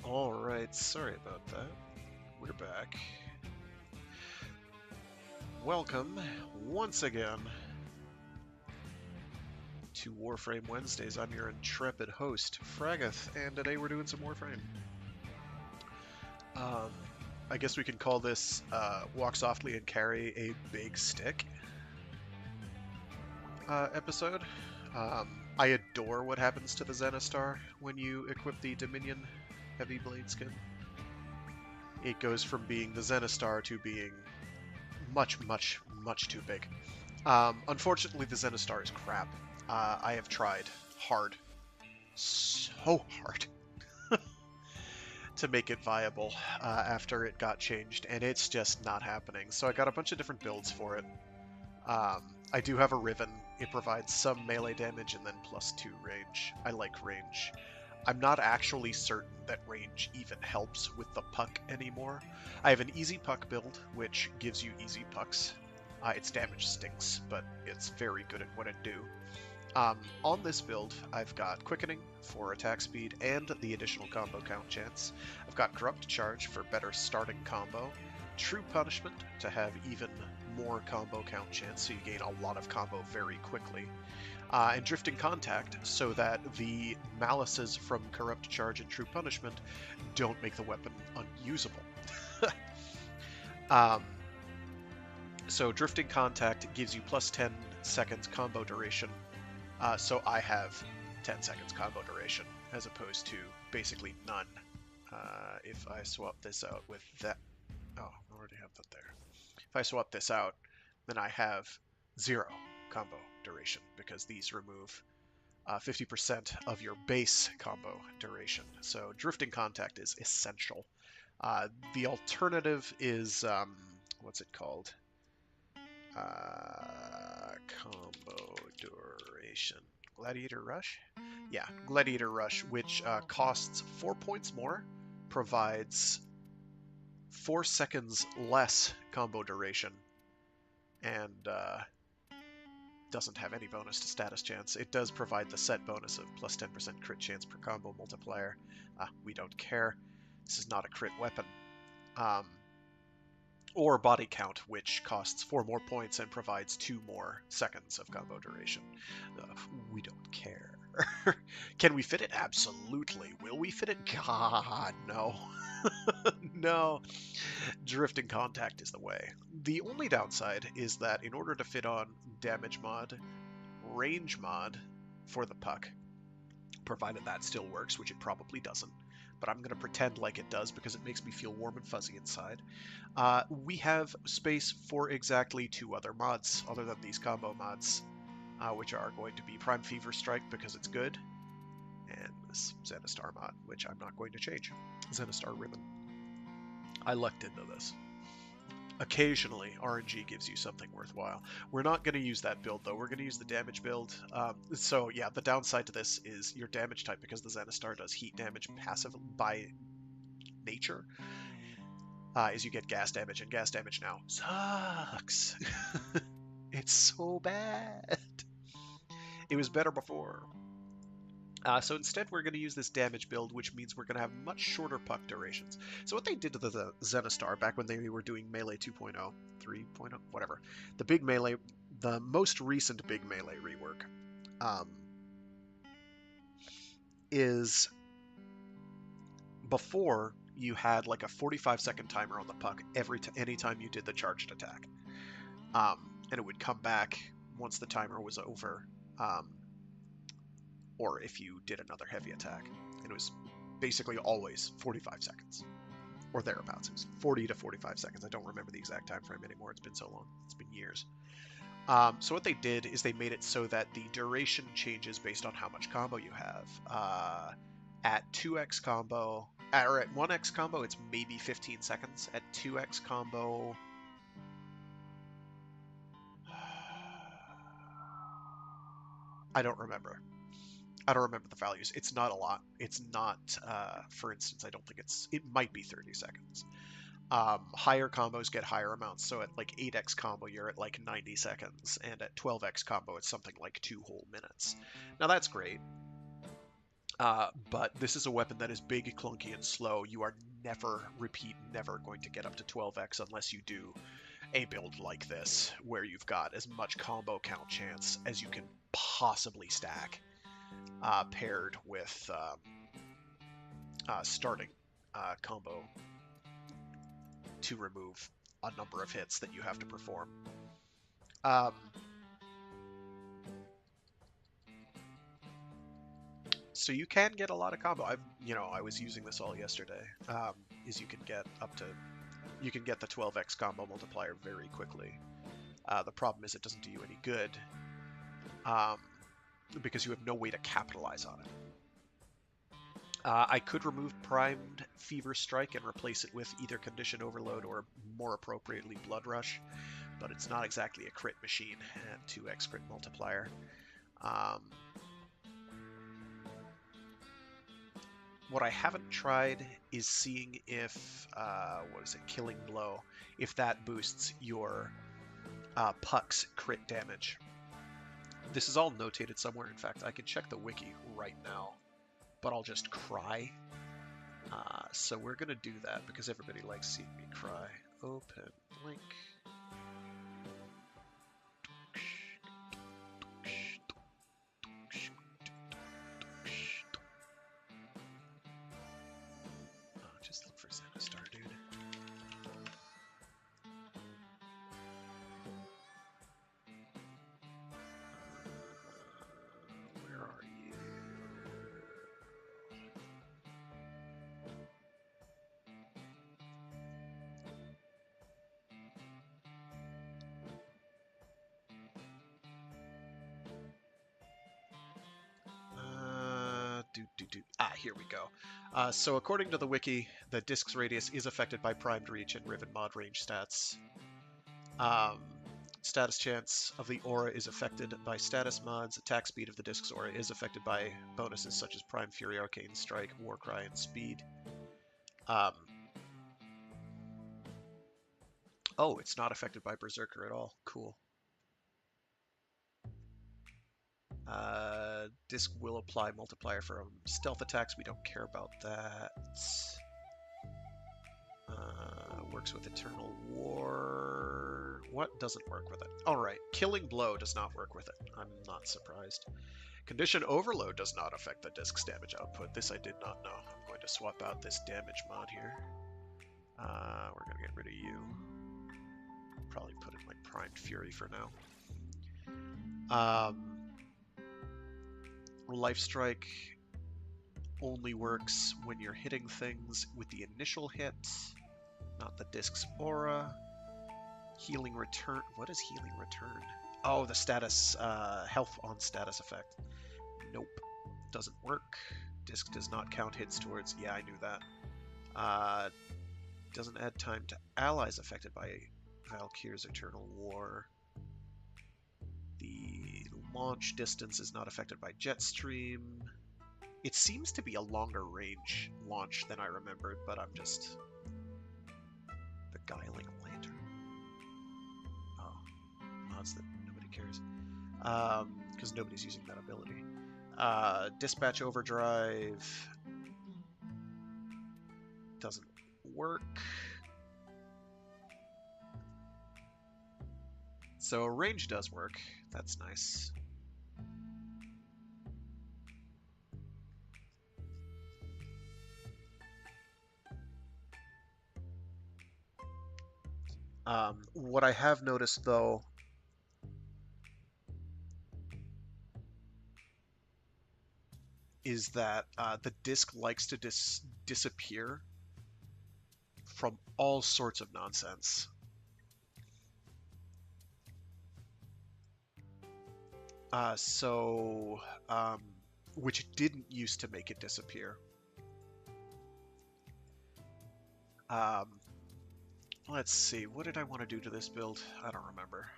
Alright, sorry about that. We're back. Welcome, once again, to Warframe Wednesdays. I'm your intrepid host, Fraggoth, and today we're doing some Warframe. I guess we can call this Walk Softly and Carry a Big Stick episode. I adore what happens to the Zenistar when you equip the Dominion Heavy Blade skin. It goes from being the Zenistar to being much, much, much too big. Unfortunately, the Zenistar is crap. I have tried hard, so hard, to make it viable after it got changed, and it's just not happening. So I got a bunch of different builds for it. I do have a Riven. It provides some melee damage and then +2 range. I like range. I'm not actually certain that range even helps with the puck anymore. I have an easy puck build, which gives you easy pucks. Its damage stinks, but it's very good at what it do. On this build, I've got Quickening for attack speed and the additional combo count chance. I've got Corrupt Charge for better starting combo. True Punishment to have even more combo count chance, so you gain a lot of combo very quickly. And Drifting Contact, so that the malices from Corrupt Charge and True Punishment don't make the weapon unusable. So Drifting Contact gives you +10 seconds combo duration, so I have 10 seconds combo duration, as opposed to basically none. If I swap this out with that... Oh, I already have that there. If I swap this out, then I have 0 combo duration, because these remove 50% of your base combo duration. So Drifting Contact is essential. The alternative is, what's it called? Combo duration. Gladiator Rush? Yeah, Gladiator Rush, which costs 4 points more, provides 4 seconds less combo duration, and doesn't have any bonus to status chance. It does provide the set bonus of plus 10% crit chance per combo multiplier. We don't care. This is not a crit weapon. Or body count, which costs 4 more points and provides 2 more seconds of combo duration. We don't care. Can we fit it? Absolutely. Will we fit it? God, no. No. Drifting contact is the way. The only downside is that in order to fit on damage mod, range mod for the puck, provided that still works, which it probably doesn't, but I'm going to pretend like it does because it makes me feel warm and fuzzy inside. We have space for exactly 2 other mods other than these combo mods, which are going to be Prime Fever Strike because it's good, and this Zenistar mod, which I'm not going to change. Zenistar Ribbon. I lucked into this. Occasionally, RNG gives you something worthwhile. We're not going to use that build, though. We're going to use the damage build. So, yeah, the downside to this is your damage type, because the Zenistar does heat damage passive by nature, is you get gas damage, and gas damage now sucks. It's so bad. It was better before. So instead, we're going to use this damage build, which means we're going to have much shorter puck durations. So what they did to the Zenistar back when they were doing Melee 2.0, 3.0, whatever, the big Melee, the most recent big Melee rework, is before you had like a 45-second timer on the puck anytime you did the charged attack, and it would come back once the timer was over. Or if you did another heavy attack. And it was basically always 45 seconds, or thereabouts. It was 40 to 45 seconds. I don't remember the exact time frame anymore. It's been so long. It's been years. So what they did is they made it so that the duration changes based on how much combo you have. At 2x combo, or at 1x combo, it's maybe 15 seconds. At 2x combo, I don't remember the values. It's not a lot. It's not, for instance, I don't think it might be 30 seconds. Higher combos get higher amounts. So at like 8x combo, you're at like 90 seconds. And at 12x combo, it's something like 2 whole minutes. Now that's great. But this is a weapon that is big, clunky, and slow. You are never going to get up to 12x unless you do a build like this, where you've got as much combo count chance as you can possibly stack. Paired with starting combo to remove a number of hits that you have to perform. So you can get a lot of combo. I was using this all yesterday. Is you can get the 12x combo multiplier very quickly. The problem is it doesn't do you any good. Because you have no way to capitalize on it. I could remove Primed Fever Strike and replace it with either Condition Overload or, more appropriately, Blood Rush, but it's not exactly a crit machine at 2x crit multiplier. What I haven't tried is seeing if, Killing Blow, if that boosts your puck's crit damage. This is all notated somewhere. In fact, I can check the wiki right now, but I'll just cry. So we're going to do that because everybody likes seeing me cry. Open link. Just look for Zenistar, dude. Here we go. So according to the wiki, the disc's radius is affected by primed reach and Riven mod range stats. Status chance of the aura is affected by status mods. Attack speed of the disc's aura is affected by bonuses such as Prime Fury, Arcane Strike, Warcry, and Speed. Oh, it's not affected by Berserker at all. Cool. Disc will apply multiplier from stealth attacks. We don't care about that. Works with Eternal War. What doesn't work with it? Alright, Killing Blow does not work with it. I'm not surprised. Condition Overload does not affect the disc's damage output. This I did not know. I'm going to swap out this damage mod here. We're going to get rid of you. Probably put in like Primed Fury for now. Life Strike only works when you're hitting things with the initial hit, not the disc's aura. Healing Return. What is Healing Return? Oh, the status, health on status effect. Nope. Doesn't work. Disc does not count hits towards. Yeah, I knew that. Doesn't add time to allies affected by Valkyr's Eternal War. The launch distance is not affected by Jetstream. It seems to be a longer range launch than I remembered, but I'm just... Beguiling Lantern. Oh, mods that nobody cares. Because nobody's using that ability. Dispatch Overdrive doesn't work. So range does work. That's nice. What I have noticed though is that the disc likes to disappear from all sorts of nonsense. Which didn't used to make it disappear. Let's see, what did I want to do to this build? I don't remember.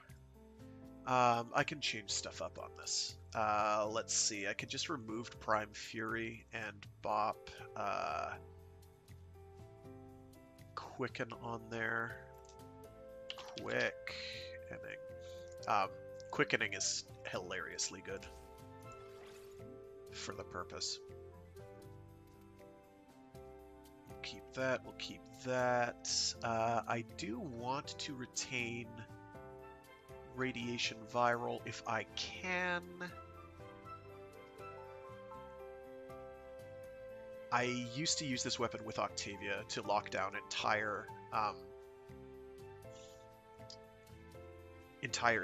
I can change stuff up on this. Let's see, I could just remove Prime Fury and bop Quicken on there. Quickening. Quickening is hilariously good for the purpose. We'll keep that, we'll keep that. I do want to retain Radiation Viral if I can. I used to use this weapon with Octavia to lock down entire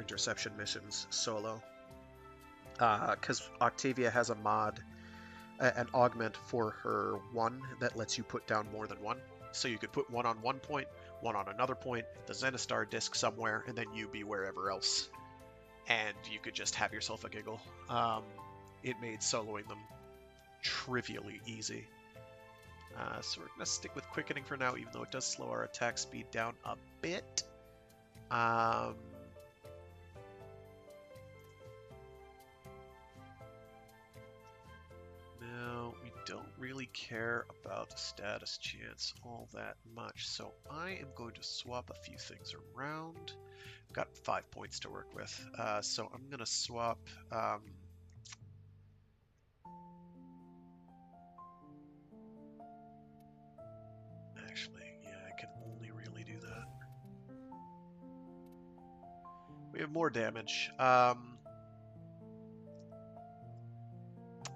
interception missions solo. Because Octavia has a mod, an augment for her 1 that lets you put down more than 1. So you could put 1 on one point, 1 on another point, the Zenistar disc somewhere, and then you be wherever else. And you could just have yourself a giggle. It made soloing them trivially easy. So we're going to stick with Quickening for now, even though it does slow our attack speed down a bit. No, we don't really care about the status chance all that much, so I am going to swap a few things around. I've got 5 points to work with, so I'm going to swap... Actually, yeah, I can only really do that. We have more damage.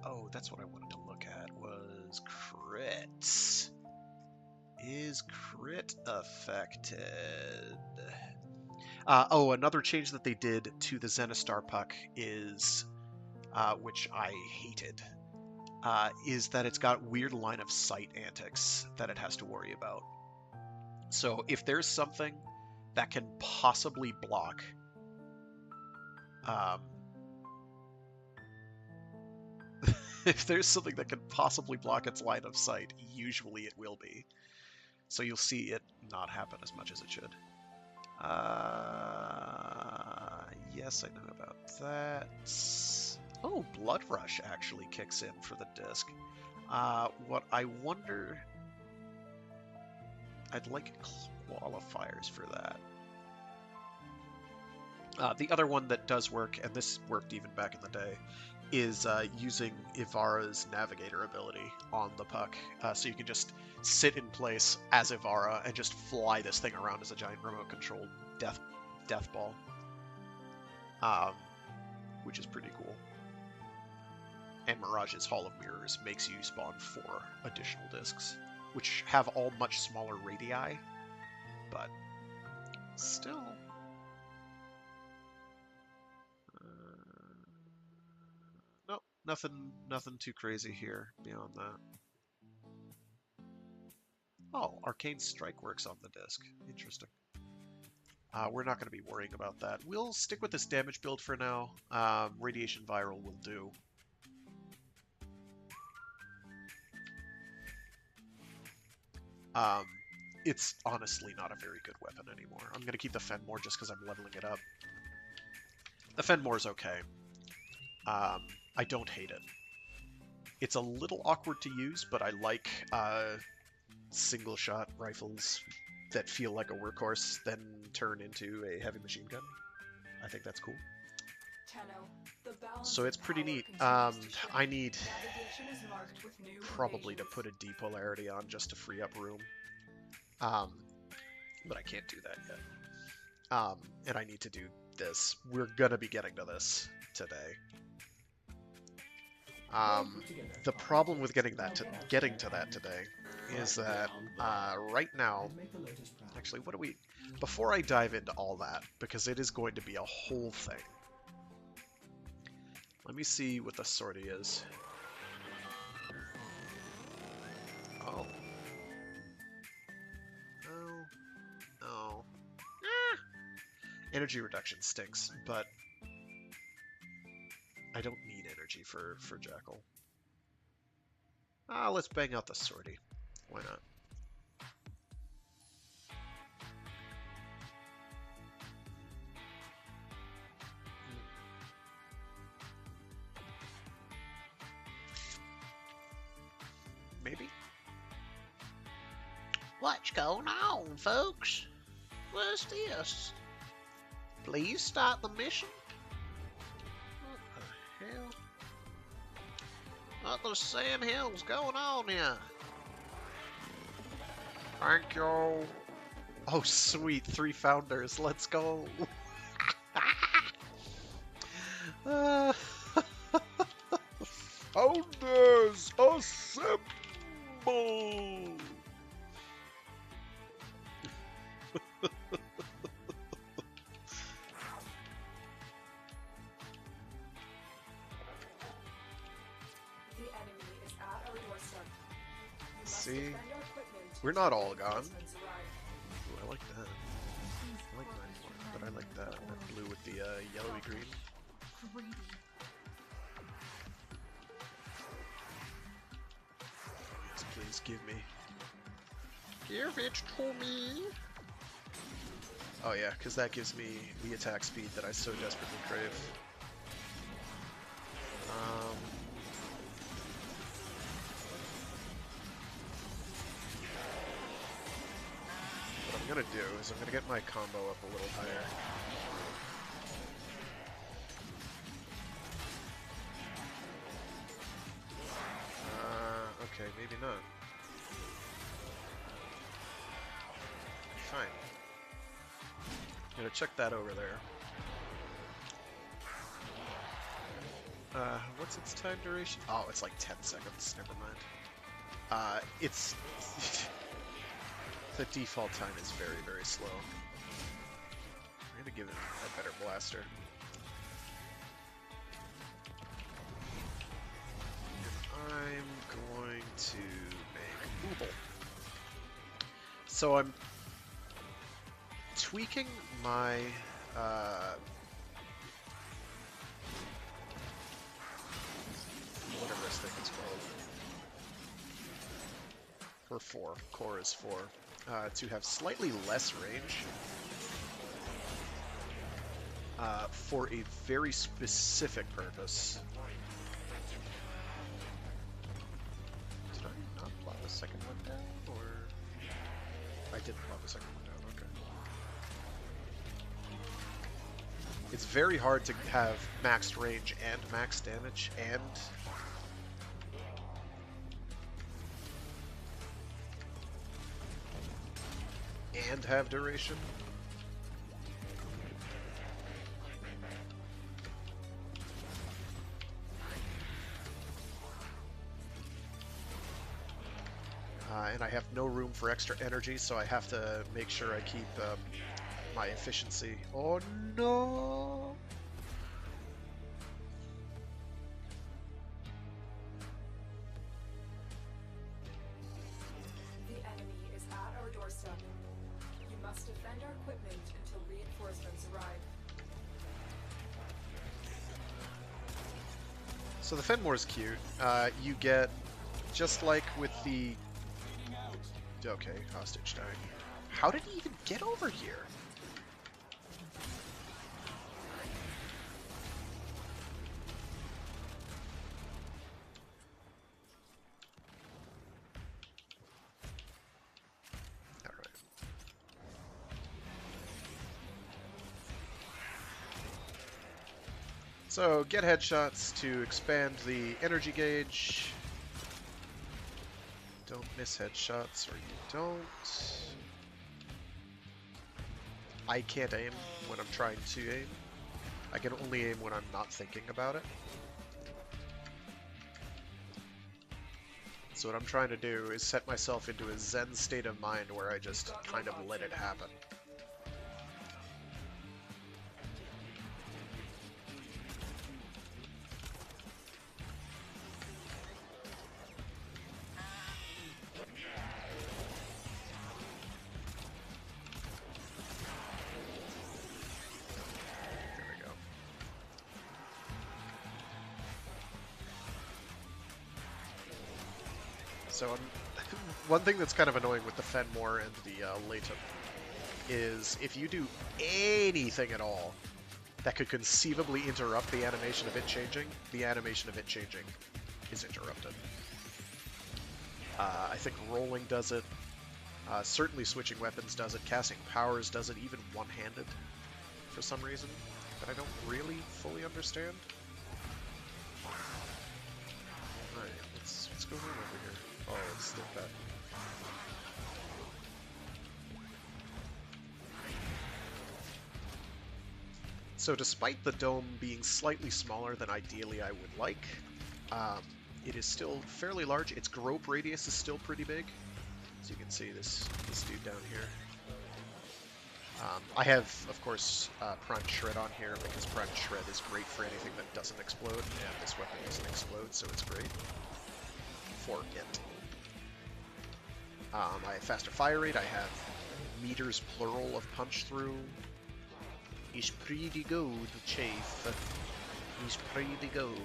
Oh, that's what I wanted to look at, was crits. Is crit affected? Oh, another change that they did to the Zenistar puck is, which I hated, is that it's got weird line of sight antics that it has to worry about. So if there's something that can possibly block if there's something that can possibly block its line of sight, usually it will be. So you'll see it not happen as much as it should. Yes, I know about that. Oh, Blood Rush actually kicks in for the disc. What I wonder... I'd like qualifiers for that. The other one that does work, and this worked even back in the day, is using Ivara's Navigator ability on the puck. So you can just sit in place as Ivara and just fly this thing around as a giant remote-controlled death ball. Which is pretty cool. And Mirage's Hall of Mirrors makes you spawn 4 additional discs, which have all much smaller radii, but still. Nope, nothing too crazy here beyond that. Oh, Arcane Strike works on the disc. Interesting. We're not going to be worrying about that. We'll stick with this damage build for now. Radiation Viral will do. It's honestly not a very good weapon anymore. I'm going to keep the Fenmore just because I'm leveling it up. The Fenmore's okay. I don't hate it. It's a little awkward to use, but I like single-shot rifles that feel like a workhorse, then turn into a heavy machine gun. I think that's cool. So it's pretty neat. I need probably to put a depolarity on just to free up room. But I can't do that yet. And I need to do this. We're gonna be getting to this today. The problem with getting to that today is that right now, actually, what do we? Before I dive into all that, because it is going to be a whole thing. Let me see what the sortie is. Oh. No. Ah! Energy reduction stinks, but I don't need energy for Jackal. Let's bang out the sortie. Why not? Maybe? What's going on, folks? What's this? Please start the mission. What the hell? What the Sam hell's going on here? Thank you. Oh, sweet. 3 founders. Let's go. Founders, assemble! See? We're not all gone. Ooh, I like that. I like mine more, but I like that. That blue with the yellowy green. Yes, please give me. Give it to me. Oh yeah, because that gives me the attack speed that I so desperately crave. What I'm gonna do is I'm gonna get my combo up a little higher. Okay, maybe not. Fine. I'm gonna check that over there. What's its time duration? Oh, it's like 10 seconds. Never mind. It's... the default time is very, very slow. I'm gonna give it a better blaster. And I'm going to make Ooble. So I'm tweaking my whatever this thing is called. For 4. Core is 4. To have slightly less range for a very specific purpose. Did I not plot the second one down, or I did plot the second one down? Okay. It's very hard to have maxed range and max damage and have duration. And I have no room for extra energy, so I have to make sure I keep my efficiency. Oh no! The enemy is at our doorstep. You must defend our equipment until reinforcements arrive. So the Fenmoor's cute. You get, just like with the... Okay, hostage dying. How did he even get over here? Alright. So, get headshots to expand the energy gauge. Don't miss headshots, or you don't. I can't aim when I'm trying to aim. I can only aim when I'm not thinking about it. So what I'm trying to do is set myself into a zen state of mind where I just kind of let it happen. So one thing that's kind of annoying with the Fenmoor and the Latum is if you do anything at all that could conceivably interrupt the animation of it changing, the animation of it changing is interrupted. I think rolling does it. Certainly switching weapons does it. Casting powers does it, even one-handed for some reason that I don't really fully understand. Alright, what's going on over here? Oh, it's still bad. So despite the dome being slightly smaller than ideally I would like, it is still fairly large. Its grope radius is still pretty big. As you can see, this dude down here. I have, of course, Prime Shred on here because Prime Shred is great for anything that doesn't explode, and this weapon doesn't explode, so it's great for it. I have faster fire rate, I have meters plural of punch through. It's pretty good, Chafe. It's pretty good.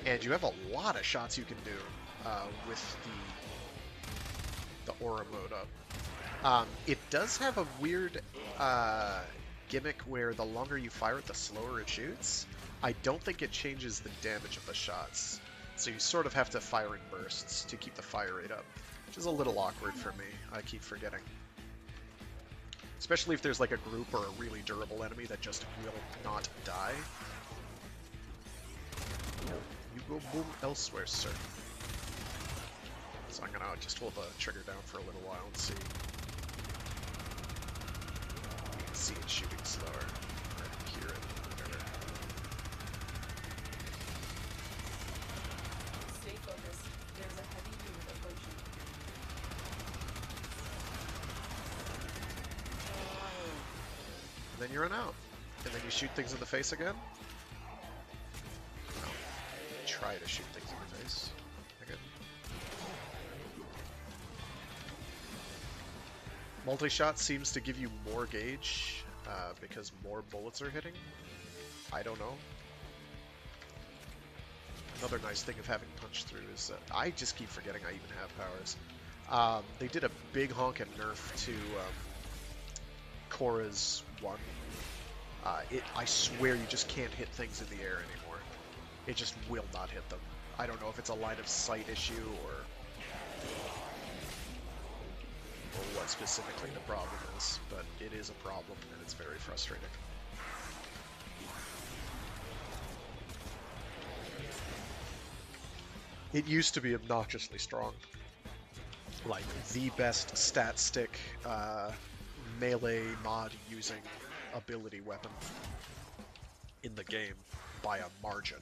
And you have a lot of shots you can do with the aura mode up. It does have a weird gimmick where the longer you fire it, the slower it shoots. I don't think it changes the damage of the shots. So you sort of have to fire in bursts to keep the fire rate up, which is a little awkward for me. I keep forgetting. Especially if there's like a group or a really durable enemy that just will not die. You go boom elsewhere, sir. So I'm gonna just hold the trigger down for a little while and see. You can see it shooting slower. I can hear it. Whatever. Stay focused. There's a heavy unit approaching. And then you run out. And then you shoot things in the face again. No. Try to shoot things in the face. Again. Multi-shot seems to give you more gauge because more bullets are hitting. I don't know. Another nice thing of having punch through is that I just keep forgetting I even have powers. They did a big honkin' nerf to Korra's 1. I swear you just can't hit things in the air anymore. It just will not hit them. I don't know if it's a line of sight issue or... remember what specifically the problem is, but it is a problem and it's very frustrating. It used to be obnoxiously strong. Like, the best stat stick melee mod using ability weapon in the game by a margin.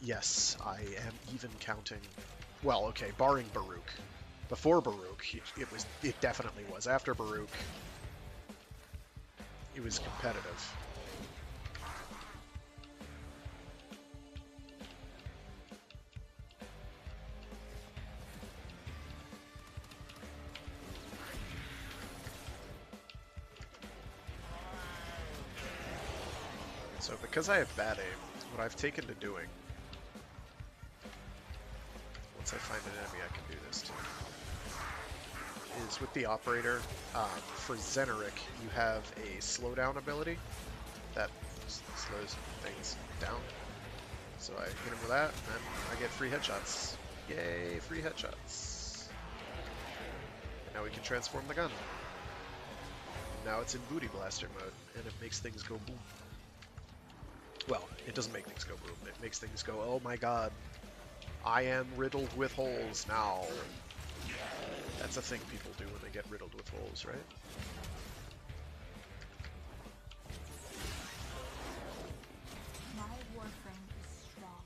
Yes, I am even counting... Well, okay, barring Baruch. Before Baruch, it definitely was. After Baruch, it was competitive. So because I have bad aim, what I've taken to doing, once I find an enemy I can do this to, is with the operator, for Zeneric, you have a slowdown ability that slows things down. So I hit him with that, and then I get free headshots. Yay, free headshots. And now we can transform the gun. Now it's in Booty Blaster mode, and it makes things go boom. Well, it doesn't make things go boom, it makes things go, oh my god, I am riddled with holes now. That's a thing people do when they get riddled with holes, right? My Warframe is strong.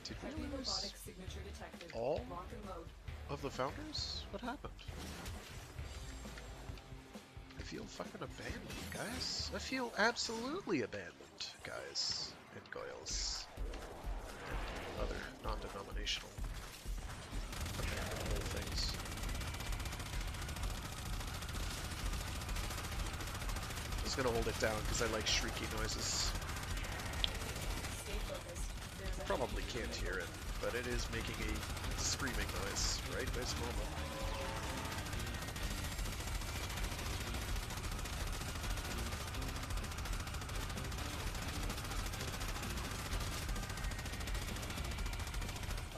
Did we Heavy lose robotic signature detected. all Lock and load. of the founders? What happened? I feel fucking abandoned, guys. I feel absolutely abandoned, guys and girls. And other non-denominational abandonable things. I'm just gonna hold it down because I like shrieky noises. Stay focused. There's a Probably can't hear it, but it is making a screaming noise right this moment.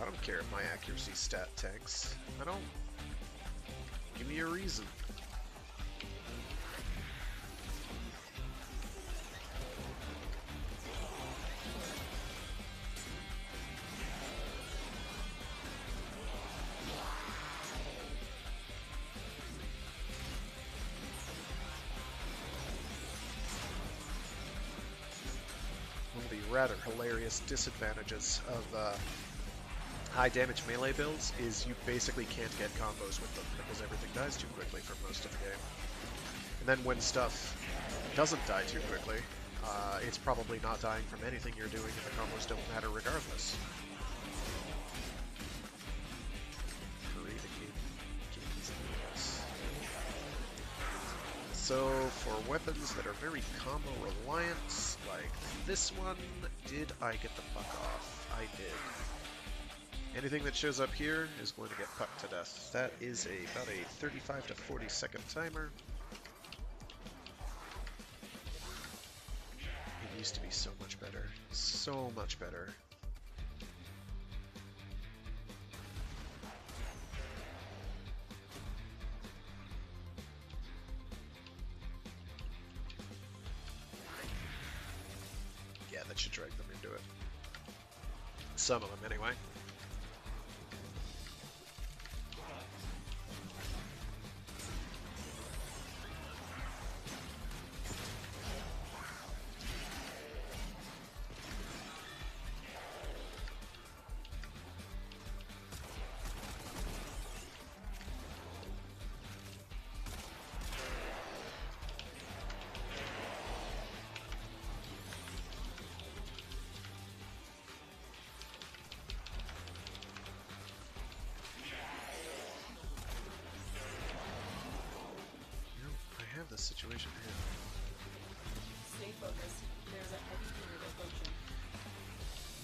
I don't care if my accuracy stat tanks. I don't. Give me a reason. One of the rather hilarious disadvantages of high damage melee builds is you basically can't get combos with them because everything dies too quickly for most of the game. And then when stuff doesn't die too quickly, it's probably not dying from anything you're doing and the combos don't matter regardless. So for weapons that are very combo reliant, like this one, did I get the fuck off? I did. Anything that shows up here is going to get pucked to death. That is about a 35 to 40 second timer. It used to be so much better. So much better. Yeah, that should drag them into it. Some of them, anyway. This situation here. Stay focused. There's a heavy unit approaching.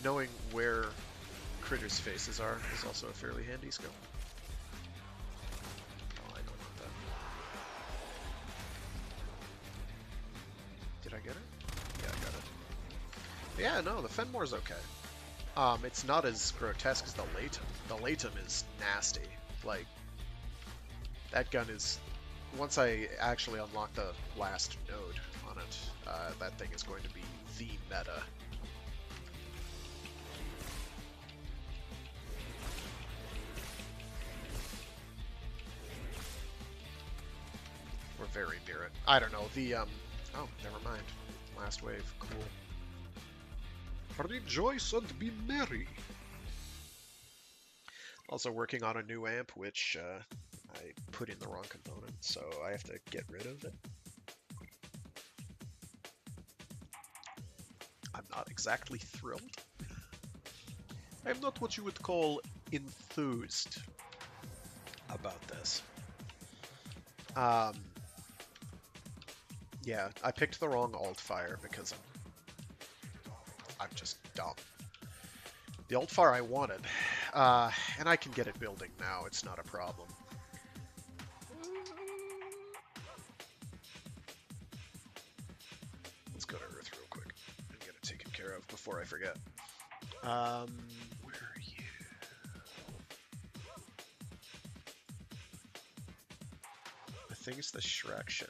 Knowing where critters' faces are is also a fairly handy skill. Oh, I don't want that. Did I get it? Yeah, I got it. Yeah, no, the Fenmore's okay. It's not as grotesque as the Latum. The Latum is nasty. Like, that gun is... Once I actually unlock the last node on it, that thing is going to be the meta. We're very near it. I don't know, the, oh, never mind. Last wave, cool. Rejoice and be merry! Also working on a new amp, which, I put in the wrong component, so I have to get rid of it. I'm not exactly thrilled. I'm not what you would call enthused about this. Yeah, I picked the wrong alt fire because I'm just dumb. The alt fire I wanted, and I can get it building now, it's not a problem. Let's go to Earth real quick and get it taken care of before I forget. Where are you? I think it's the Shrection.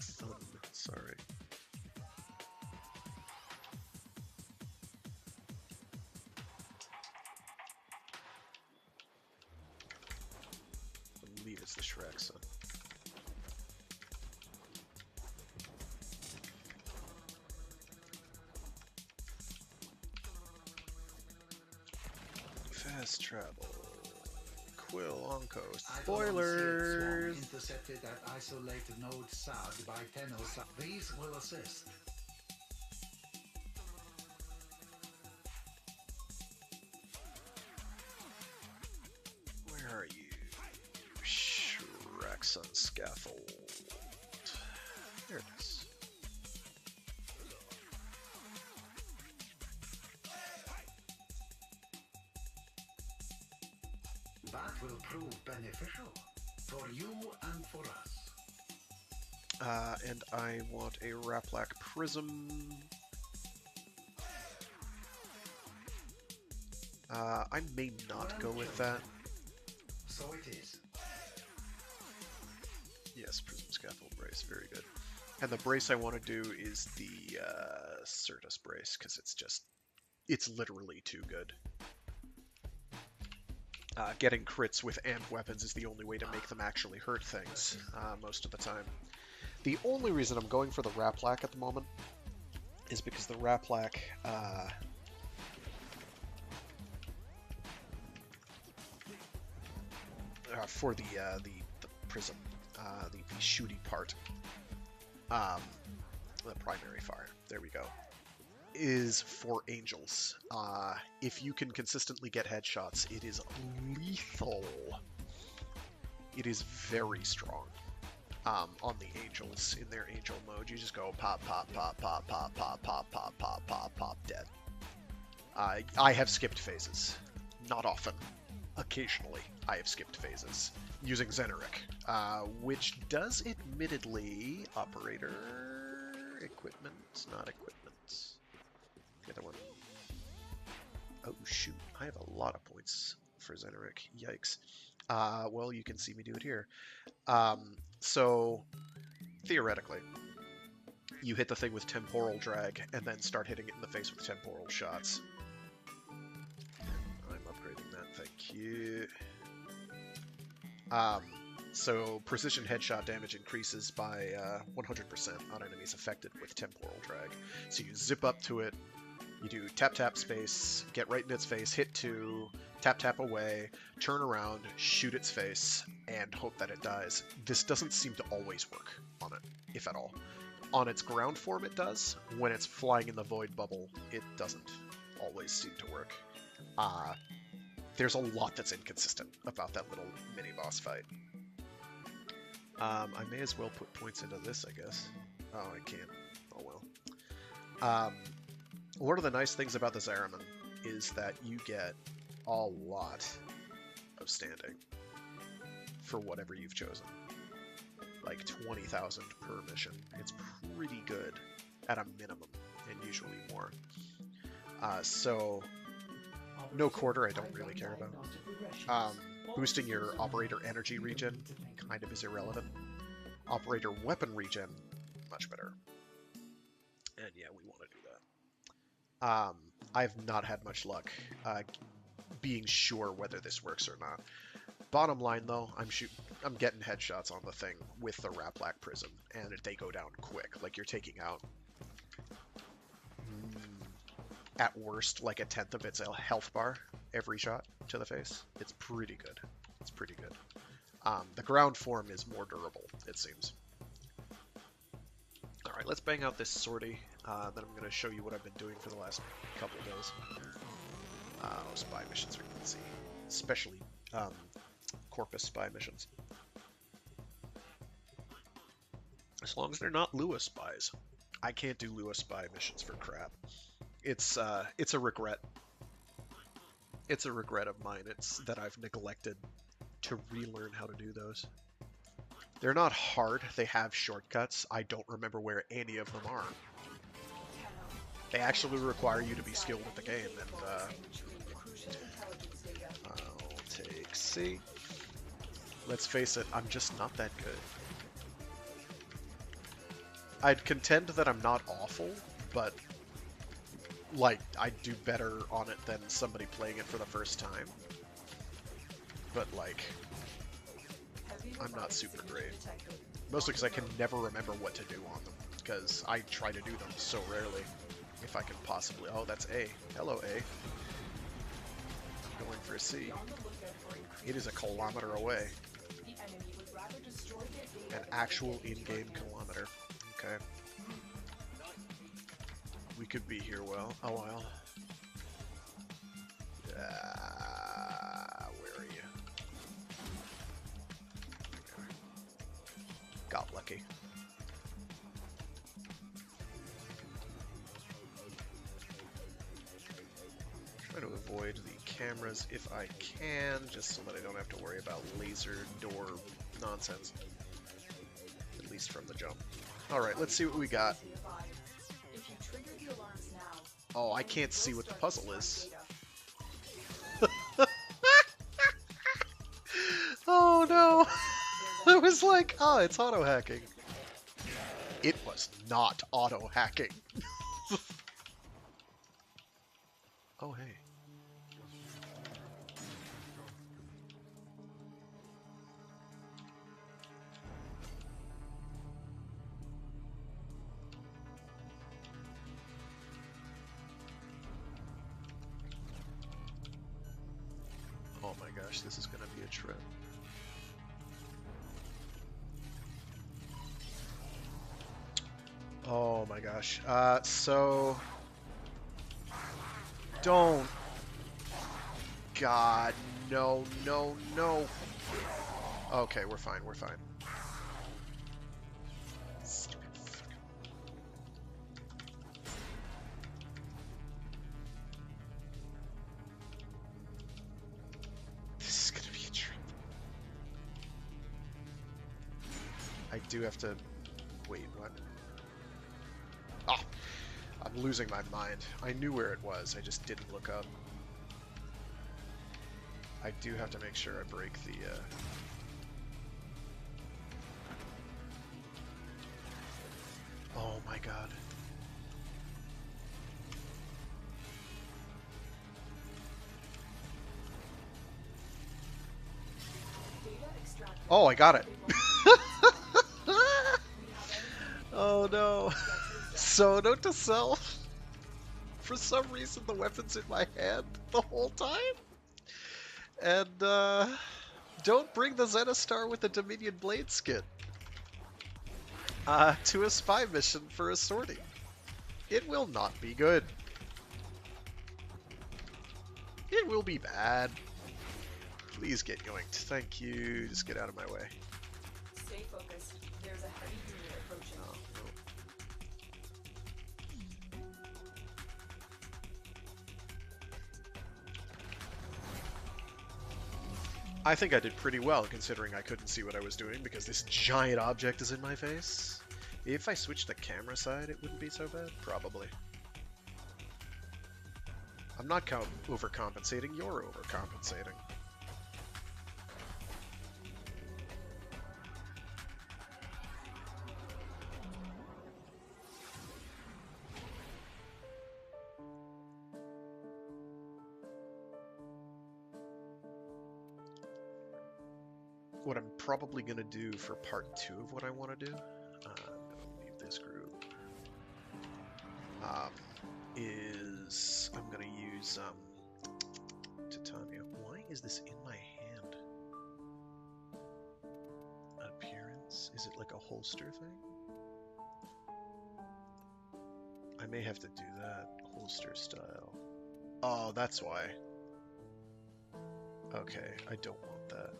Sun, sorry. I believe it's the Sun. Fast travel. Quill on coast. Spoilers! Intercepted at isolated node south by Tenno. These will assist. Where are you? Shrection scaffold. There it is. That will prove beneficial for you and for us. And I want a Raplak Prism. I may not go with that. So it is. Yes, Prism Scaffold Brace, very good. And the brace I want to do is the Certus Brace, because it's literally too good. Getting crits with amp weapons is the only way to make them actually hurt things, most of the time. The only reason I'm going for the Raplak at the moment is because the Raplak, for the prism, the shooty part, the primary fire, there we go, is for angels. If you can consistently get headshots, it is lethal. It is very strong. On the angels, in their angel mode, you just go pop, pop, pop, pop, pop, pop, pop, pop, pop, pop, pop, dead. I have skipped phases. Not often. Occasionally, I have skipped phases using Xeneric, which does admittedly operator equipment, not equipment. The other one. Oh shoot, I have a lot of points for Xeneric. Yikes. Well, you can see me do it here. So, theoretically, you hit the thing with temporal drag, and then start hitting it in the face with temporal shots. I'm upgrading that, thank you. So, precision headshot damage increases by 100% on enemies affected with temporal drag. So you zip up to it, you do tap tap space, get right in its face, hit 2, tap tap away, turn around, shoot its face, and hope that it dies. This doesn't seem to always work on it, if at all. On its ground form it does. When it's flying in the void bubble, it doesn't always seem to work. There's a lot that's inconsistent about that little mini-boss fight. I may as well put points into this, I guess. Oh, I can't. Oh well. One of the nice things about the Zariman is that you get a lot of standing for whatever you've chosen. like 20,000 per mission. It's pretty good at a minimum, and usually more. So no quarter I don't really care about. Boosting your operator energy regen kind of is irrelevant. Operator weapon regen, much better. And yeah, we want to do that. I've not had much luck being sure whether this works or not. Bottom line though, I'm getting headshots on the thing with the Raplak Prism, and they go down quick. Like, you're taking out at worst like a tenth of its health bar every shot to the face. It's pretty good. It's pretty good. The ground form is more durable, it seems. Alright, let's bang out this sortie. Then I'm going to show you what I've been doing for the last couple of days. Spy missions are easy. Especially Corpus spy missions. As long as they're not Lua spies. I can't do Lua spy missions for crap. It's a regret. It's a regret of mine. It's that I've neglected to relearn how to do those. They're not hard. They have shortcuts. I don't remember where any of them are. They actually require you to be skilled with the game, and I'll take C. Let's face it, I'm just not that good. I'd contend that I'm not awful, but like, I do better on it than somebody playing it for the first time. But like, I'm not super great. Mostly because I can never remember what to do on them, because I try to do them so rarely. If I can possibly... Oh, that's A. Hello, A. Going for a C. It is a kilometer away. An actual in-game kilometer. Okay. We could be here a while. Where are you? Got lucky. Try to avoid the cameras if I can, just so that I don't have to worry about laser door nonsense. At least from the jump. Alright, let's see what we got. Oh, I can't see what the puzzle is. Oh no! I was like, oh, it's auto-hacking. It was not auto-hacking. Oh, hey. Oh my gosh, this is gonna be a trip. Oh my gosh. So... Don't. God, no, no, no. Okay, we're fine, we're fine. Stupid fucking... This is gonna be a trip. I do have to... Wait, what? Ah! I'm losing my mind. I knew where it was, I just didn't look up. I do have to make sure I break the, Oh my god. Oh, I got it! Oh no. So, note to self. For some reason, the weapon's in my hand the whole time. And, don't bring the Zenistar with the Dominion Blade skin to a spy mission for a sortie. It will not be good. It will be bad. Please get yoinked. Thank you. Just get out of my way. Stay focused. There's a heavy unit approaching. Oh, no. I think I did pretty well, considering I couldn't see what I was doing because this giant object is in my face. If I switched the camera side, it wouldn't be so bad. Probably. I'm not overcompensating, you're overcompensating. What I'm probably going to do for part 2 of what I want to do, I'm going to leave this group, is I'm going to use Titania. Why is this in my hand? Appearance? Is it like a holster thing? I may have to do that. Holster style. Oh, that's why. Okay, I don't want that.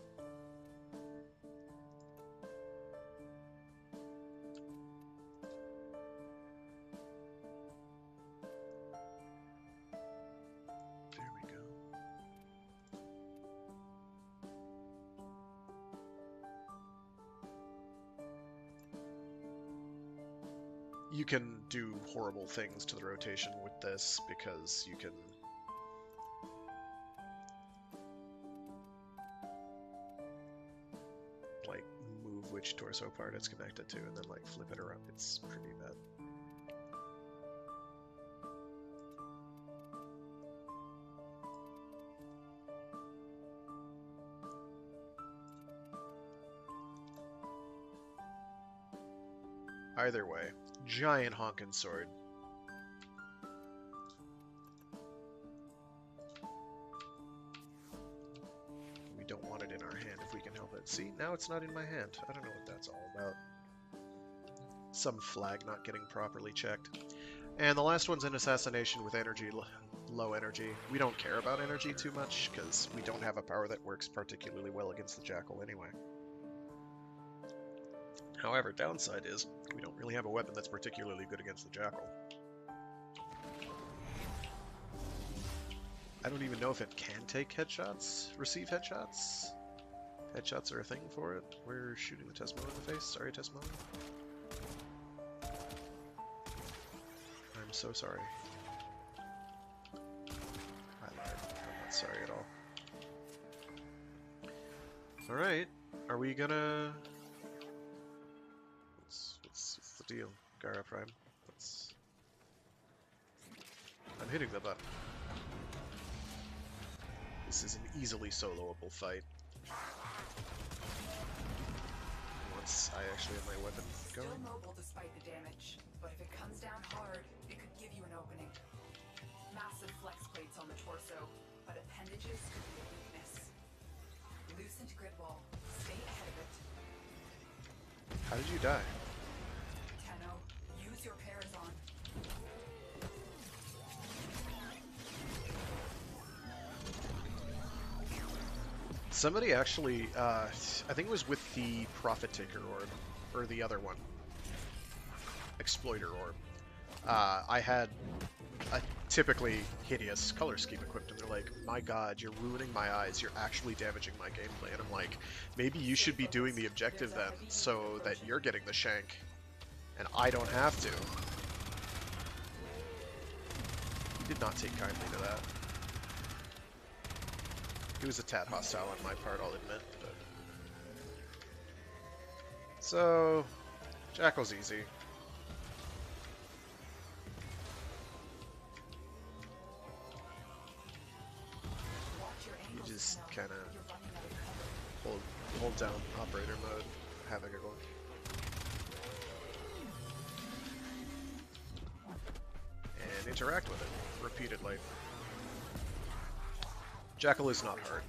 You can do horrible things to the rotation with this because you can like move which torso part it's connected to and then like flip it around. It's pretty bad. Either way, giant honkin' sword. We don't want it in our hand if we can help it. See, now it's not in my hand. I don't know what that's all about. Some flag not getting properly checked. And the last one's an assassination with energy, low energy. We don't care about energy too much because we don't have a power that works particularly well against the Jackal anyway. However, downside is, we don't really have a weapon that's particularly good against the Jackal. I don't even know if it can take headshots, receive headshots. Headshots are a thing for it. We're shooting the Tesmo in the face. Sorry, Tesmo. I'm so sorry. I lied. I'm not sorry at all. Alright, are we gonna... What's the deal, Garuda Prime? I'm hitting the button. This is an easily soloable fight. Once I actually have my weapon going. Still mobile despite the damage, but if it comes down hard, it could give you an opening. Massive flex plates on the torso, but appendages could be a weakness. Loosened grid wall. Stay ahead of it. How did you die? Tenno, use your Parazon. Somebody actually, I think it was with the Prophet Taker Orb, or the other one, Exploiter Orb. I had a typically hideous color scheme equipped, and they're like, my god, you're ruining my eyes, you're actually damaging my gameplay. And I'm like, maybe you should be doing the objective then, so that you're getting the shank, and I don't have to. He did not take kindly to that. He was a tad hostile on my part, I'll admit. But... So, Jackal's easy. You just kind of hold down operator mode, have a giggle. And interact with it repeatedly. Jackal is not hard.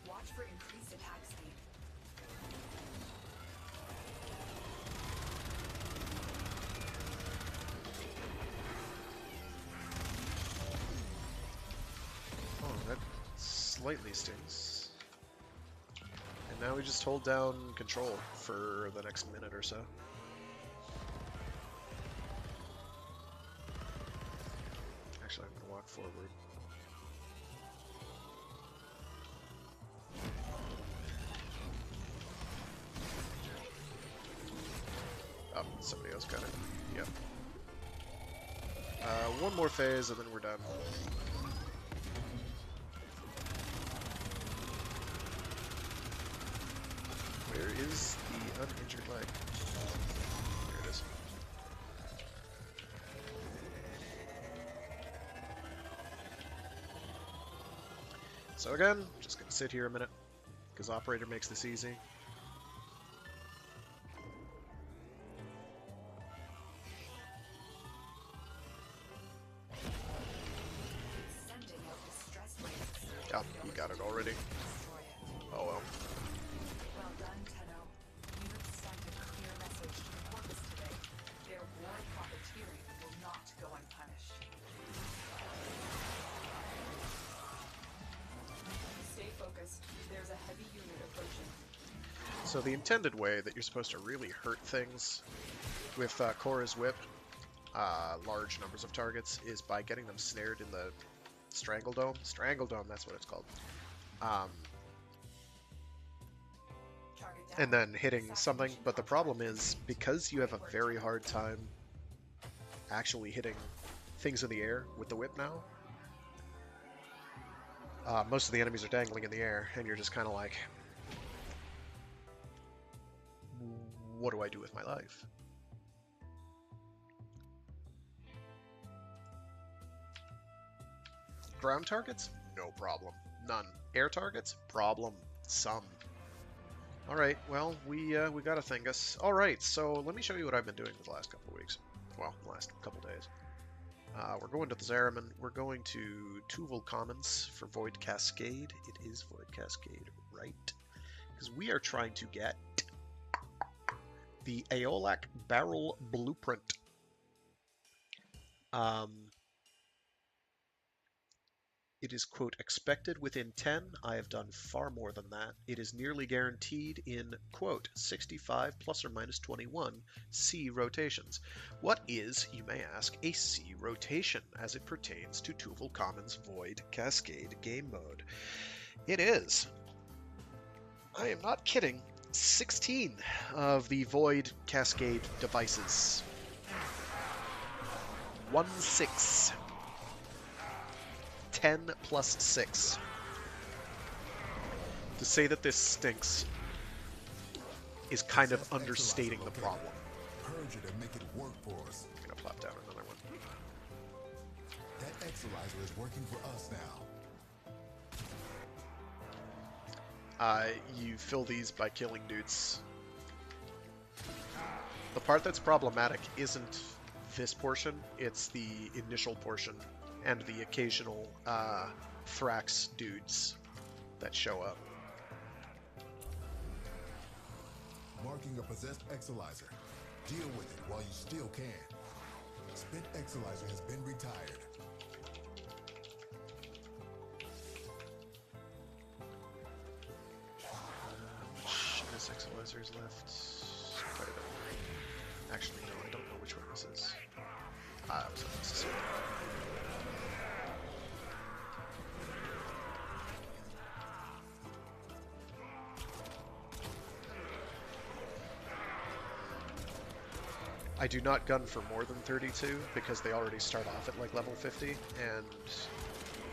Watch for increased attack speed. Oh, that slightly stings. And now we just hold down control for the next minute or so. Actually, I'm gonna walk forward. does cut it. Yep. One more phase and then we're done. Where is the uninjured leg? There it is. So again, just gonna sit here a minute, because Operator makes this easy. Oh, you got it already. Oh well. Well done, Tenno. You have sent a clear message to the Corpus today. Their war profiteering will not go unpunished. Stay focused. There's a heavy unit approaching. So the intended way that you're supposed to really hurt things with Korra's whip, large numbers of targets, is by getting them snared in the Strangle Dome. Strangle Dome, that's what it's called. And then hitting something. But the problem is, because you have a very hard time actually hitting things in the air with the whip now, most of the enemies are dangling in the air, and you're just kind of like, what do I do with my life? Ground targets? No problem. None. Air targets? Problem. Some. Alright, well, we got a Thingus. Alright, so let me show you what I've been doing the last couple of weeks. Well, the last couple days. We're going to the Zariman. We're going to Tuval Commons for Void Cascade. It is Void Cascade, right? Because we are trying to get the Aeolak Barrel Blueprint. It is, quote, expected within 10. I have done far more than that. It is nearly guaranteed in, quote, 65 plus or minus 21 C rotations. What is, you may ask, a C rotation as it pertains to Tuval Commons Void Cascade game mode? It is, I am not kidding, 16 of the Void Cascade devices. 1/6. 10 plus 6. To say that this stinks is kind of understating the problem. Purge it and make it work for us. I'm gonna plop down another one. That Exolizer is working for us now. You fill these by killing dudes. The part that's problematic isn't this portion, it's the initial portion and the occasional Thrax dudes that show up. Marking a possessed Exolizer. Deal with it while you still can. Spent Exolizer has been retired. This Exolizer's left. Quite a bit. Actually, no, I don't know which one this is. It was unnecessary. I do not gun for more than 32 because they already start off at like level 50, and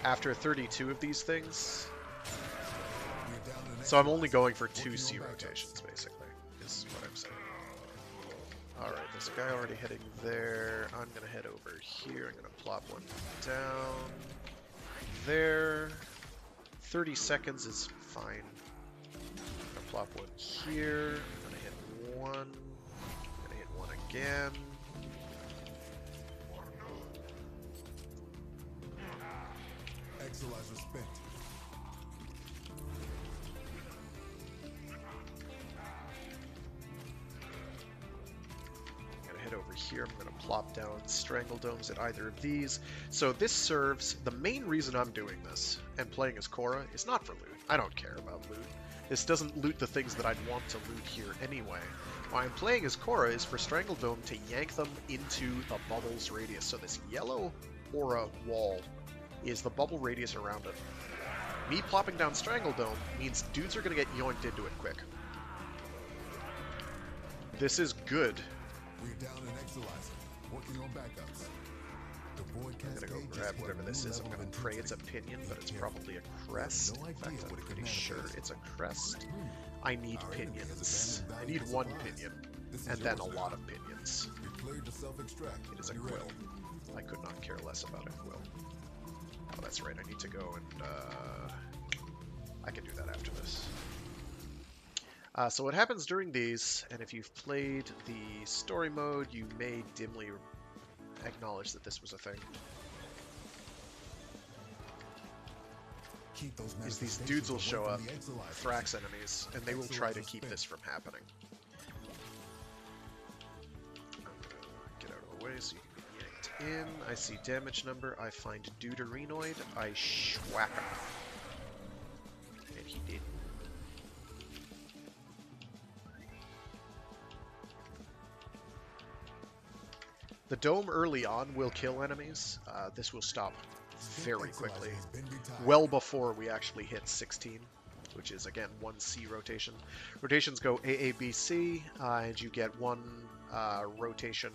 after 32 of these things, so I'm only going for 2 C rotations basically, is what I'm saying. Alright, there's a guy already heading there. I'm gonna head over here. I'm gonna plop one down there. 30 seconds is fine. I'm gonna plop one here. I'm gonna hit one. I'm gonna hit one again. Exolizer spent. Over here, I'm going to plop down Strangle Domes at either of these. So this serves, the main reason I'm doing this and playing as Korra is not for loot. I don't care about loot. This doesn't loot the things that I'd want to loot here anyway. Why I'm playing as Korra is for Strangle Dome to yank them into the bubble's radius. So this yellow aura wall is the bubble radius around it. Me plopping down Strangle Dome means dudes are going to get yoinked into it quick. This is good We're down an Exilizer, working on backups. The Void I'm Cascade gonna go just grab hit a whatever new this is. I'm level of gonna pray it's intensity. a pinion, but it's Be probably a crest. No In fact, idea I'm what it could pretty sure manifest. it's a crest. I need Our enemy has pinions. abandoned I need valuable one supplies. pinion, This is and then a yours lot now. of pinions. We cleared the self-extract. It is a Be quill. ready. I could not care less about a quill. Oh, that's right. I need to go and I can do that after this. So what happens during these, and if you've played the story mode, you may dimly acknowledge that this was a thing, Keep those is these manifestations dudes will away show from up, the Exilizers. Thrax enemies, and they will try to Exilizers keep spin. this from happening. I'm gonna get out of the way so you can be yanked in. I see damage number. I find Deuterenoid. I schwack him. And he did. The dome early on will kill enemies. This will stop very quickly. Has been retired. Well before we actually hit 16, which is again 1C rotation. Rotations go AABC, and you get one rotation,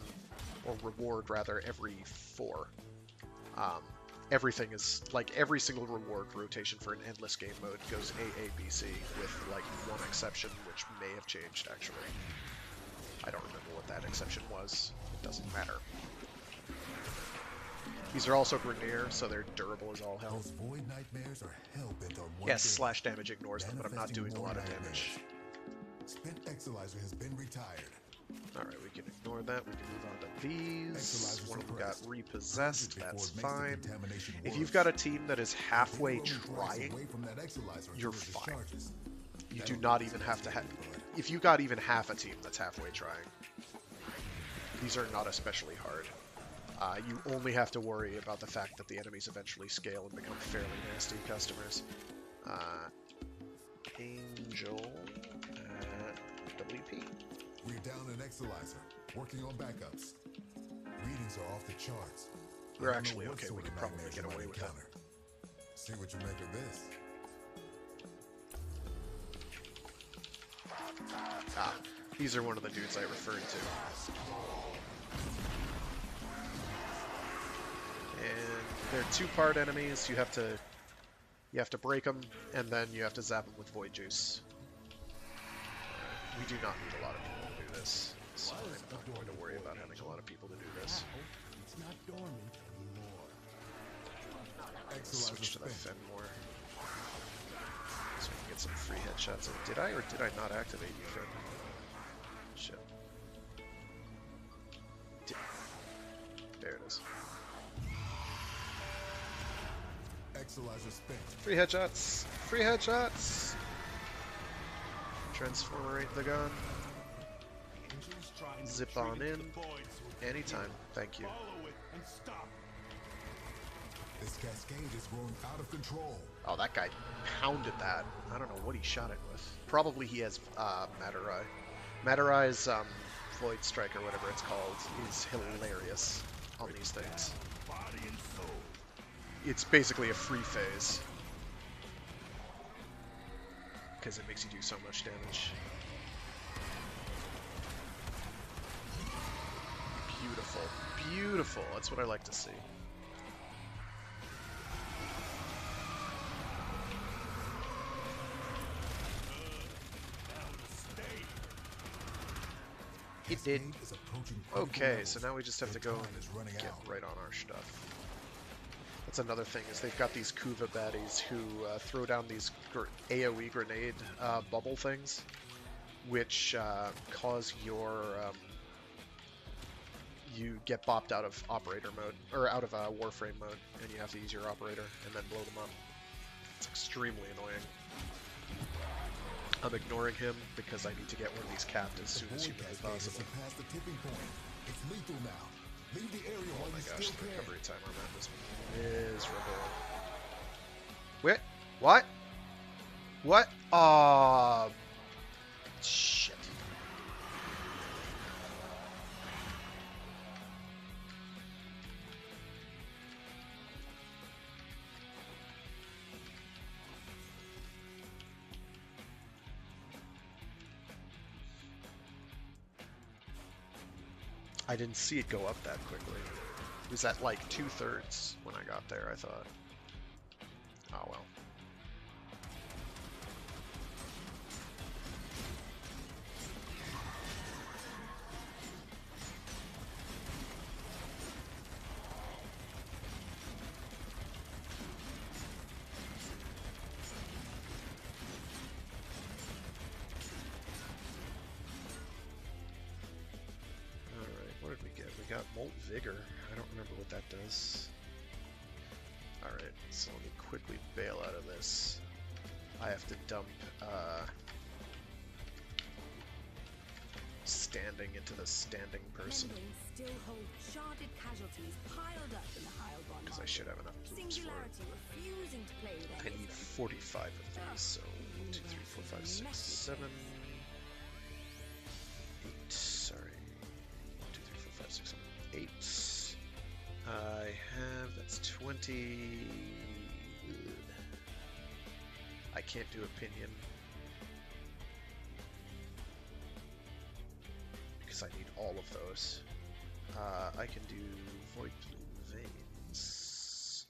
or reward rather, every 4. Everything is, like, every single reward rotation for an endless game mode goes AABC, with, like, one exception, which may have changed, actually. I don't remember what that exception was. It doesn't matter. These are also Grineer, so they're durable as all hell. Those void nightmares are hell-bent on one Yes, thing. slash damage ignores them, but I'm not Manifesting doing a more lot of nightmares. damage. Spent Exilizer has been retired. Alright, we can ignore that. We can move on to these. Exilizers One of them got suppressed. repossessed. Before That's it makes the fine. contamination If worse. you've got a team that is halfway If you're only twice trying, away from that Exilizer you're until it fine. discharges, you that'll do be not even have to have... If you got even half a team that's halfway trying, these are not especially hard. You only have to worry about the fact that the enemies eventually scale and become fairly nasty customers. Angel WP. We're down an Exilizer, working on backups. Readings are off the charts. We're I don't know actually what okay, sort we of could probably nightmares get you might away with that. encounter. See what you make of this. These are one of the dudes I referred to. And they're 2-part enemies. You have to break them, and then you have to zap them with Void Juice. We do not need a lot of people to do this, so I'm not going to worry about having a lot of people to do this. It's not dormant anymore. Exilizer Switch to the spent. Fenmore, so we can get some free headshots. And did I or did I not activate you, Fen? Shit. There it is. Exilizer spent. Free headshots! Free headshots! Transformerate the gun. Angel's trying to Zip retreat on into in. the void, so Anytime. Thank you. follow it and stop. This cascade is growing out of control. Oh, that guy pounded that. I don't know what he shot it with. Probably he has Matter Eye. Matter Eye's Void Strike, or whatever it's called, is hilarious on these things. Body and soul. It's basically a free phase, because it makes you do so much damage. Beautiful. Beautiful. That's what I like to see. It did. Cascade is approaching critical Okay, levels. so now we just have to Their go time is running and get out. right on our stuff. That's another thing, is they've got these Kuva baddies who throw down these AoE grenade bubble things, which cause your you get bopped out of operator mode, or out of Warframe mode, and you have to use your operator and then blow them up. It's extremely annoying. I'm ignoring him because I need to get one of these capped as soon as Void humanly cascade has possible. surpassed the tipping point. It's lethal now. Leave the area Oh while my you gosh, still the can. recovery time on that was miserable. Wait, what? What? Shit. I didn't see it go up that quickly. It was at like 2/3 when I got there, I thought. Oh well. What did we get? We got Molt Vigor. I don't remember what that does. Alright, so let me quickly bail out of this. I have to dump standing into the standing person. Still hold sharded casualties piled up in the Heilbronn. Because I should have enough tools for Singularity refusing to play with it. I need 45 of these, so 1, 2, 3, 4, 5, 6, 7, 8. Sorry. 1, 2, 3, 4, 5, 6, 7, 8. I have, that's 20. I can't do opinion because I need all of those. I can do Void Blue Veins.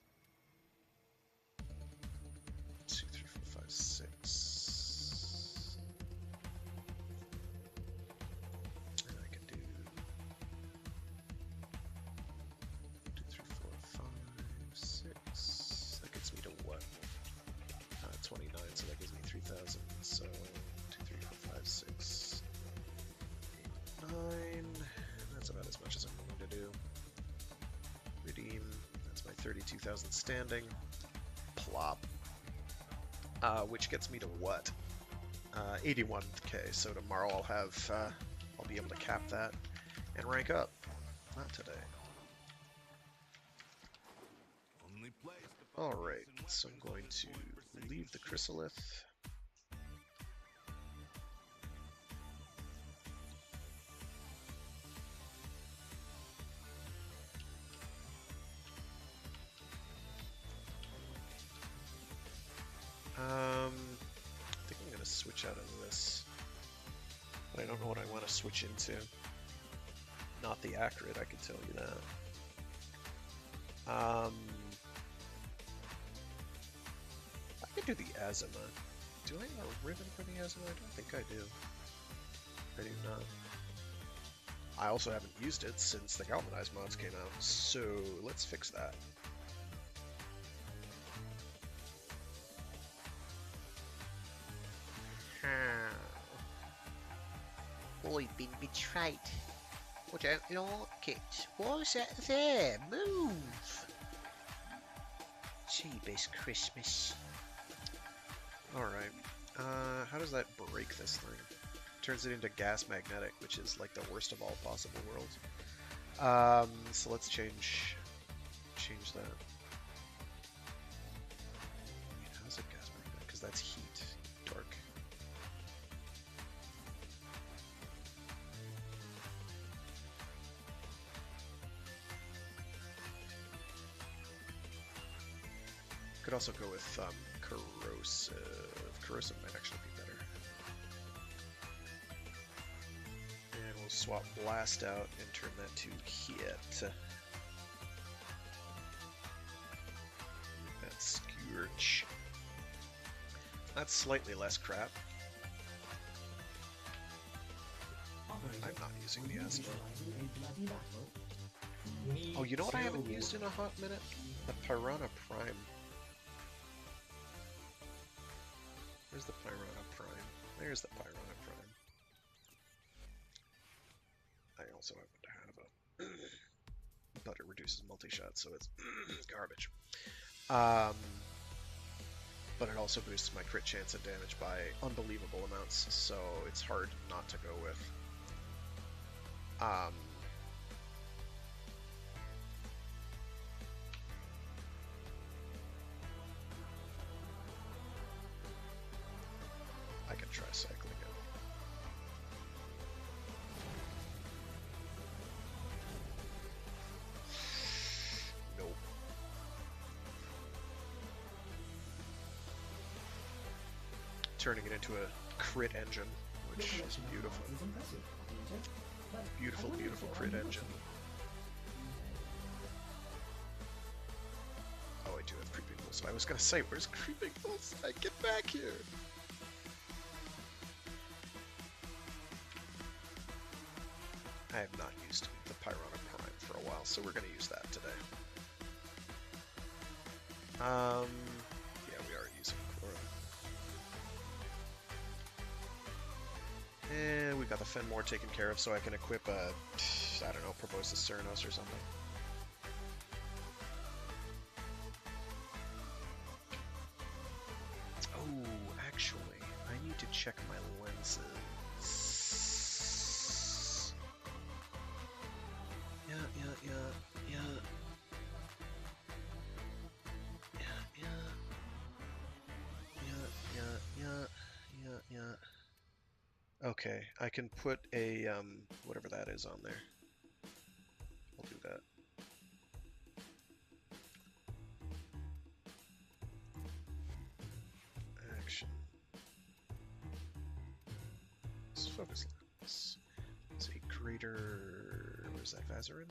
2, 3, 4, 5, 6. And I can do 2, 3, 4, 5, 6. That gets me to what? 29, so that gives me 3,000. So 2, 3, 4, 5, 6, 8, 9. That's about as much as I'm going to do. Redeem. That's my 32,000 standing. Plop. Which gets me to what? 81k. So tomorrow I'll have, I'll be able to cap that and rank up. Not today. Alright, so I'm going to leave the chrysalith. I think I'm going to switch out of this. But I don't know what I want to switch into. Not the accurate, I can tell you that. I could do the Azima. Do I have a ribbon for the Azima? I don't think I do. I do not. I also haven't used it since the Galvanized mods came out, so let's fix that. I've been betrayed. I don't like it. Why's that there? Move! Jeebus Christmas. Alright. How does that break this thing? Turns it into gas magnetic, which is like the worst of all possible worlds. So let's change that. Wait, how's it gas magnetic? Because that's heat. Dark. Could also go with corrosive. Corrosive might actually be better. And we'll swap blast out and turn that to hit. That's scourge. That's slightly less crap. I'm not using the Asma. Oh, you know what I haven't used in a hot minute? The Piranha Prime. Where's the Piranha Prime? There's the Piranha Prime. I also happen to have a... but it reduces multi-shot, so it's garbage. But it also boosts my crit chance and damage by unbelievable amounts, so it's hard not to go with. I can try cycling it. Nope. Turning it into a crit engine, which is beautiful. Beautiful, beautiful crit engine. Oh, I do have creeping pulse. I was gonna say, where's creeping pulse? I get back here. I have not used the Pyrona Prime for a while, so we're gonna use that today. Yeah, we are using Cora. And we got the Fenmore taken care of, so I can equip a, I don't know, Proboscis Ceranos or something. Oh, actually, I need to check my lenses. Yeah. Okay, I can put a, whatever that is on there. I'll do that. Action. Let's focus lens. It's a greater... Where's that Vazarin?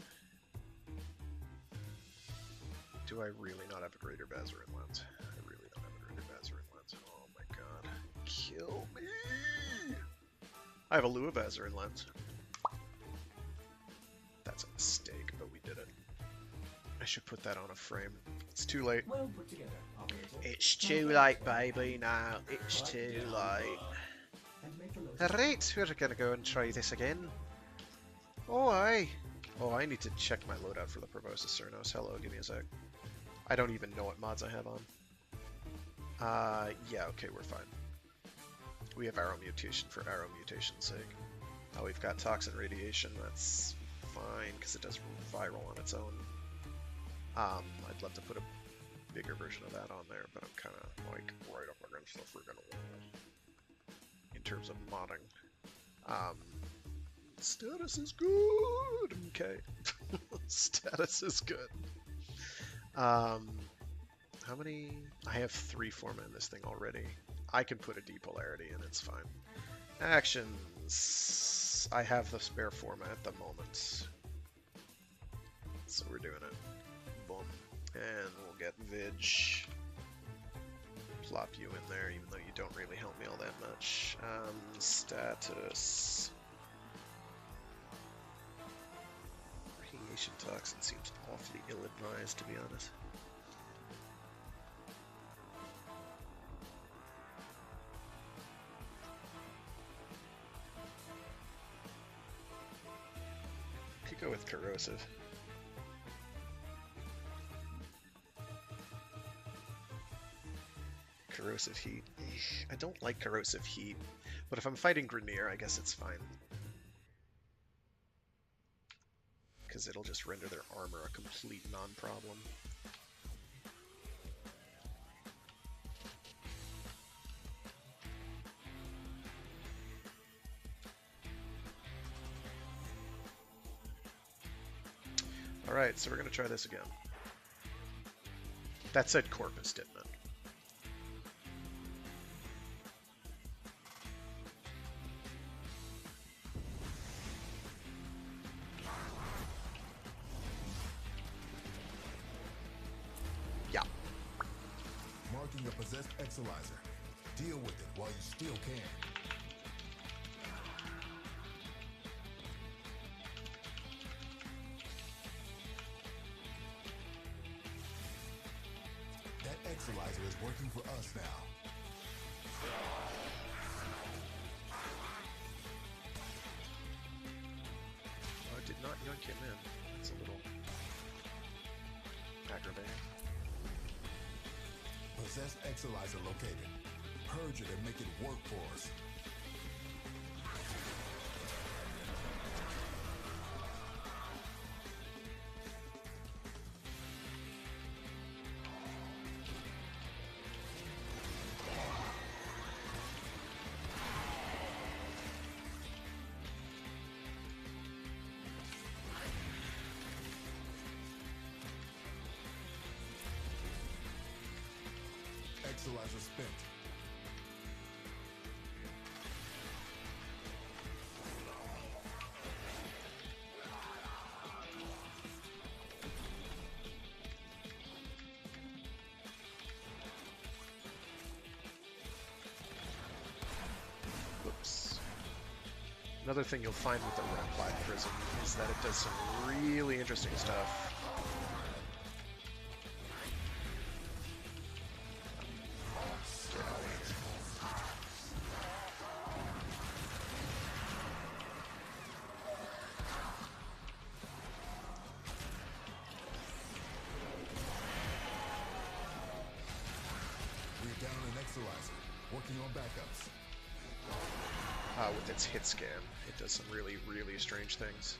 Do I really not have a greater Vazarin lens? I really don't have a greater Vazarin lens. Oh my god. Kill me! I have a Lua Vazarin lens. That's a mistake, but we did it. I should put that on a frame. It's too late. Well put together, operator. It's too late, baby, now. It's too late. And make the most. Alright, we're gonna go and try this again. Oh, aye. Oh, I need to check my loadout for the Proboscis Ceranos. Hello, give me a sec. I don't even know what mods I have on. Yeah, okay, we're fine. We have Arrow Mutation for Arrow Mutation's sake. Oh, we've got Toxin Radiation. That's fine, because it does viral on its own. I'd love to put a bigger version of that on there, but I'm kind of, like, right up against the friggin' wall. In terms of modding. Status is good! Okay. Status is good. How many? I have 3 forma in this thing already. I can put a depolarity and it's fine. Actions. I have the spare forma at the moment. So we're doing it. Boom. And we'll get Vig. Plop you in there, even though you don't really help me all that much. Status. Radiation toxin seems awfully ill-advised, to be honest. Could go with corrosive. Corrosive heat. I don't like corrosive heat, but if I'm fighting Grineer, I guess it's fine. Because it'll just render their armor a complete non-problem. Alright, so we're going to try this again. That said Corpus, didn't it? Yeah. Marking a possessed Exolizer. Deal with it while you still can. That Exolizer is working for us now. Oh, I did not yoink him in. It's a little aggravating. Possessed Exolizer located. Purge it and make it work for us. Exolizer spent. Another thing you'll find with the Reply Prism is that it does some really interesting stuff. Get out of here. We're down an Exolizer, working on backups. With its hit scan, it does some really, really strange things.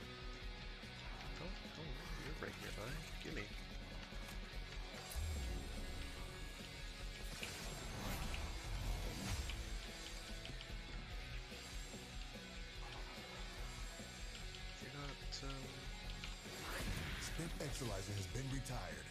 Oh, you're right nearby. Gimme. You're not, Spent Exolizer has been retired.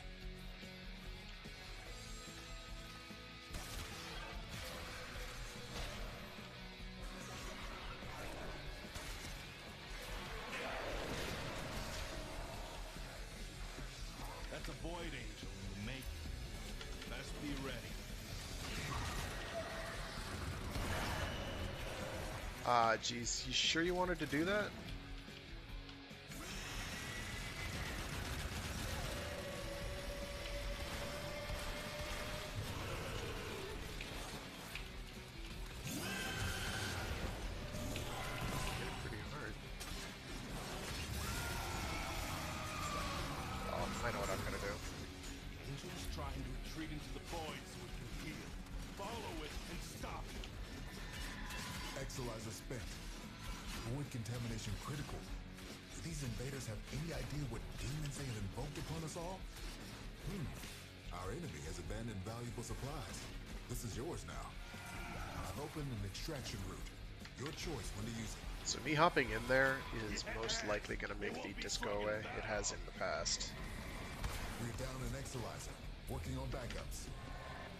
That's a Void Angel. Make. Best be ready. Geez, you sure you wanted to do that? Getting pretty hard. Oh, I know what I'm gonna do. Angel's trying to retreat into the void so it can heal. Follow it and stop it. Exolizer spent. Void contamination critical. Do these invaders have any idea what demons they have invoked upon us all? Our enemy has abandoned valuable supplies. This is yours now. I've opened an extraction route. Your choice when to use it. So me hopping in there is most likely gonna make the disc go away. It has in the past. We're down an Exolizer, working on backups.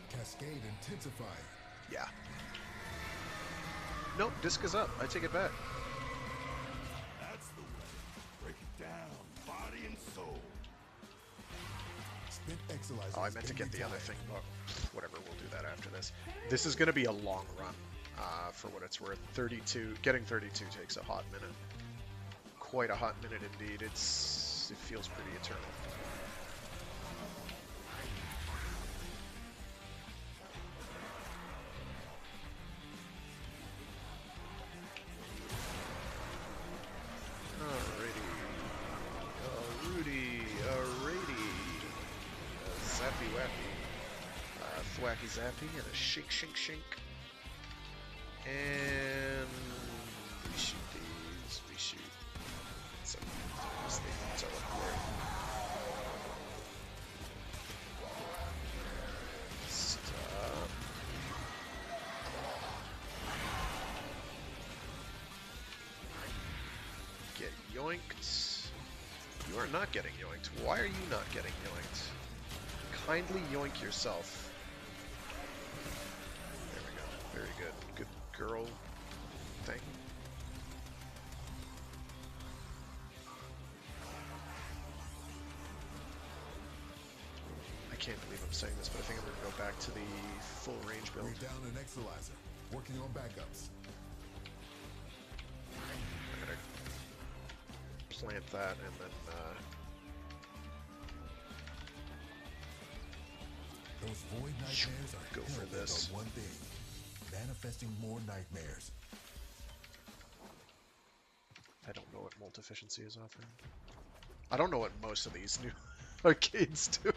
Cascade intensifying. Yeah. Nope, disc is up. I take it back. That's the way. Break it down, body and soul. Spent Exolizer. Oh, I has meant to been get the other retired. thing, but whatever, we'll do that after this. This is going to be a long run, for what it's worth. 32, getting 32 takes a hot minute. Quite a hot minute indeed. It feels pretty eternal. Thwacky zappy and a shink shink shink. And we shoot these, we shoot some of these things teleport. Stop. Get yoinked. You are not getting yoinked. Why are you not getting yoinked? Kindly yoink yourself. There we go. Very good. Good girl thing. I can't believe I'm saying this, but I think I'm going to go back to the full range build. We're down an Exolizer, working on backups. I'm going to plant that and then Those void nightmares are go for held with this. the one thing. Manifesting more nightmares. I don't know what Molt Efficiency is offering. I don't know what most of these new arcades do.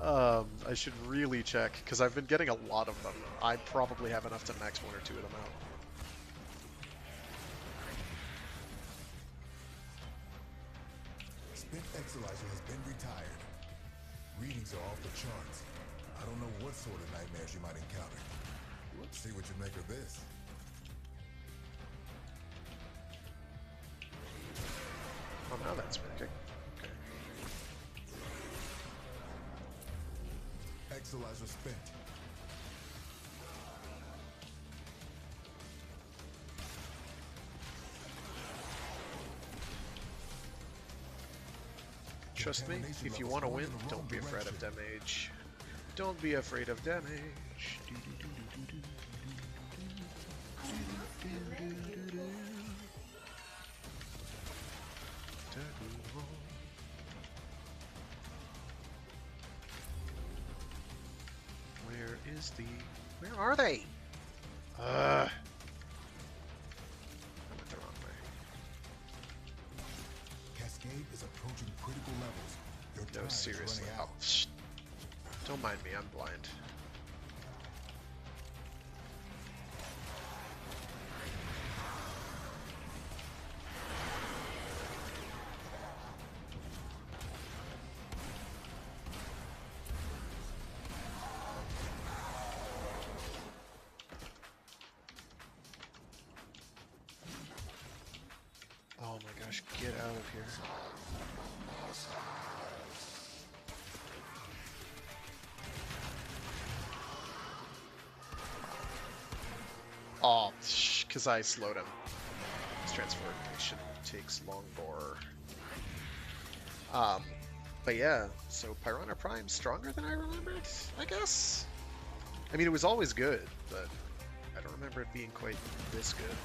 I should really check, because I've been getting a lot of them. I probably have enough to max one or two of them out. Spent Exolizer has been retired. Readings are off the charts. I don't know what sort of nightmares you might encounter. Let's see what you make of this. Oh, now that's working. Okay. Exolizer spent. Trust me, if you want to win, don't be afraid of damage. Don't be afraid of damage. is the... Where are they? I went the wrong way. Cascade is approaching critical levels. Your No, time is seriously. running Oh, out. shh. Don't mind me, I'm blind. Oh my gosh, get out of here. Oh, because I slowed him. His transformation takes long bore. But yeah, so Piranha Prime's stronger than I remembered, I guess? I mean, it was always good, but I don't remember it being quite this good.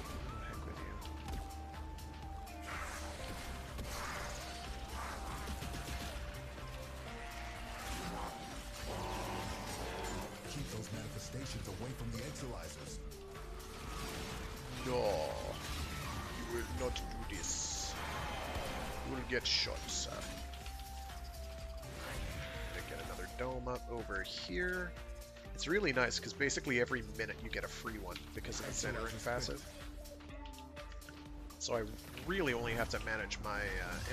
What the heck with you? Keep those manifestations away from the exilizers. No, you will not do this. You will get shot, sir. Gonna get another dome up over here. It's really nice because basically every minute you get a free one because of the centering passive. So I really only have to manage my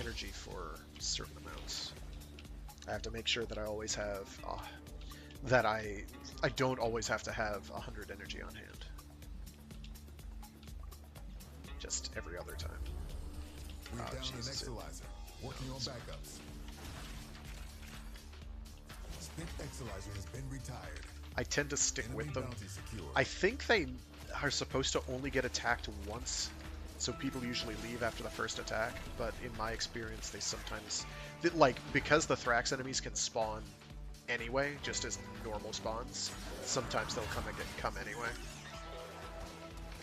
energy for certain amounts. I have to make sure that I always have that I don't always have to have 100 energy on hand. Just every other time. We're down an Jesus. exilizer. Working on backups. Spent exilizer has been retired. I tend to stick Enemy with them. bounty secure. I think they are supposed to only get attacked once, so people usually leave after the first attack, but in my experience they sometimes... Like, because the Thrax enemies can spawn anyway, just as normal spawns, sometimes they'll come anyway.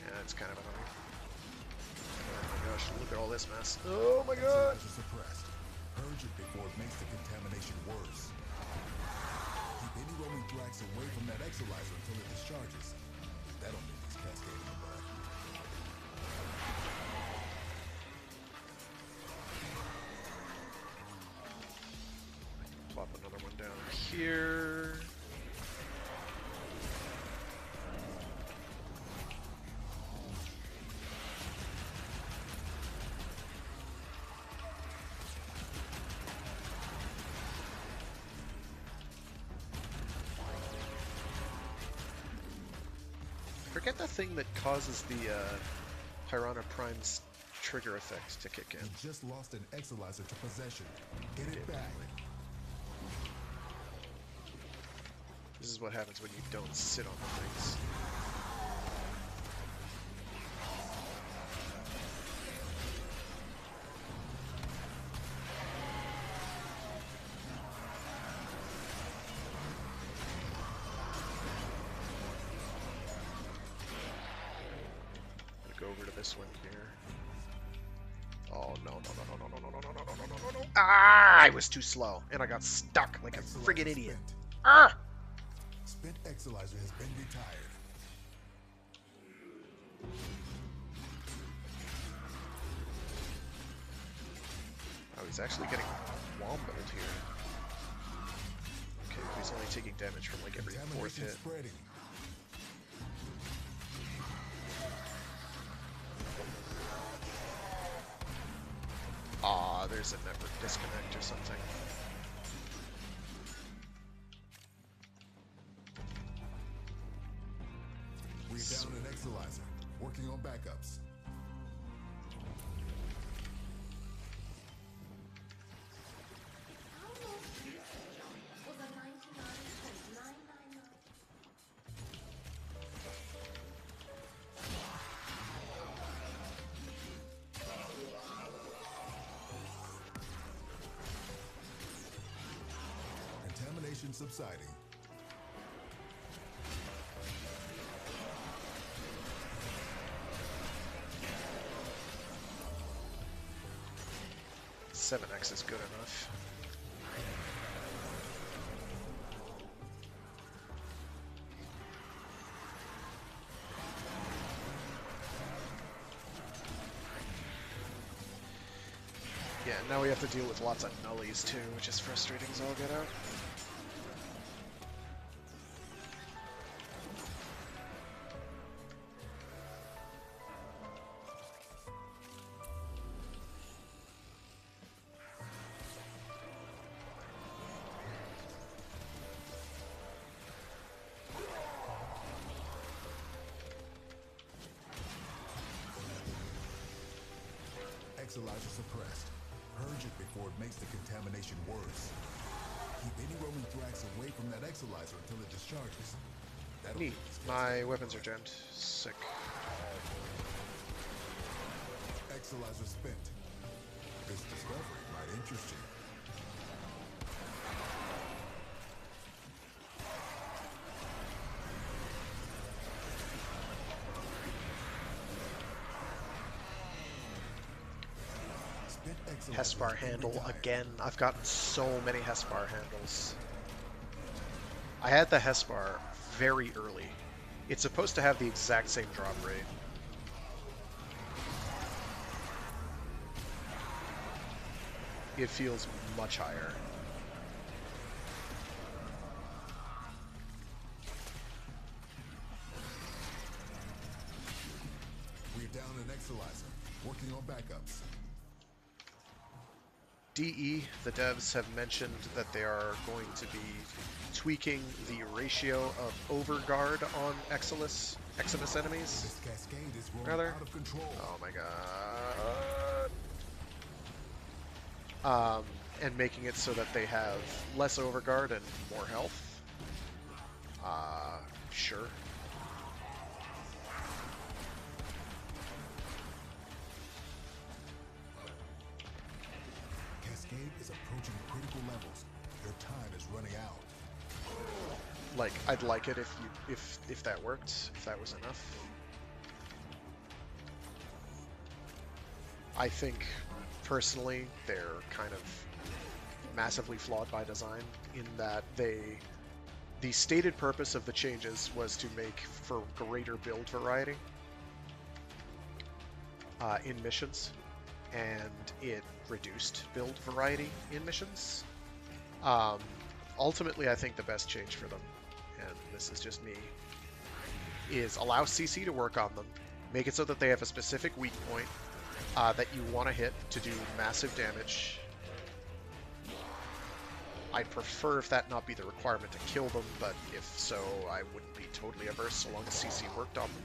Yeah, it's kind of annoying. Oh my gosh, look at all this mess. Oh my god! Exilizer suppressed. Purge it before it makes the contamination worse. Keep any roaming Thrax away from that exilizer until it discharges. That'll make this cascade in the mud. Plop another one down here. Forget the thing that causes the Piranha Prime's trigger effect to kick in. You just lost an exilizer to possession. Get it back. This is what happens when you don't sit on the things. Go over to this one here. Oh no no no no no no no no no no no no no! Ah! I was too slow, and I got stuck like a Exilizer friggin' idiot. spent. Ah! Spent exilizer has been retired. Oh, he's actually getting wombled here. Okay, he's only taking damage from like every fourth Contamination hit. spreading. Ah, there's a network disconnect or something. We're down an exilizer. Working on backups. Contamination subsiding. 7x is good enough. Yeah, now we have to deal with lots of nullies too, which is frustrating as all get out. Exolizer suppressed. Purge it before it makes the contamination worse. Keep any roaming thrax away from that exolizer until it discharges. That'll Neat. My weapons are jammed. Sick. Exolizer spent. This discovery might interest you. Hespar handle again. I've gotten so many Hespar handles. I had the Hespar very early. It's supposed to have the exact same drop rate. It feels much higher. We're down an exolizer. Working on backups. DE, the devs have mentioned that they are going to be tweaking the ratio of overguard on Eximus enemies. This cascade is growing Rather. out of control. Oh my god. And making it so that they have less overguard and more health. Sure. Cascade is approaching critical levels. Your time is running out. Like, I'd like it if that worked, if that was enough. I think, personally, they're kind of massively flawed by design in that the stated purpose of the changes was to make for greater build variety in missions, and it reduced build variety in missions. Ultimately, I think the best change for them, and this is just me, is allow CC to work on them, make it so that they have a specific weak point that you want to hit to do massive damage. I'd prefer if that not be the requirement to kill them, but if so, I wouldn't be totally averse so long as CC worked on them.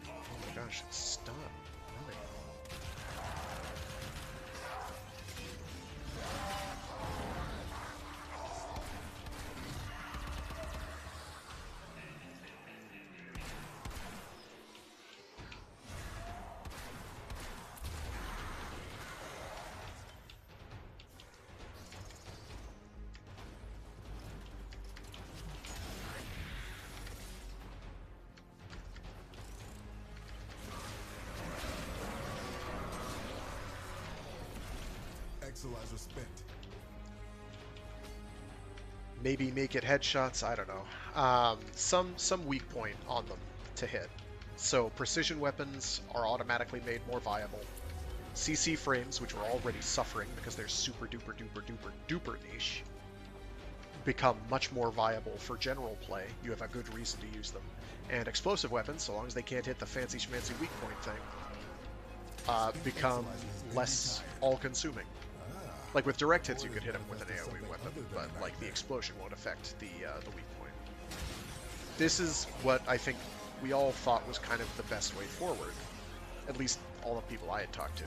Oh my gosh, it's stunned. Exolizer spent. Maybe make it headshots, I don't know. Some weak point on them to hit. So precision weapons are automatically made more viable. CC frames, which are already suffering because they're super duper duper duper duper niche, become much more viable for general play. You have a good reason to use them. And explosive weapons, so long as they can't hit the fancy schmancy weak point thing, become less all-consuming. Like with direct hits, you could hit him with an AoE weapon, but like the explosion won't affect the weak point. This is what I think we all thought was kind of the best way forward. At least all the people I had talked to.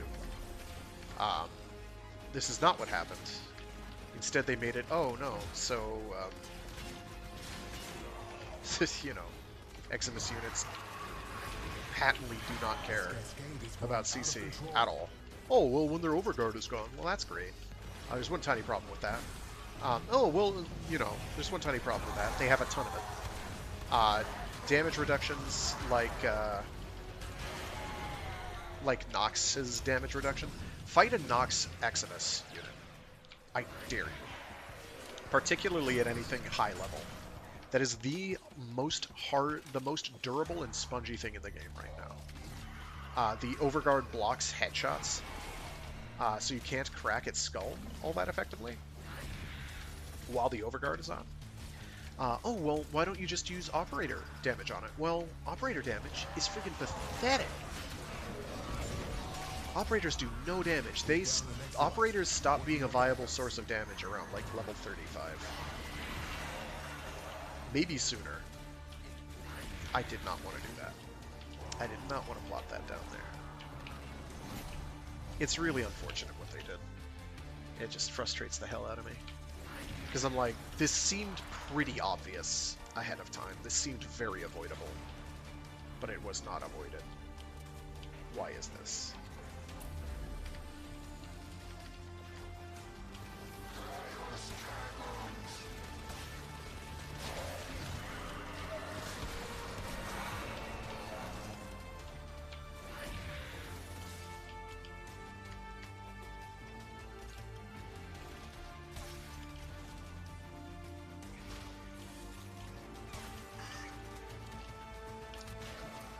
This is not what happened. Instead, they made it, oh no, so, you know, Eximus units patently do not care about CC at all. Oh, well, when their overguard is gone, well, that's great. There's one tiny problem with that. Oh, well, you know, there's one tiny problem with that. They have a ton of it. Damage reductions, like, like Nox's damage reduction, fight a Nox Exodus unit. I dare you. Particularly at anything high level. That is the most durable and spongy thing in the game right now. The Overguard blocks headshots, so you can't crack its skull all that effectively while the Overguard is on. Oh, well, why don't you just use Operator damage on it? Well, Operator damage is freaking pathetic. Operators do no damage. Operators stop being a viable source of damage around, like, level 35. Maybe sooner. I did not want to do that. I did not want to plot that down there. It's really unfortunate what they did. It just frustrates the hell out of me. Because I'm like, this seemed pretty obvious ahead of time. This seemed very avoidable. But it was not avoided. Why is this?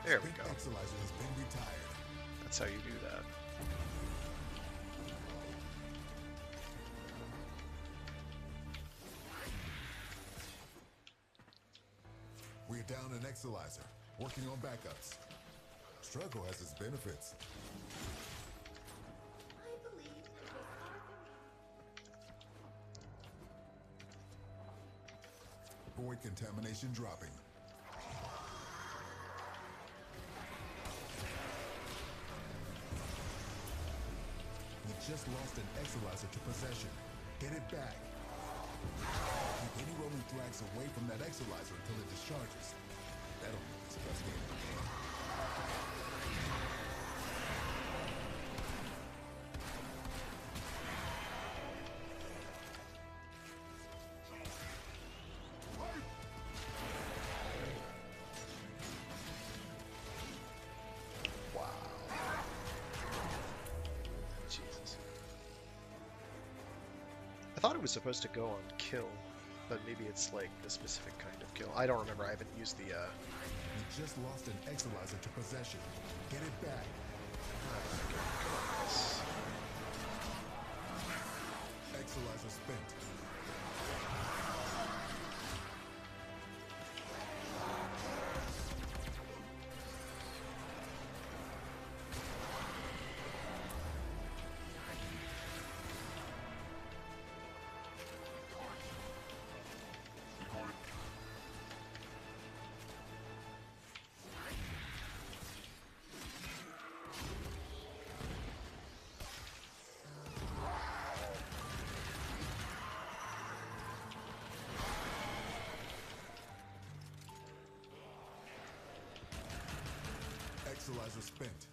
There we go. Exilizer has been retired. That's how you do that. We're down an Exilizer, working on backups. Struggle has its benefits. Void contamination dropping. We just lost an Exilizer to possession. Get it back. Keep any rolling thrags away from that Exilizer until it discharges. That'll make this best game of the game. I thought it was supposed to go on kill, but maybe it's like a specific kind of kill. I don't remember. I haven't used the. We just lost an Exilizer to possession. Get it back. Exilizer spent. Exilizer spent.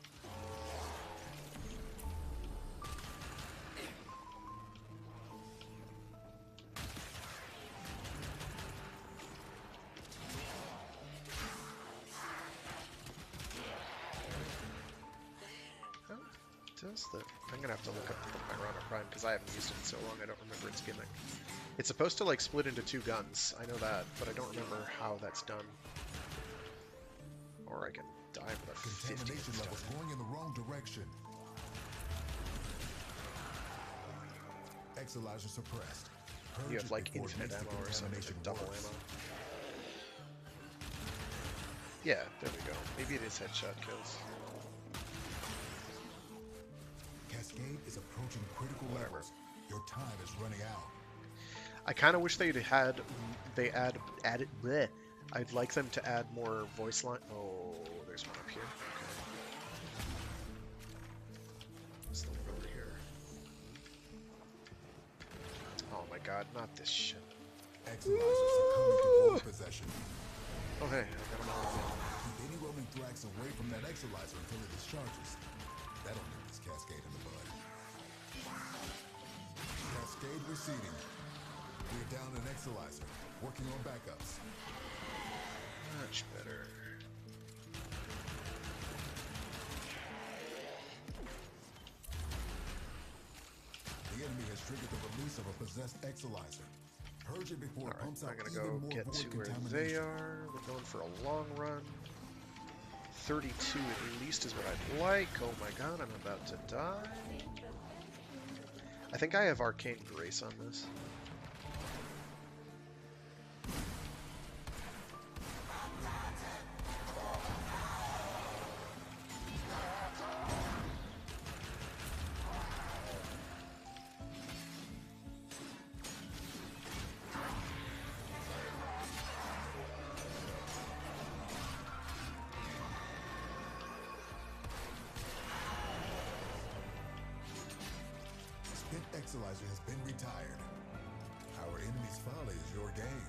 Does the... I'm gonna have to look up the Garuda Prime because I haven't used it in so long. I don't remember its gimmick. It's supposed to like split into two guns. I know that, but I don't remember how that's done. Or I can die with a 50 Contamination levels going in the wrong direction. Exilizer suppressed. Purge You have it like before it infinite makes the ammo or something, contamination like double worse. ammo. Yeah, there we go. Maybe it is headshot kills. Cascade is approaching critical Whatever. levels. Your time is running out. I kind of wish added bleh. I'd like them to add more voice line. Oh, there's one up here. Okay. There's the one over here. Oh my god, not this shit. Exilizer succumbing to void possession. Oh hey, I got him all. Keep any roaming thrags away from that Exilizer until it discharges. That'll nip this Cascade in the bud. Cascade receding. We're down an Exilizer. Working on backups. Much better. enemy has triggered the release of a possessed Exilizer. Purge it before it Alright, pumps out I'm gonna even go more get void to where contamination. they are. We're going for a long run. 32 at least is what I'd like. Oh my god, I'm about to die. I think I have Arcane Grace on this. Spent Exilizer has been retired. Our enemy's folly is your game.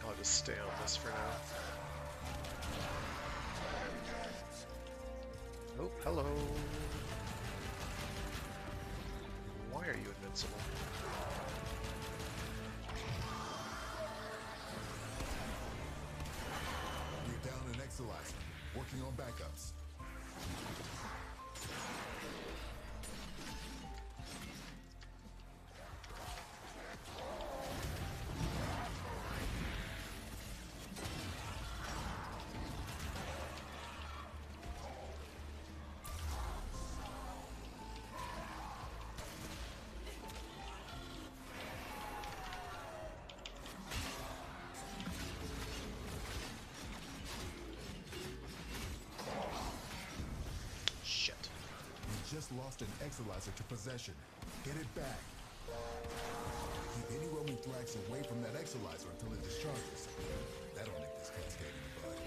I'll just stay on this for now. Oh, hello. Why are you invincible? We're down an Exilizer. Working on backups. Shit. We just lost an Exilizer to possession. Get it back. Keep any roaming Thrax away from that Exilizer until it discharges. That'll nip this cascade in the bud.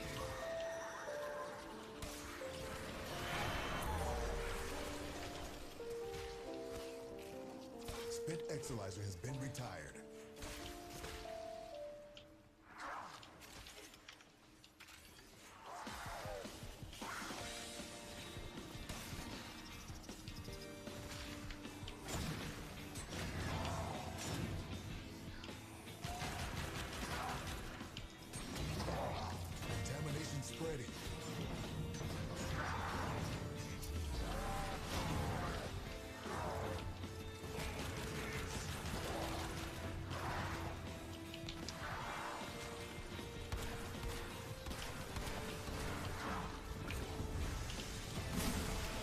Spent Exilizer has been retired. Contamination spreading.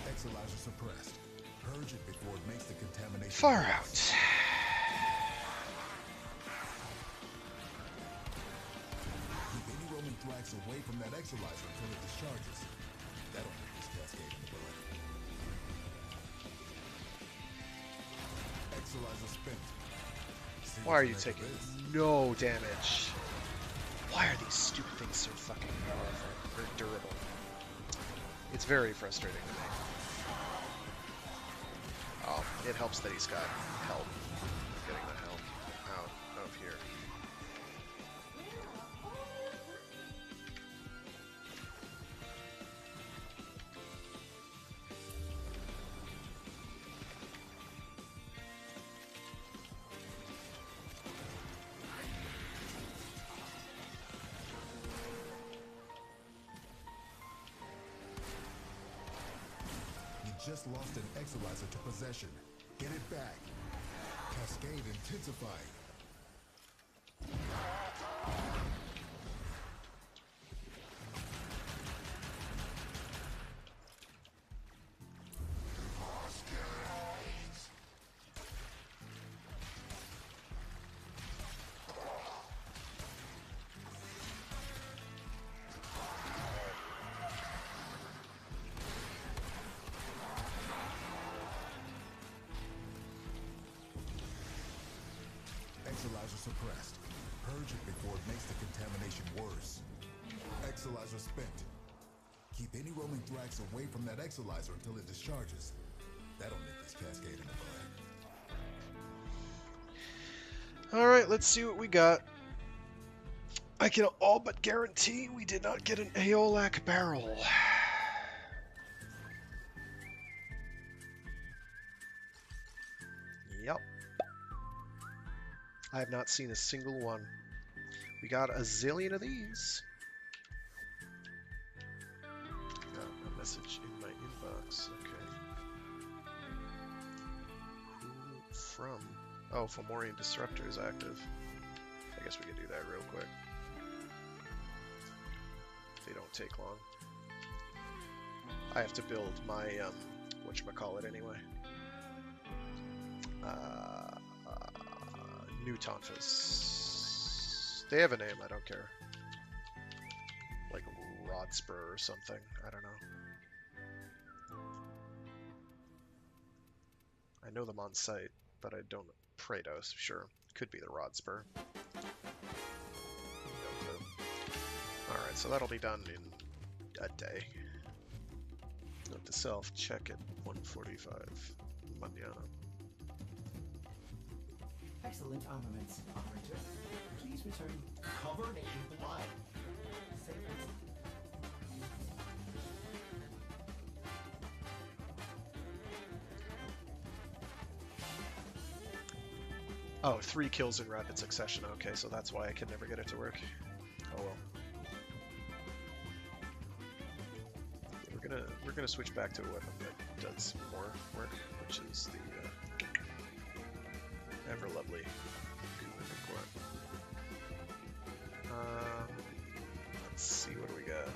Exilizer suppressed. Purge it before it makes the contamination. Far worse. out. Keep any roaming Thrax away from that Exilizer until it discharges. That'll make this cascade in the bud. Exilizer spent. See Why what are the you heck taking it is. no damage? Why are these stupid things so fucking powerful or durable? It's very frustrating to me. Oh, it helps that he's got help. Getting the help out of here. You just lost an Exilizer to possession. Get it back. Cascade intensifying. Exilizer suppressed. Purge it before it makes the contamination worse. Exilizer spent. Keep any roaming Thrax away from that Exilizer until it discharges. That'll nip this cascade in the bud. Alright, let's see what we got. I can all but guarantee we did not get an Aeolak barrel. Yep. I have not seen a single one. We got a zillion of these. Got a message in my inbox. Okay. from? Oh, Fomorian Disruptor is active. I guess we could do that real quick. They don't take long. I have to build my, whatchamacallit anyway. New Tonfas. They have a name, I don't care. Like Rodspur or something, I don't know. I know them on site, but I don't know. Praetos, sure. Could be the Rodspur. Alright, so that'll be done in a day. Note to self, check at 1:45 mañana. Excellent armaments, operator. Please return covered in blood. Save it. Oh, 3 kills in rapid succession. Okay, so that's why I can never get it to work. Oh well. We're gonna switch back to a weapon that does more work, which is the ever lovely Garuda Prime. Let's see, what do we got?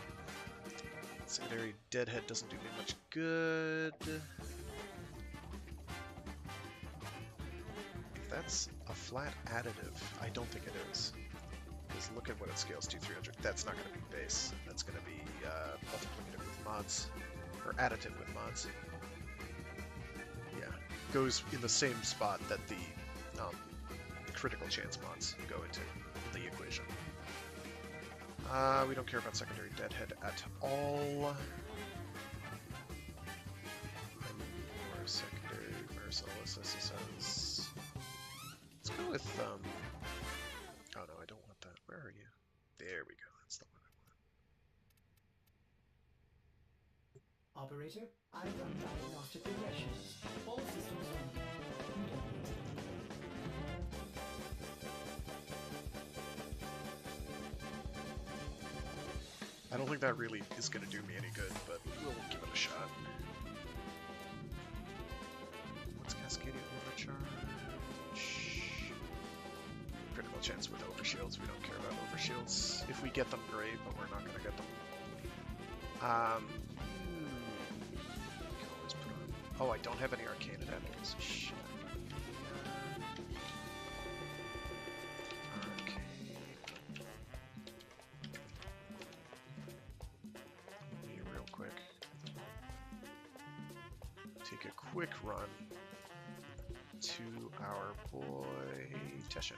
Secondary Deadhead doesn't do me much good. If that's a flat additive, I don't think it is. Because look at what it scales to, 300. That's not going to be base. That's going to be multiplicative with mods. Or additive with mods. Yeah. Goes in the same spot that the critical chance mods go into the equation. We don't care about secondary Deadhead at all. Or secondary Merciless SSS. Let's go with, oh no, I don't want that. Where are you? There we go, that's the one I want. Operator, I've done diagnostic regressions. All systems on. I don't think that really is going to do me any good, but we'll give it a shot. What's Cascadian Overcharge? Critical chance with overshields. We don't care about overshields. If we get them, great, but we're not going to get them. We can always put on... Oh, I don't have any arcane adapters. Shit. Quick run to our boy Teshin.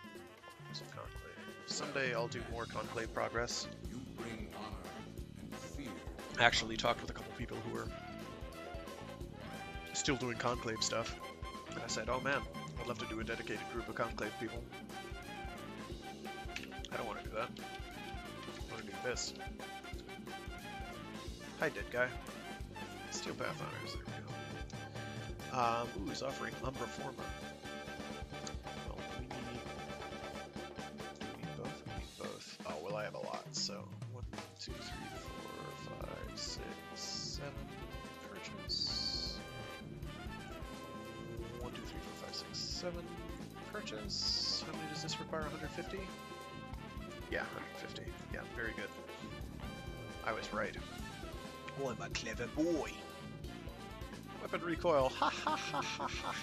Some conclave. Someday I'll do more conclave progress. You bring honor and fear. I actually talked with a couple people who were still doing conclave stuff, and I said, "Oh man, I'd love to do a dedicated group of conclave people." I don't want to do that. I want to do this. Hi, dead guy. Steel Path Honors. There we go. Ooh, he's offering Umbra Forma. Well, we need both? We need both. Oh, well, I have a lot, so 1, 2, 3, 4, 5, 6, 7 purchase. 1, 2, 3, 4, 5, 6, 7 purchase. How many does this require? 150? Yeah, 150. Yeah, very good. I was right. Oh, I'm a clever boy. Weapon recoil. Ha ha ha ha ha ha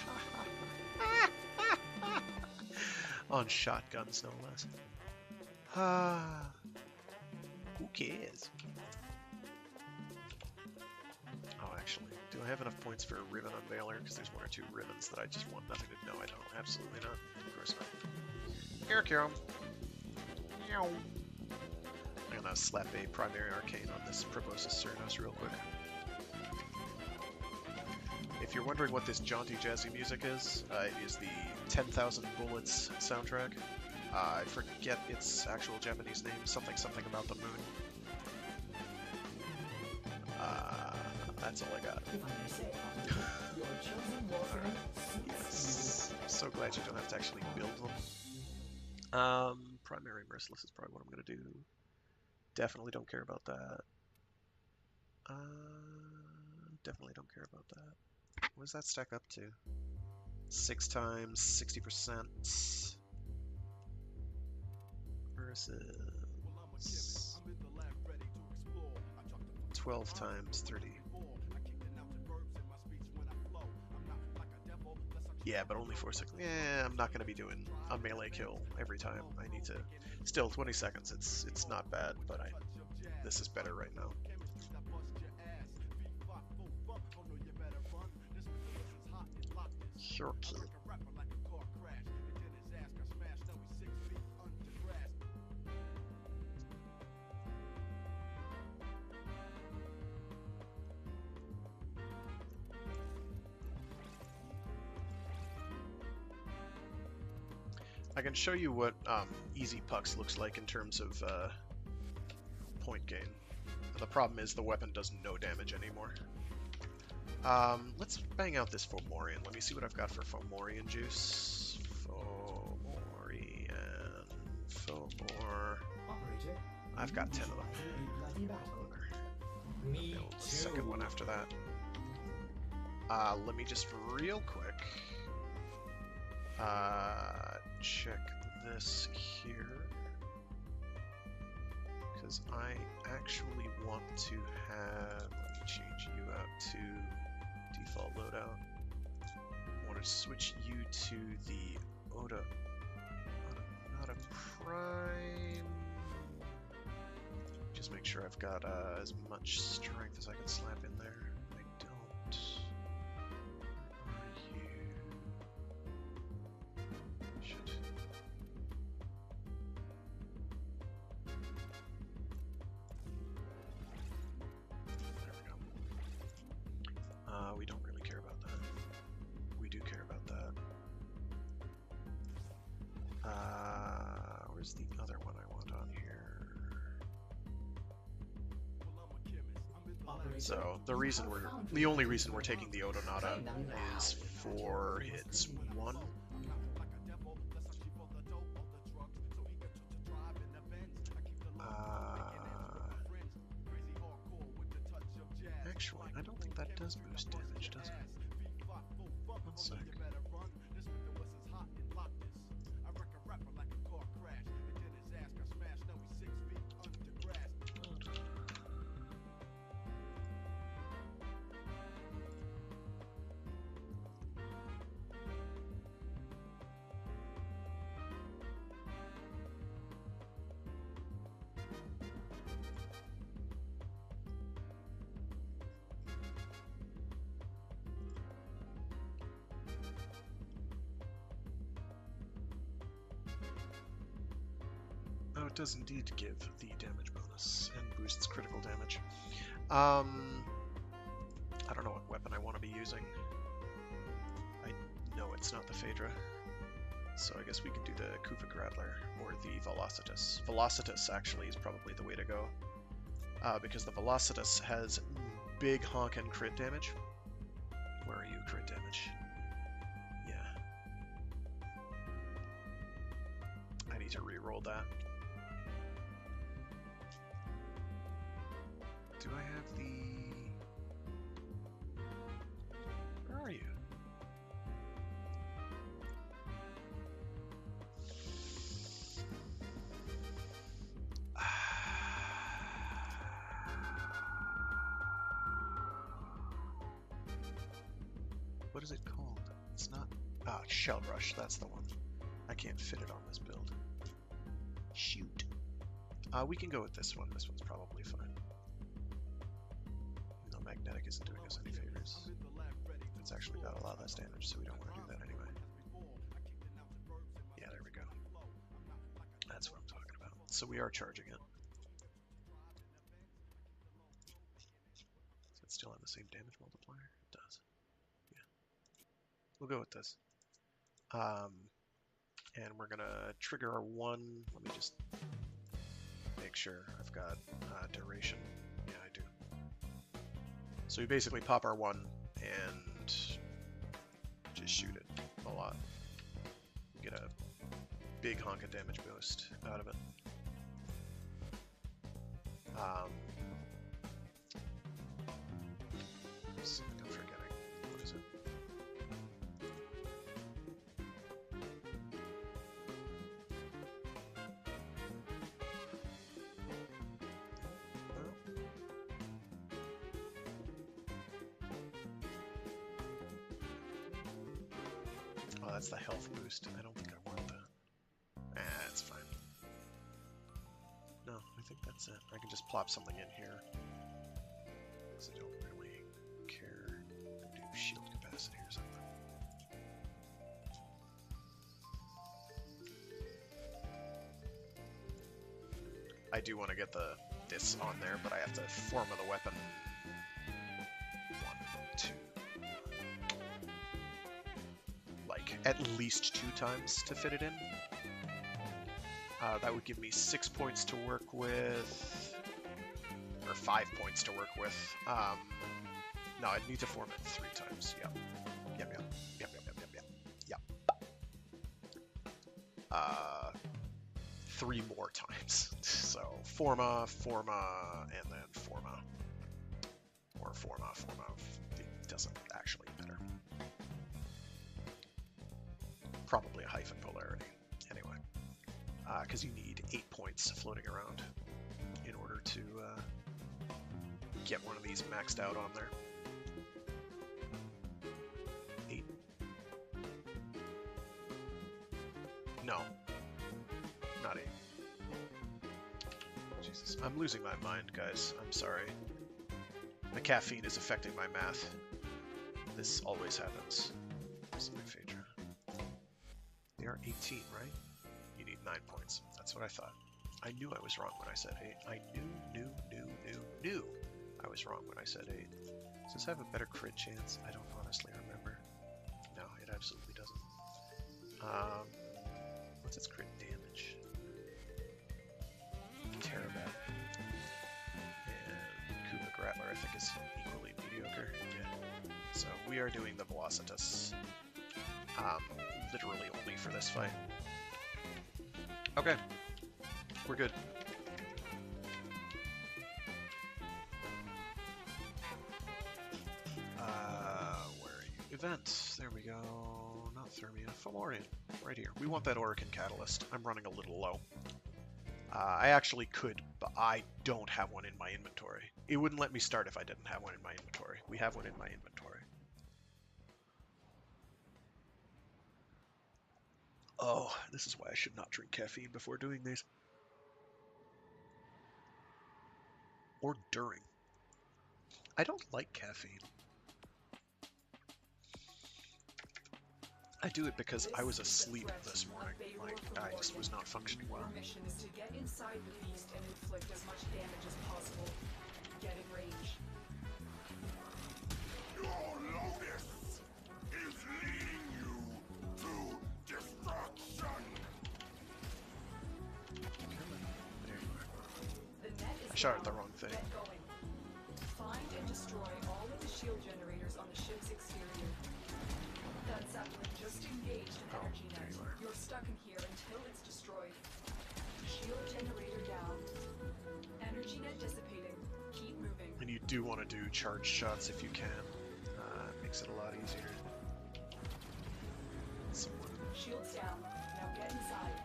ha. On shotguns, no less. Ah. Who cares? Oh, actually, do I have enough points for a Riven Unveiler? Because there's 1 or 2 Rivens that I just want nothing to know. I don't. Absolutely not. Of course not. Here, Kieran. Meow. I'm gonna slap a primary arcane on this Proboscis Cernos real quick. If you're wondering what this jaunty jazzy music is, it is the 10,000 Bullets soundtrack. I forget its actual Japanese name, something about the moon. That's all I got. If I may say, your chosen Warframe Yes. I'm so glad you don't have to actually build them. Primary Merciless is probably what I'm gonna do. Definitely don't care about that. Definitely don't care about that. What does that stack up to? 6 times 60% versus 12 times 30. Yeah, but only 4 seconds. Yeah, I'm not going to be doing a melee kill every time. I need to... Still, 20 seconds. It's not bad, but this is better right now. Sure, kid. I can show you what easy pucks looks like in terms of point gain. The problem is the weapon does no damage anymore. Let's bang out this Fomorian. Let me see what I've got for Fomorian juice. Fomorian. Fomor. Operator, I've got 10 of them. bloody battle. Me Build the second one after that. Let me just real quick check this here, because I actually want to have, let me change you out to default loadout. I want to switch you to the Garuda Prime. Just make sure I've got as much strength as I can slap in there. I don't. Where are you? Shit. There we go. We don't really care about that. We do care about that. Where's the other one I want on here? So the only reason we're taking the Odonata is for its one. Actually, I don't think that does boost damage, does it? One sec. Oh, it does indeed give the damage bonus and boosts critical damage. I don't know what weapon I want to be using. I know it's not the Phaedra, so I guess we could do the Kufik Rattler or the Velocitus. Velocitus actually is probably the way to go, because the Velocitus has big honkin' crit damage. Where are you, crit damage? Yeah. I need to re-roll that. Do I have the... Where are you? What is it called? It's not... Ah, Shell Rush, that's the one. I can't fit it on this build. Shoot. We can go with this one. This one's probably fine. Magnetic isn't doing us any favors. It's actually got a lot less damage, so we don't want to do that anyway. Yeah, there we go. That's what I'm talking about. So we are charging it. Does it still have the same damage multiplier? It does. Yeah. We'll go with this. And we're gonna trigger our one. Let me just make sure I've got duration. Yeah, I do. So we basically pop our one and just shoot it a lot. We get a big honk of damage boost out of it. Something I'm forgetting. What is it? that's the health boost. I don't think I want that. It's fine. No, I think that's it. I can just plop something in here. Because I don't really care to do shield capacity or something. I do want to get this on there, but I have to form of the weapon. 1, 2. Like, at least 2 times to fit it in. That would give me 6 points to work with, or 5 points to work with. No, I'd need to form it 3 times. Yep. Yep. 3 more times. So forma, and then forma. Or forma. It doesn't actually matter. Probably a hyphen polarity. Anyway. Because you need 8 points floating around in order to get one of these maxed out on there. 8. No. Not 8. Jesus. I'm losing my mind, guys. I'm sorry. The caffeine is affecting my math. This always happens. This is my Phaedra. They are 18, right? You need 9 points. That's what I thought. I knew I was wrong when I said 8. I knew I was wrong when I said 8. Does this have a better crit chance? I don't honestly remember. No, it absolutely doesn't. What's its crit damage? Terrabat. And Kuba Grappler, I think, is equally mediocre. Yeah. So we are doing the Velocitus. Literally only for this fight. Okay. We're good. Where are you? Events. There we go. Not Thermia. Fomorian. Right here. We want that Orokin Catalyst. I'm running a little low. I actually could, but I don't have one in my inventory. It wouldn't let me start if I didn't have one in my inventory. We have one in my inventory. Oh, this is why I should not drink caffeine before doing these. Or during. I don't like caffeine. I do it because I was asleep this morning. Like, I just was not functioning well. Your mission is to get inside the beast and inflict as much damage as possible. Get in range. Your Lotus is leading you to destruction. The net is I shot at down. the wrong thing. Get going. Find and destroy all of the shield generators on the ship's exterior. That Zeppelin just engaged an energy there net. you are. You're stuck in here until it's destroyed. Shield generator down. Energy net dissipating. Keep moving. And you do want to do charged shots if you can. It makes it a lot easier. Someone. Shields down. Now get inside.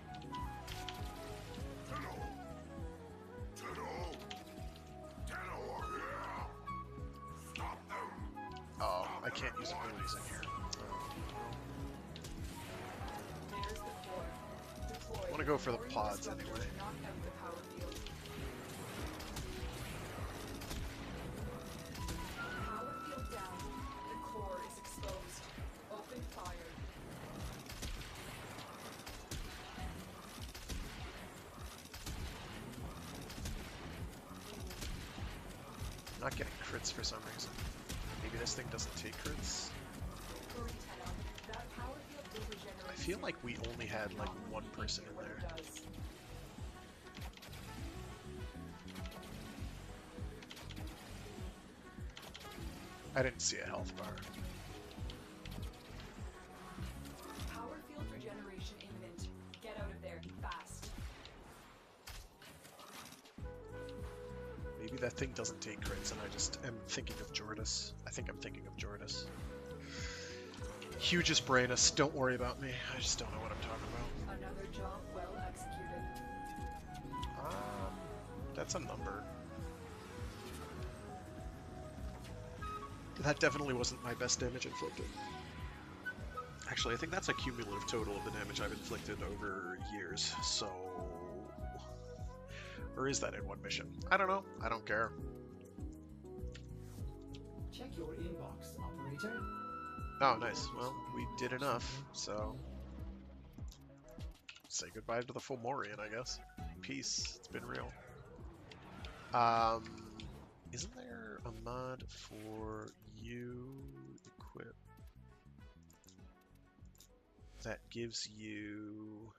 Stop them. Oh, I can't use abilities in here. There's the core. Deploy. I want to go for the Or use pods disruptor anyway. to knock out the power field. Power field down. The core is exposed. Open fire. Not getting crits for some reason. Maybe this thing doesn't take crits. That power field will regenerate. I feel like we only had like one person in What it there. does. I didn't see a health bar. Power field regeneration imminent. Get out of there fast. Maybe that thing doesn't take crits and I just am thinking of Jordis. I think I'm thinking of Jordis. Hugest brainus, don't worry about me. I just don't know what I'm talking about. Another job well executed. That's a number. That definitely wasn't my best damage inflicted. Actually, I think that's a cumulative total of the damage I've inflicted over years, so... Or is that in one mission? I don't know. I don't care. Check your inbox, operator. Oh, nice. Well, we did enough, so... Say goodbye to the Fomorian, I guess. Peace. It's been real. Isn't there a mod for you equip that gives you...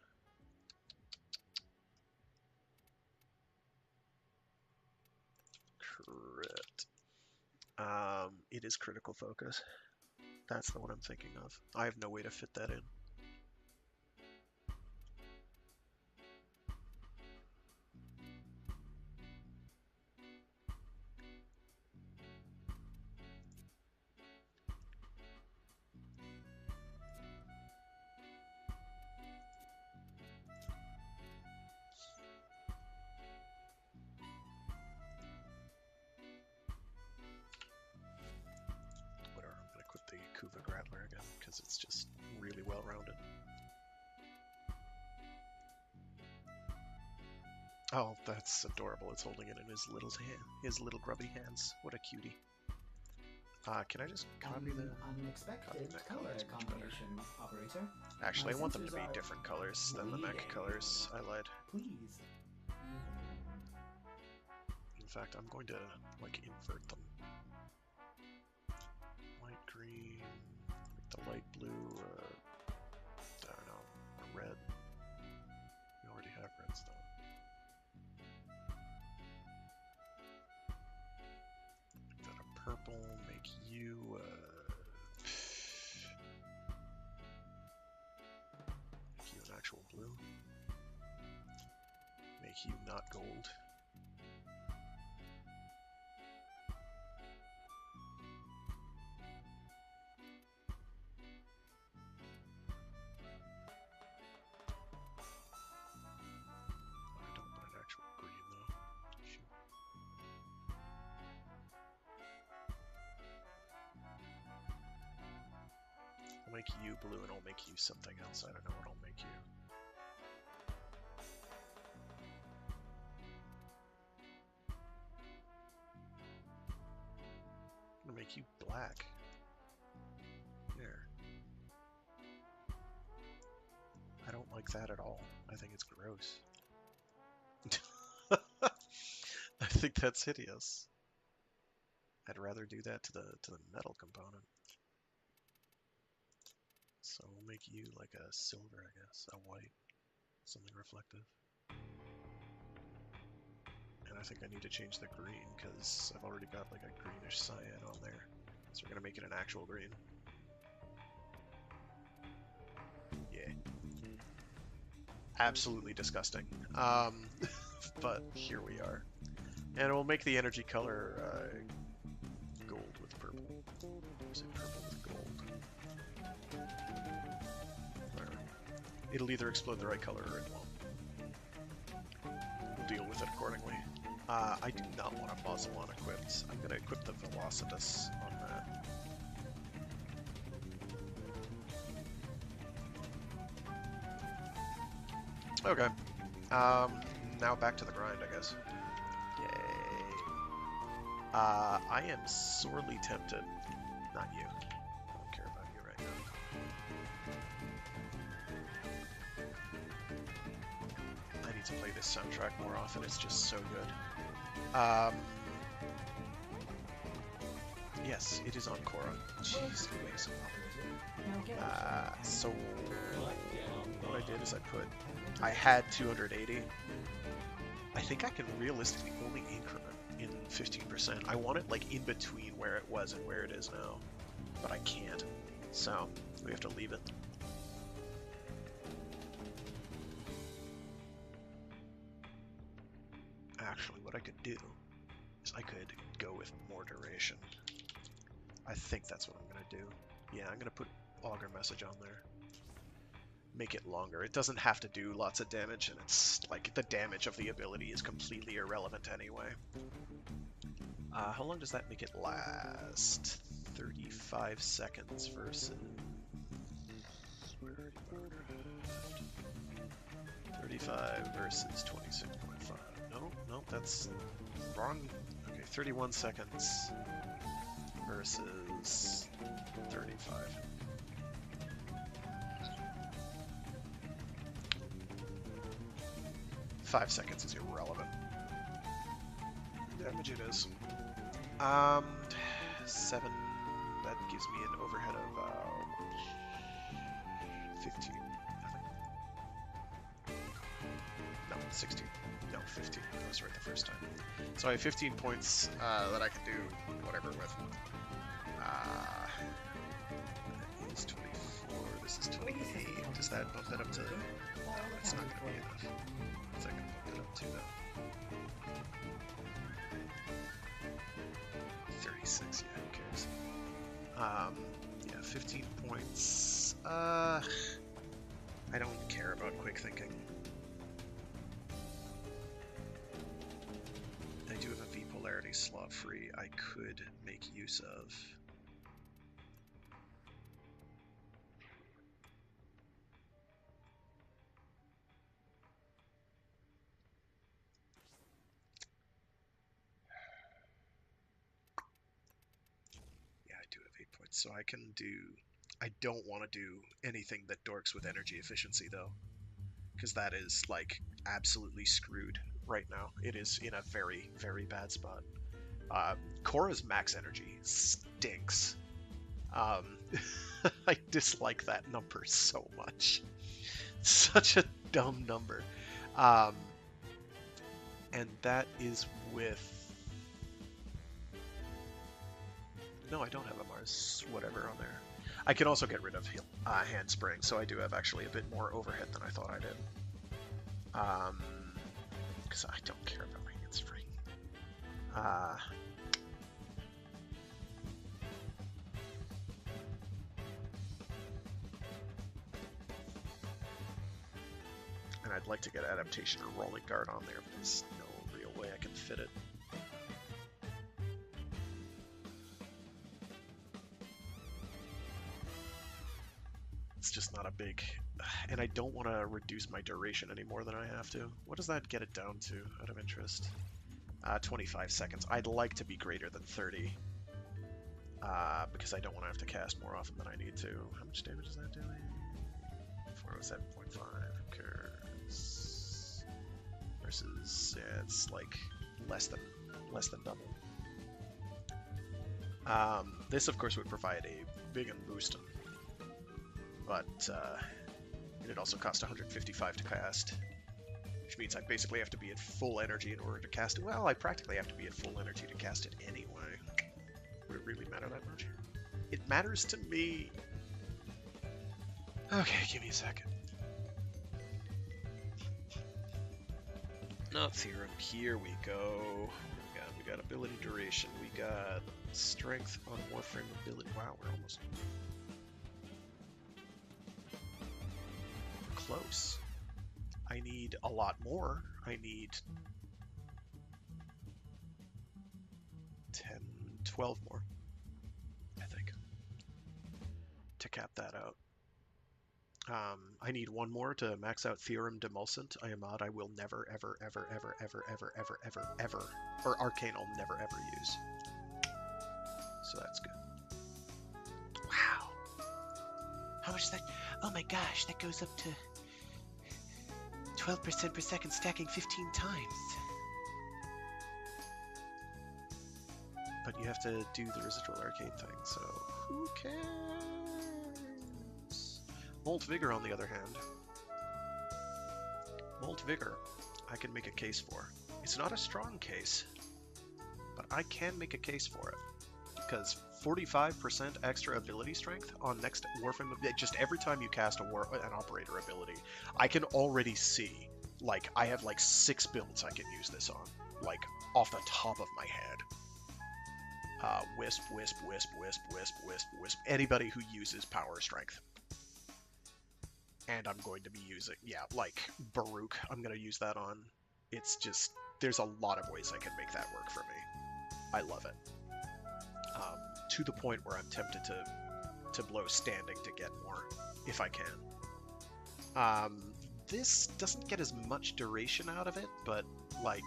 Crit. It is critical focus. That's the one I'm thinking of. I have no way to fit that in. Whatever, I'm gonna equip the Kuva Grappler again, because it's just really well rounded. Oh, that's adorable. It's holding it in his little grubby hands. What a cutie. Can I just copy the... Unexpected that color color, it's much better. combination, operator. Actually, I want them to sensors be are different colors than the mech reading. colors. I lied. Please. In fact, I'm going to, like, invert them. Light green, like the light blue, I don't know, a red. We already have reds, though. Make that a purple, make you, make you an actual blue. Make you not gold. I don't want an actual green though. Shoot. I'll make you blue and I'll make you something else. I don't know what I'll make you. I'm gonna make you black. There. I don't like that at all. I think it's gross. I think that's hideous. I'd rather do that to the metal component. So we'll make you like a silver, I guess, a white, something reflective. And I think I need to change the green because I've already got like a greenish cyan on there. So we're gonna make it an actual green. Yeah. Absolutely disgusting. But here we are. And we'll make the energy color gold with purple. Is it purple with gold? Whatever. It'll either explode the right color or it won't. We'll deal with it accordingly. I do not want a Bossalon equipped. I'm going to equip the Velocitus on that. Okay. Now back to the grind, I guess. Yay. I am sorely tempted. Not you. I don't care about you right now. I need to play this soundtrack more often. It's just so good. Yes, it is on Korra. Jeez Louise. So what I did is I had 280. I think I can realistically only increment in 15%. I want it like in between where it was and where it is now, but I can't. So we have to leave it. Actually, what I could do is I could go with more duration. I think that's what I'm gonna do. Yeah, I'm gonna put Augur Message on there. Make it longer. It doesn't have to do lots of damage, and it's like the damage of the ability is completely irrelevant anyway. How long does that make it last? 35 seconds versus 35 versus 26.5. No, that's wrong. Okay, 31 seconds versus 35. Five seconds is irrelevant. Damage it is. 7. That gives me an overhead of 15. No, 16. No, 15. I was right the first time. So I have 15 points that I can do whatever with. That is 24. This is 28. Does that bump that up to... No, that's not going to be enough. Is that going to bump it up to, though? 36, yeah, who cares? Yeah, 15 points. I don't care about quick thinking. I do have a V polarity slot free I could make use of. So I can do... I don't want to do anything that dorks with energy efficiency, though. Because that is, like, absolutely screwed right now. It is in a very, very bad spot. Korra's max energy stinks. I dislike that number so much. Such a dumb number. And that is with... No, I don't have a Mars whatever on there. I can also get rid of handspring, so I do have actually a bit more overhead than I thought I did. Because I don't care about handspring. And I'd like to get adaptation or rolling guard on there, but there's no real way I can fit it. It's just not a big... And I don't want to reduce my duration any more than I have to. What does that get it down to, out of interest? 25 seconds. I'd like to be greater than 30. Because I don't want to have to cast more often than I need to. How much damage is that doing? 407.5. Who cares? Versus... Yeah, it's like less than double. This, of course, would provide a big boost. But it also costs 155 to cast, which means I basically have to be at full energy in order to cast it. Well, I practically have to be at full energy to cast it anyway. Would it really matter that much? It matters to me. Okay, give me a second. Not theorem. Here we go. We got ability duration. We got strength on Warframe ability. Wow, we're almost... close. I need a lot more. I need 10, 12 more, I think, to cap that out. I need one more to max out Theorem Demulcent. I am odd. I will never, ever, ever, ever, ever, ever, ever, ever, ever, or Arcane I'll never, ever use. So that's good. Wow. How much is that? Oh my gosh, that goes up to 12% per second, stacking 15 times. But you have to do the residual arcane thing, so who cares? Molt Vigor, on the other hand. Molt Vigor, I can make a case for. It's not a strong case, but I can make a case for it. Because 45% extra ability strength on next Warframe, just every time you cast an operator ability, I can already see, like, I have like 6 builds I can use this on, like, off the top of my head. Wisp, Wisp, Wisp, Wisp, Wisp, Wisp, Wisp, anybody who uses power strength. And I'm going to be using, yeah, like, Baruch, I'm going to use that on. It's just, there's a lot of ways I can make that work for me. I love it. To the point where I'm tempted to blow standing to get more, if I can. this doesn't get as much duration out of it, but like,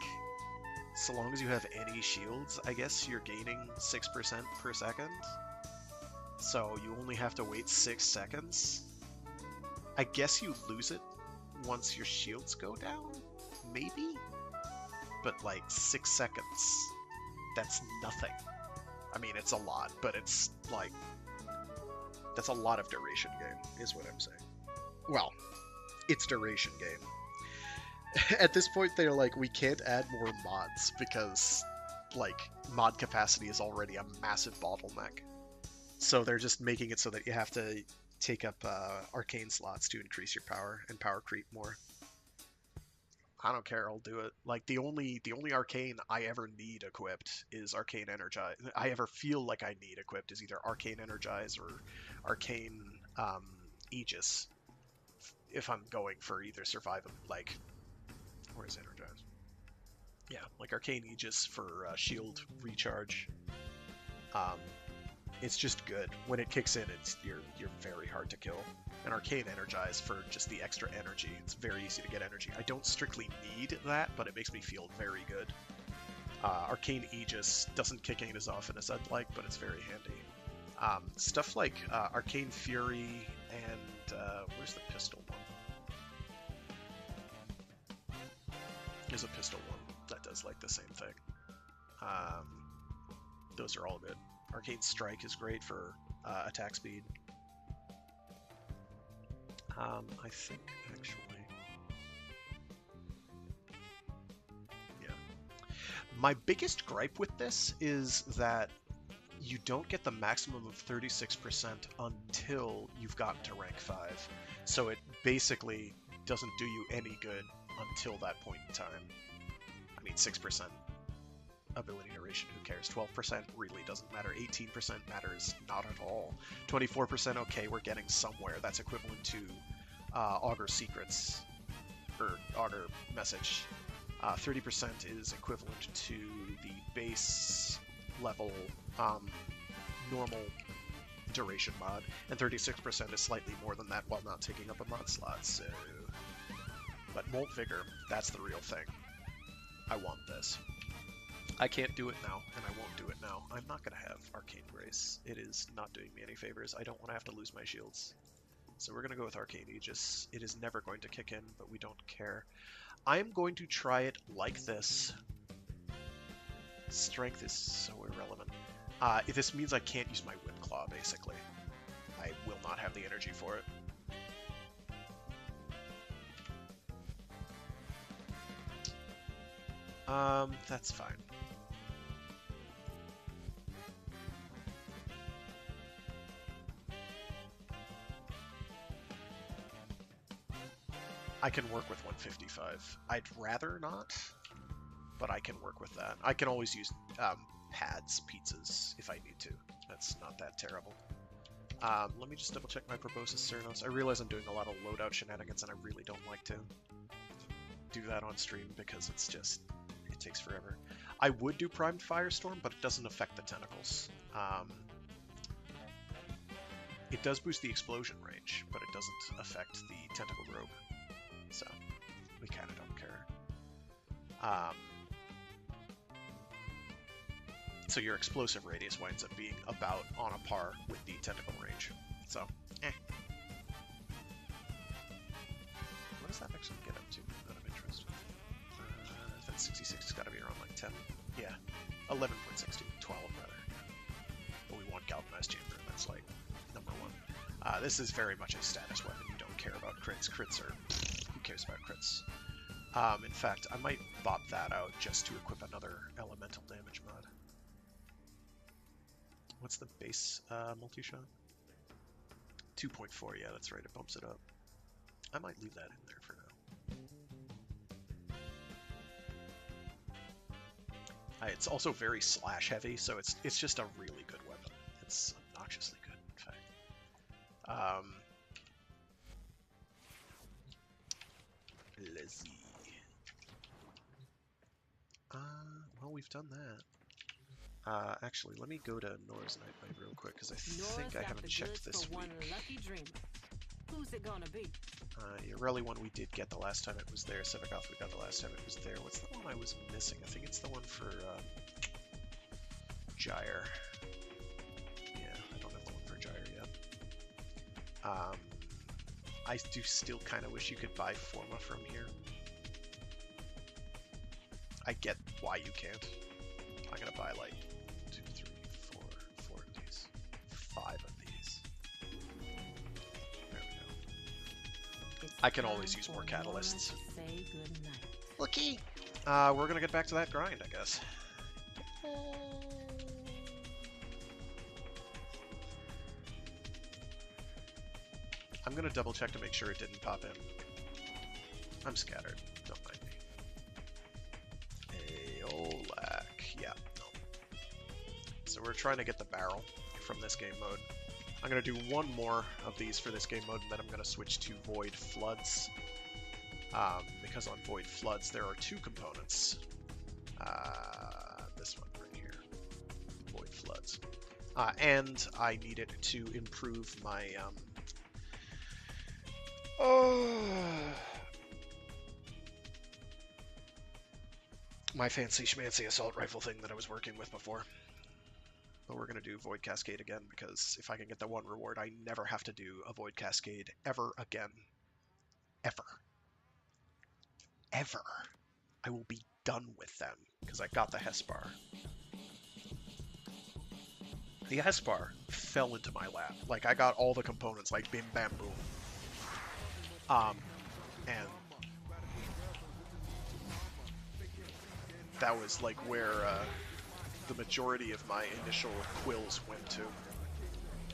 so long as you have any shields, I guess you're gaining 6% per second. So you only have to wait 6 seconds. I guess you lose it once your shields go down, maybe? But like 6 seconds, that's nothing. I mean, it's a lot, but it's like, that's a lot of duration game, is what I'm saying. Well, it's duration game. At this point, they're like, we can't add more mods because, like, mod capacity is already a massive bottleneck. So they're just making it so that you have to take up arcane slots to increase your power and power creep more. I don't care, I'll do it. Like, the only arcane I ever need equipped is Arcane Energize. I ever feel like I need equipped is either Arcane Energize or Arcane Aegis. If I'm going for either survival, like, where's Energize? Yeah, like Arcane Aegis for shield recharge. It's just good. When it kicks in, you're very hard to kill. And Arcane Energize for just the extra energy. It's very easy to get energy. I don't strictly need that, but it makes me feel very good. Arcane Aegis doesn't kick in as often as I'd like, but it's very handy. Stuff like Arcane Fury and where's the pistol one? There's a pistol one that does like the same thing. Those are all good. Arcane Strike is great for attack speed. I think, actually... Yeah. My biggest gripe with this is that you don't get the maximum of 36% until you've gotten to rank 5. So it basically doesn't do you any good until that point in time. I mean, 6% ability duration, who cares? 12% really doesn't matter. 18% matters not at all. 24%, okay, we're getting somewhere. That's equivalent to Augur Secrets, or Augur Message. 30% is equivalent to the base level normal duration mod, and 36% is slightly more than that while not taking up a mod slot, so... But Molt Vigor, that's the real thing. I want this. I can't do it now, and I won't do it now. I'm not going to have Arcane Grace. It is not doing me any favors. I don't want to have to lose my shields. So we're going to go with Arcane Aegis. It is never going to kick in, but we don't care. I'm going to try it like this. Strength is so irrelevant. This means I can't use my Whip Claw, basically. I will not have the energy for it. That's fine. I can work with 155. I'd rather not, but I can work with that. I can always use pads, pizzas, if I need to. That's not that terrible. Let me just double check my Proboscis Cernos. I realize I'm doing a lot of loadout shenanigans, and I really don't like to do that on stream because it's just... it takes forever. I would do Primed Firestorm, but it doesn't affect the tentacles. It does boost the explosion range, but it doesn't affect the tentacle robe. So, we kind of don't care. So your explosive radius winds up being about on a par with the tentacle range. So, What does that actually get up to out of interest? That's 66, it's got to be around like 10. Yeah, 11.62, 12 rather. But we want Galvanized Chamber, and that's like number 1. This is very much a status weapon. You don't care about crits. Crits are... who cares about crits? In fact, I might bop that out just to equip another elemental damage mod. What's the base multi-shot? 2.4, yeah, that's right, it bumps it up. I might leave that in there for now. It's also very slash heavy, so it's just a really good weapon. It's obnoxiously good, in fact. Let's see. Well, we've done that. Actually, let me go to Nora's Nightblade real quick, because I think I haven't checked this week. Who's it gonna be? Yoreli one we did get the last time it was there. Fraggoth we got the last time it was there. What's the one I was missing? I think it's the one for Gyre. Yeah, I don't have the one for Gyre yet. I do still kind of wish you could buy Forma from here. I get why you can't. I'm gonna buy like 2, 3, 4 of these. 5 of these. There we go. I can always use more catalysts. Say goodnight. Looky. We're gonna get back to that grind, I guess. I'm gonna double check to make sure it didn't pop in. I'm scattered. Don't mind me. Aeolak. Yeah, no. So we're trying to get the barrel from this game mode. I'm gonna do one more of these for this game mode, and then I'm gonna switch to Void Floods. Because on Void Floods there are 2 components. This one right here. Void Floods. And I need it to improve my my fancy schmancy assault rifle thing that I was working with before. But we're going to do Void Cascade again, because if I can get the one reward, I never have to do a Void Cascade ever again. Ever. Ever. I will be done with them, because I got the Hespar. The Hespar fell into my lap. Like, I got all the components, like bim bam boom. And that was like where the majority of my initial quills went to.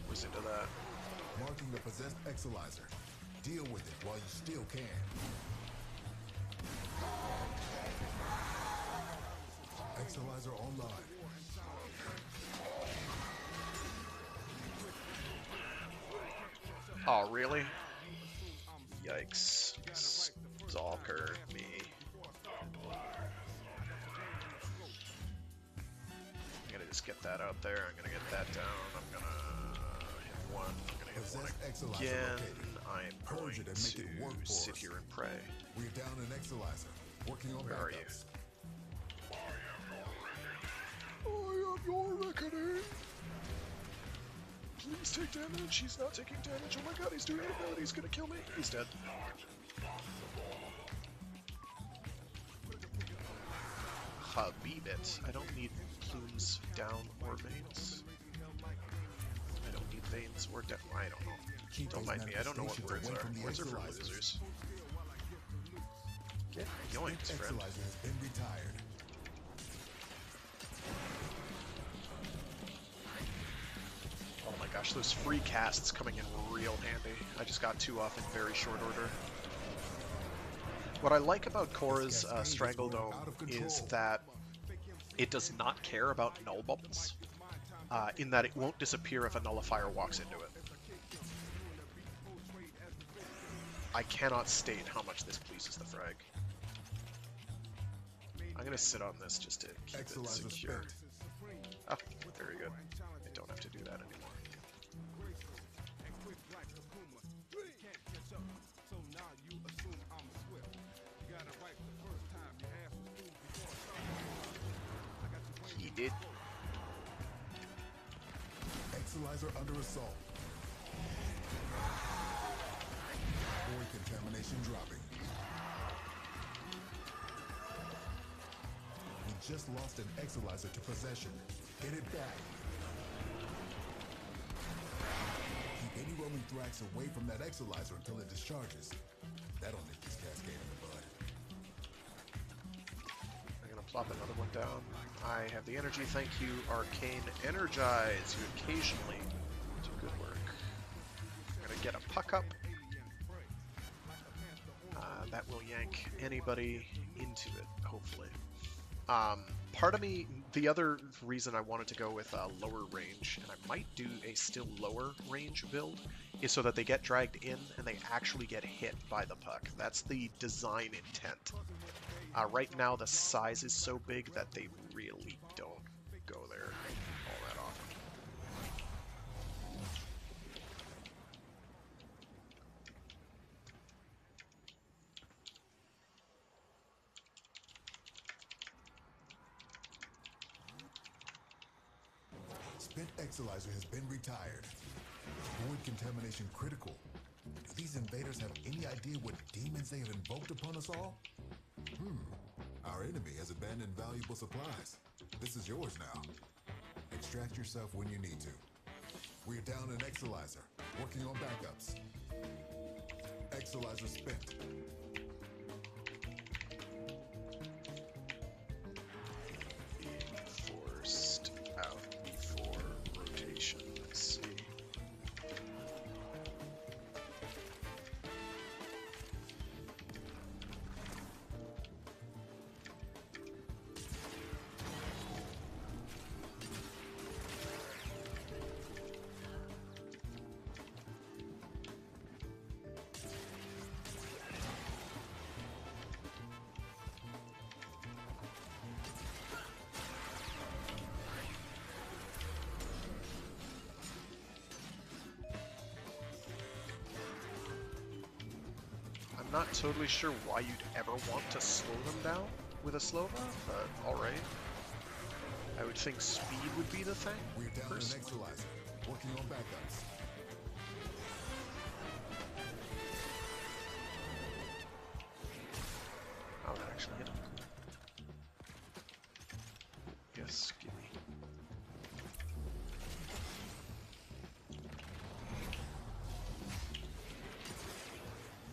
Was into that. Marking the possessed Exilizer. Deal with it while you still can. Exilizer online. Oh, really? Yikes. Stalker me. I'm gonna just get that out there. I'm gonna get that down. I'm gonna hit one. I'm gonna hit one again. I'm going to sit here and pray. We're down an Exilizer. Working on Where are you? backups. I am your reckoning. Please take damage. He's not taking damage. Oh my god, he's doing an ability. He's gonna kill me. He's dead. Habibit. I don't need plumes down or veins. I don't need veins or depth. I don't know. Don't mind me. I don't know what words are. Words are for losers. Get yoinked, friend. Exilizer has been retired. Oh my gosh, those free casts coming in real handy. I just got 2 off in very short order. What I like about Korra's Strangledome is that it does not care about null bubbles, in that it won't disappear if a nullifier walks into it. I cannot state how much this pleases the frag. I'm gonna sit on this just to keep it secure. Ah, very good. I don't have to do that anymore. He did. Exilizer under assault. Void contamination dropping. We just lost an Exilizer to possession. Get it back. Keep any roaming Thrax away from that Exilizer until it discharges. That'll nip this cascade in the bud. I'm gonna plop another one down. I have the energy, thank you. Arcane Energize. You occasionally do good work. I'm gonna get a puck up. That will yank anybody into it, hopefully. Part of me, the other reason I wanted to go with lower range, and I might do a still lower range build, is so that they get dragged in and they actually get hit by the puck. That's the design intent. Right now the size is so big that they really don't go there all that often. Spent Exilizer has been retired. Void contamination critical. Do these invaders have any idea what demons they have invoked upon us all? Our enemy has abandoned valuable supplies. This is yours now. Extract yourself when you need to. We're down an Exilizer, working on backups. Exilizer spent. Forced out before rotation. Let's see. I'm not totally sure why you'd ever want to slow them down with a slow buff, but alright. I would think speed would be the thing. We're down an personally. Exilizer, working on backups. Oh, that actually hit him. Yes, gimme.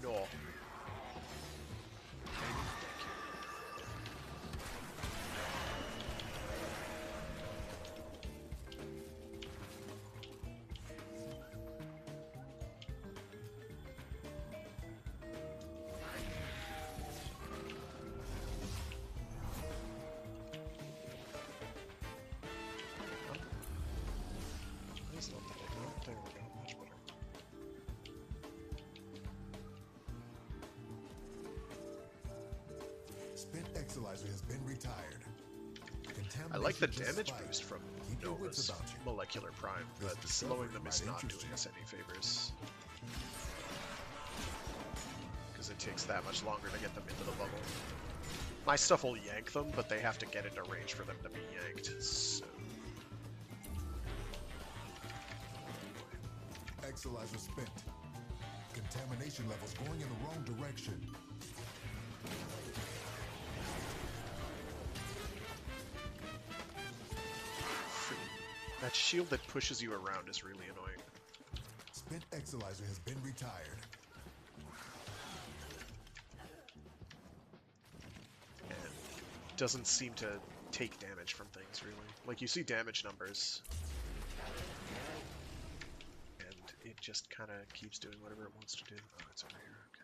No. Please not that I don't. There we go. Much better. Spent Exilizer has been retired. I like the Contamination just damage spiked. boost from Keep your wits Nova's about you. molecular prime, This but slowing discovery them is might not interest doing you. us any favors. Because it takes that much longer to get them into the bubble. My stuff will yank them, but they have to get into range for them to be yanked, so... Exilizer spent. Contamination levels going in the wrong direction. That shield that pushes you around is really annoying. Spent Exilizer has been retired. And doesn't seem to take damage from things, really. Like, you see damage numbers, and it just kind of keeps doing whatever it wants to do. Oh, it's over here, okay.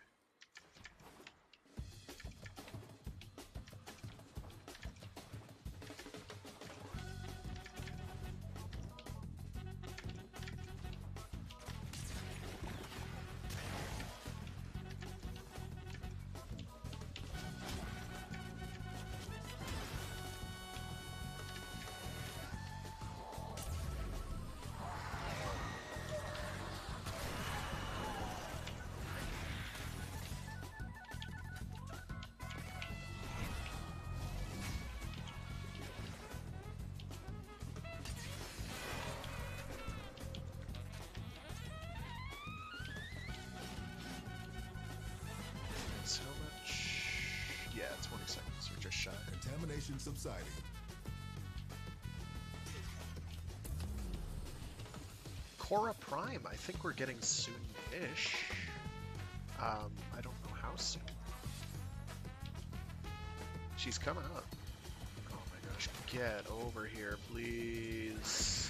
That's how much? Yeah, 20 seconds. We're just shy. Contamination subsiding. Cora Prime, I think we're getting soon-ish. I don't know how soon. She's coming up. Oh my gosh, get over here, please.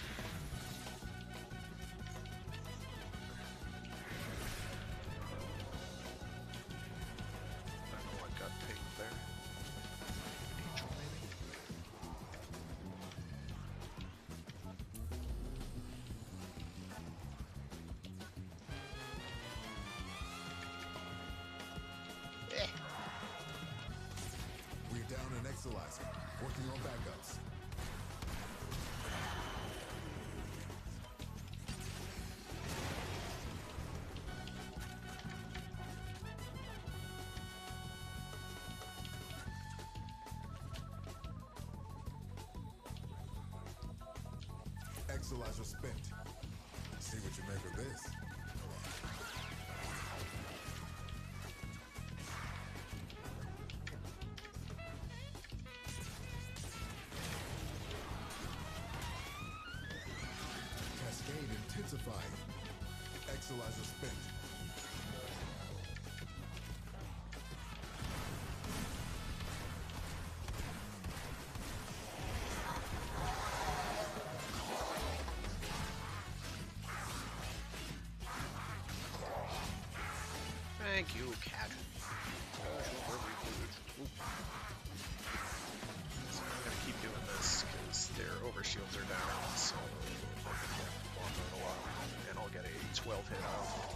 I don't know what got pinged there. Angel, maybe? We're down an Exilizer, working on backups. Exilizer spent. See what you make of this. Cascade intensified. Exilizer spent. Thank you, cat. So I'm gonna keep doing this because their overshields are down, so I'm gonna get one in a while, and I'll get a 12 hit off.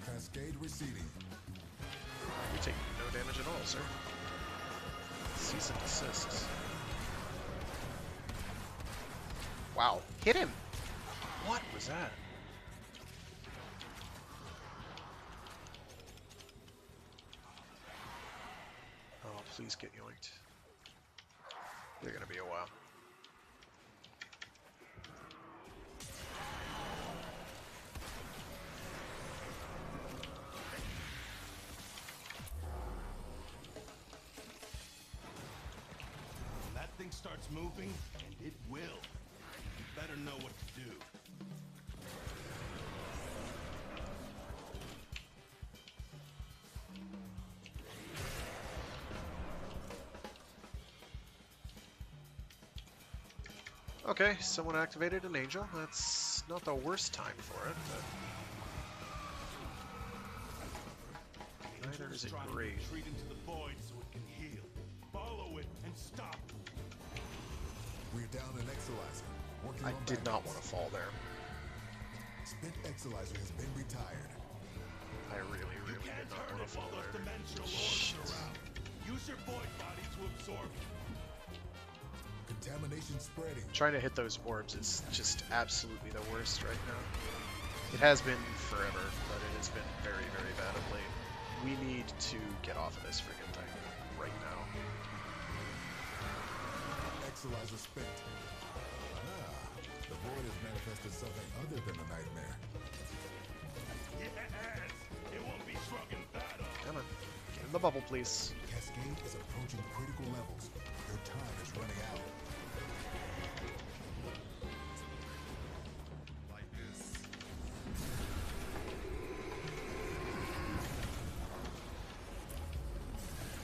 Cascade receding. You're taking no damage at all, sir. Cease and desist. Wow, hit him! What was that? Oh, please get yoinked. They're gonna be a while. When that thing starts moving, and it will, you better know what to do. Okay, someone activated an angel. That's not the worst time for it, but neither is it Trying to great. retreat into the void so it can heal. Follow it and stop it. We're down an Exilizer. Working I on did not backups. want to fall there. Spent Exilizer has been retired. I really, really Can't did not turn want it to fall while those there. dimensional Shit. orbs are out. Use your void body to absorb it. Contamination spreading. Trying to hit those orbs is just absolutely the worst right now. It has been forever, but it has been very, very bad of late. We need to get off of this friggin' thing right now. Exilizer spent. Ah, the void has manifested something other than a nightmare. Yes! It won't be shrugging that off. Come on, get in the bubble, please. Cascade is approaching critical levels. Your time is running out. Like this.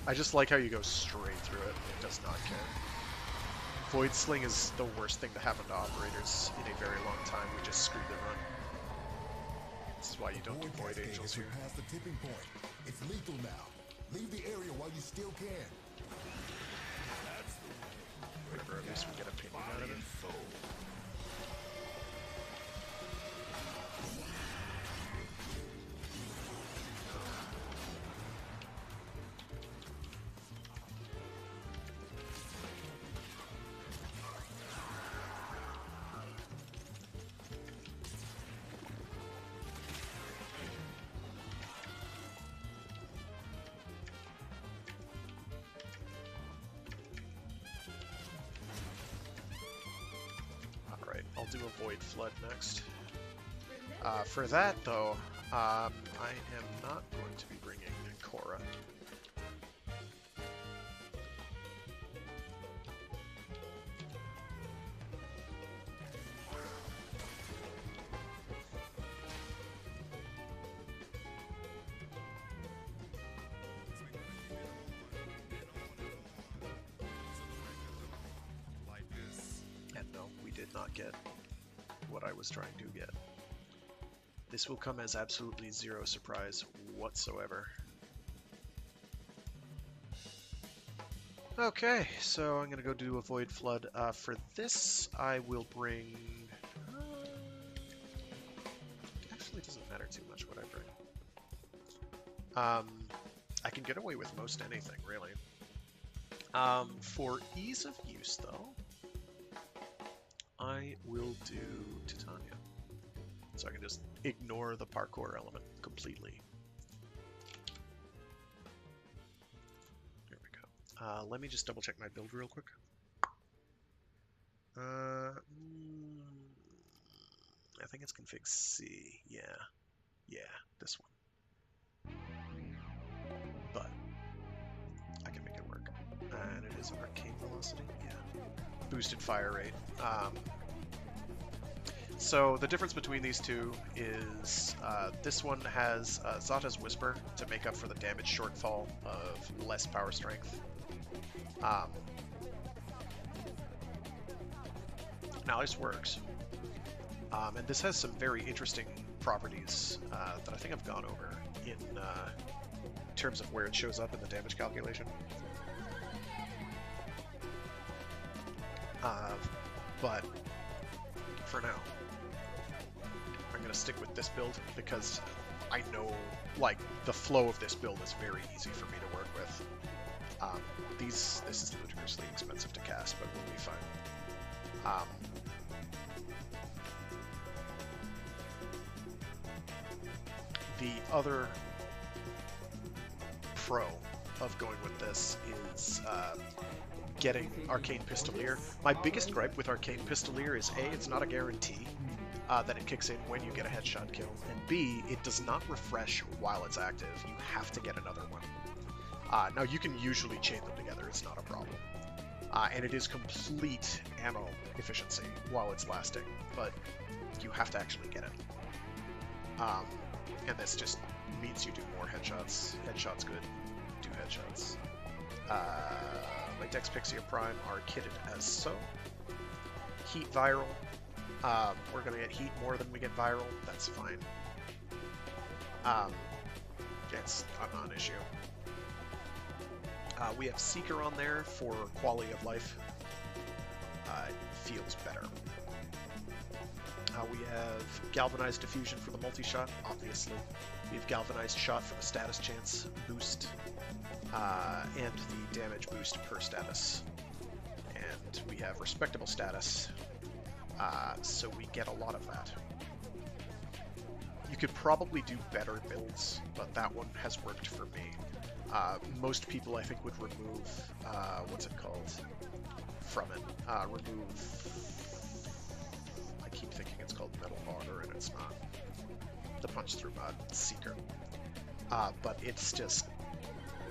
I just like how you go straight through it. It does not care. Void Sling is the worst thing to happen to operators in a very long time. We just screwed the run. This is why you don't do Void Cascade Angels has here. surpassed the tipping point. It's lethal now. Leave the area while you still can. Or at least we get a ping out of it. Alright, I'll do a Void Flood next. For that, though, I am not going to be bringing Korra. And no, we did not get what I was trying to get. This will come as absolutely zero surprise whatsoever. Okay, so I'm gonna go do a Void Flood. For this, I will bring... actually, it doesn't matter too much what I bring. I can get away with most anything, really. For ease of use, though, I will do Titania. So I can just ignore the parkour element completely. Let me just double check my build real quick. I think it's config C. Yeah, this one. But I can make it work. And it is arcane velocity. Yeah, boosted fire rate. So the difference between these two is this one has Zata's Whisper to make up for the damage shortfall of less power strength. Now this works. And this has some very interesting properties that I think I've gone over in terms of where it shows up in the damage calculation. But for now, I'm going to stick with this build because I know, like, the flow of this build is very easy for me to work with. This is ludicrously expensive to cast, but we'll be fine. The other pro of going with this is getting Arcane Pistolier. My biggest gripe with Arcane Pistolier is A, it's not a guarantee that it kicks in when you get a headshot kill, and B, it does not refresh while it's active. You have to get another one. Now you can usually chain them together, it's not a problem. And it is complete ammo efficiency while it's lasting, but you have to actually get it. And this just means you do more headshots. Headshots good. Do headshots. My Dex Pixie Prime are kitted as so. Heat viral. We're going to get heat more than we get viral. That's fine. It's a non-issue. We have Seeker on there for quality of life. It feels better. We have Galvanized Diffusion for the multi-shot, obviously. We have Galvanized Shot for the status chance boost, and the damage boost per status. And we have Respectable Status, so we get a lot of that. You could probably do better builds, but that one has worked for me. Most people, I think, would remove, what's it called, from it. I keep thinking it's called Metal Auger, and it's not. The Punch Through Mud Seeker. But it's just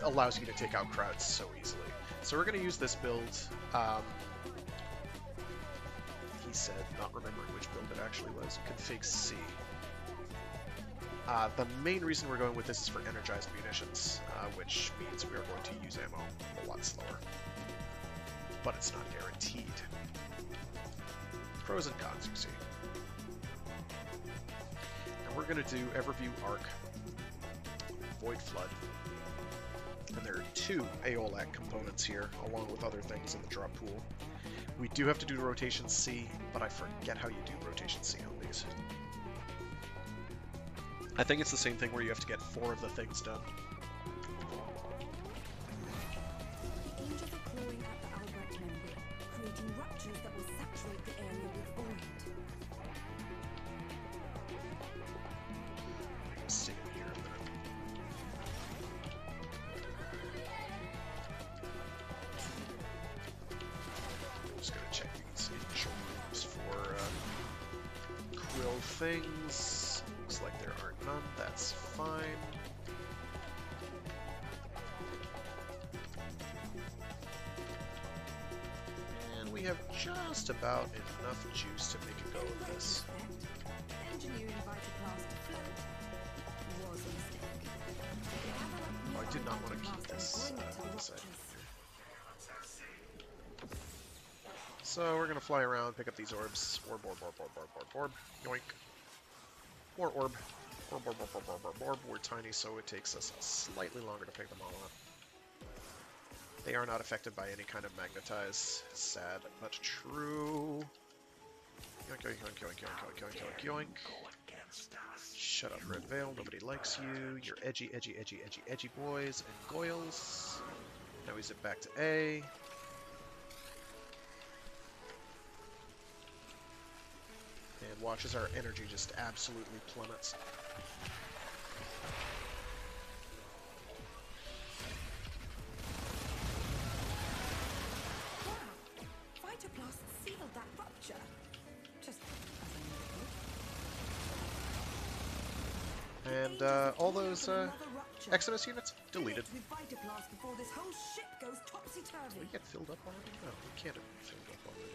allows you to take out crowds so easily. So we're going to use this build. He said, not remembering which build it actually was, config C. The main reason we're going with this is for energized munitions, which means we are going to use ammo a lot slower. But it's not guaranteed. Pros and cons, you see. And we're going to do Everview Arc, Void Flood. And there are 2 Aeolak components here, along with other things in the drop pool. We do have to do Rotation C, but I forget how you do Rotation C on these. I think it's the same thing where you have to get 4 of the things done. The angels are clawing at the Albrecht membrane, creating ruptures that will saturate the area with void. Sit here a minute. I'm just gonna check these initial rules for quill things. Looks like there are none. That's fine. And we have just about enough juice to make a go of this. Engineering Vitaplast was a mistake. Oh, I did not want to keep this side. So we're gonna fly around, pick up these orbs. Orb. Yoink. More orb. Orb. We're tiny, so it takes us slightly longer to pick them all up. They are not affected by any kind of magnetize. Sad, but true. Yoink. Shut up, Red Veil. Nobody likes you. You're edgy boys and goyles. Now we zip back to A. And watch as our energy just absolutely plummets. And all those Exodus units deleted. With Vitablast before this whole shit goes Did topsy-turvy. we get filled up already? No, we can't have been filled up already.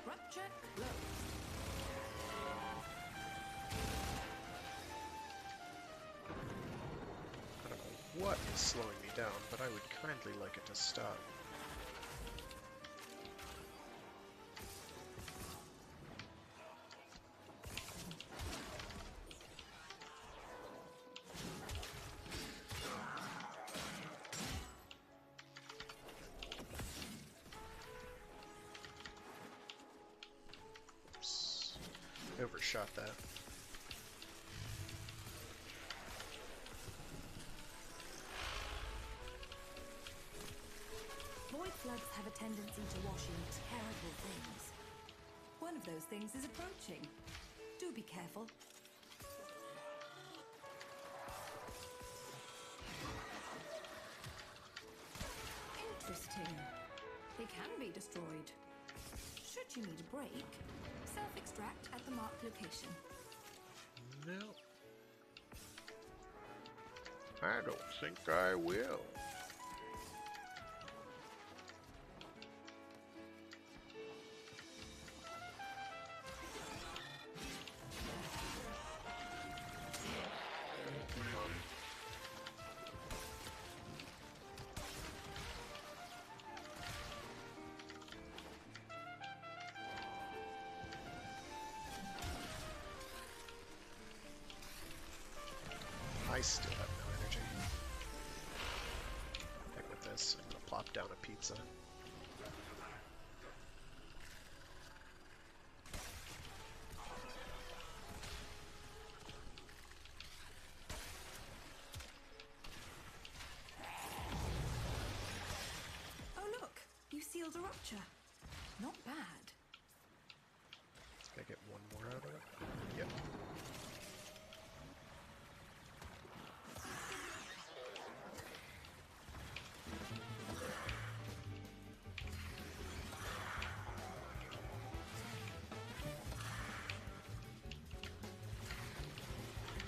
Rupture closed. I don't know what is slowing me down, but I would kindly like it to stop. Oops. Overshot that. Void floods have a tendency to wash in terrible things. One of those things is approaching. Do be careful. Interesting. They can be destroyed. Should you need a break, self-extract at the marked location. No. I don't think I will. I still have no energy. Heck with this, I'm gonna plop down a pizza. Oh look, you sealed a rupture. Not bad. Can I get one more out of it? Yep.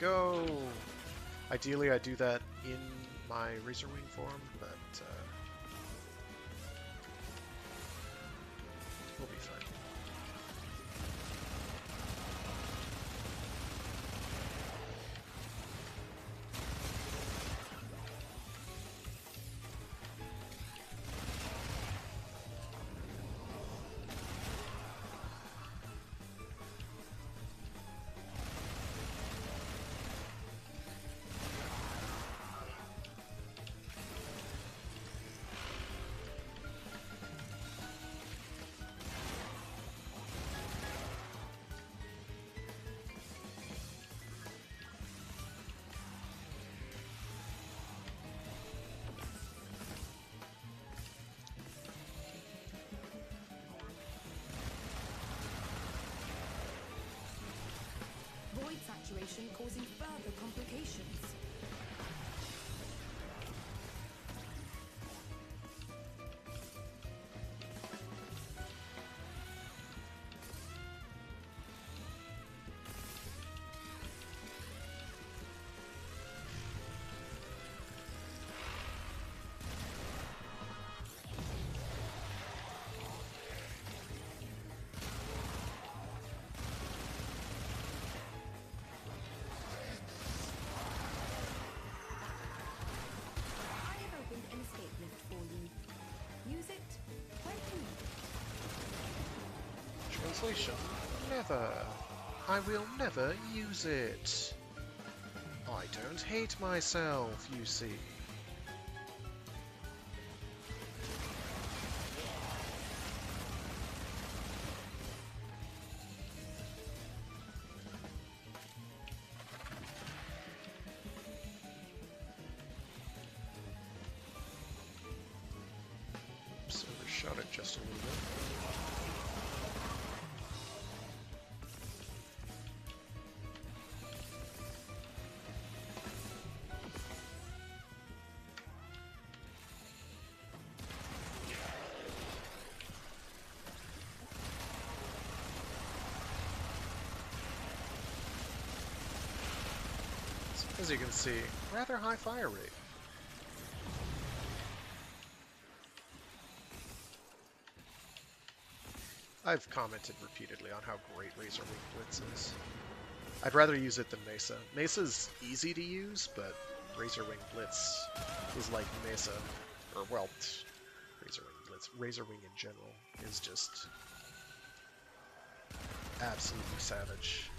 Go! Ideally, I do that in my Razorwing form, but we'll be fine. Void saturation causing further complications. I have opened an escape lift for you. Use it when you need it. Translation: never. I will never use it. I don't hate myself, you see. Oops, overshot it just a little bit. As you can see, rather high fire rate. I've commented repeatedly on how great Razor Wing Blitz is. I'd rather use it than Mesa. Mesa's easy to use, but Razor Wing Blitz is like Mesa, or well, Razor Wing Blitz. Razor Wing in general is just absolutely savage.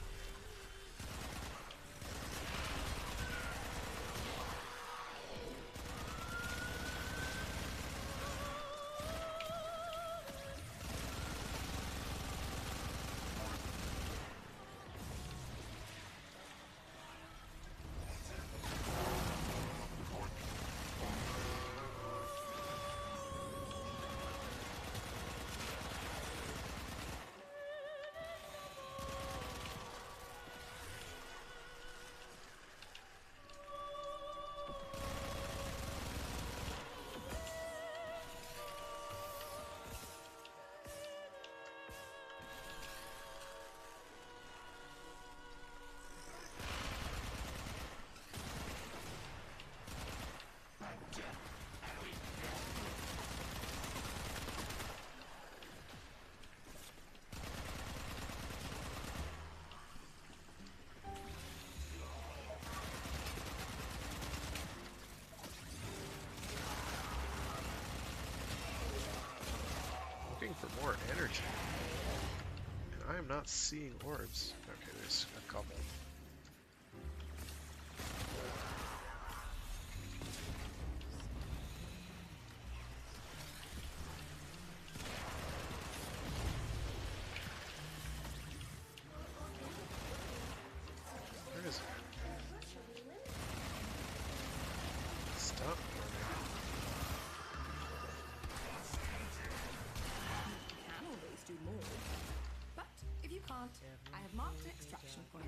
For more energy. And I am not seeing orbs. Okay, there's a couple. Where is it? Stop. Do more. But if you can't, I have marked an extraction point.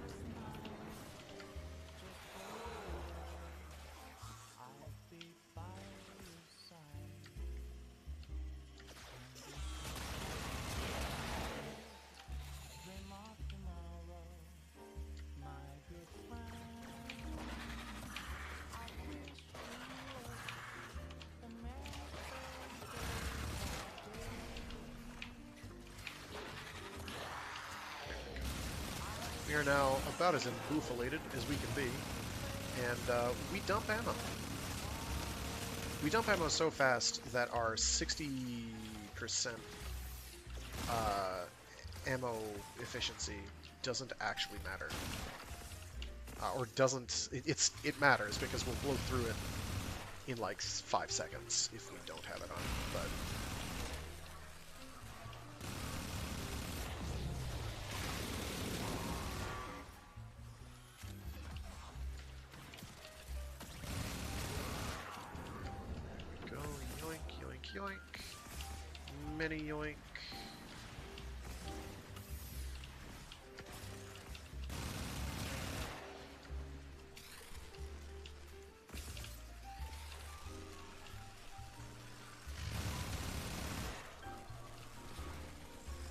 We are now about as emboofalated as we can be, and we dump ammo. We dump ammo so fast that our 60% ammo efficiency doesn't actually matter, or doesn't. It matters because we'll blow through it in like 5 seconds if we don't have it on. But yoink. Mini yoink.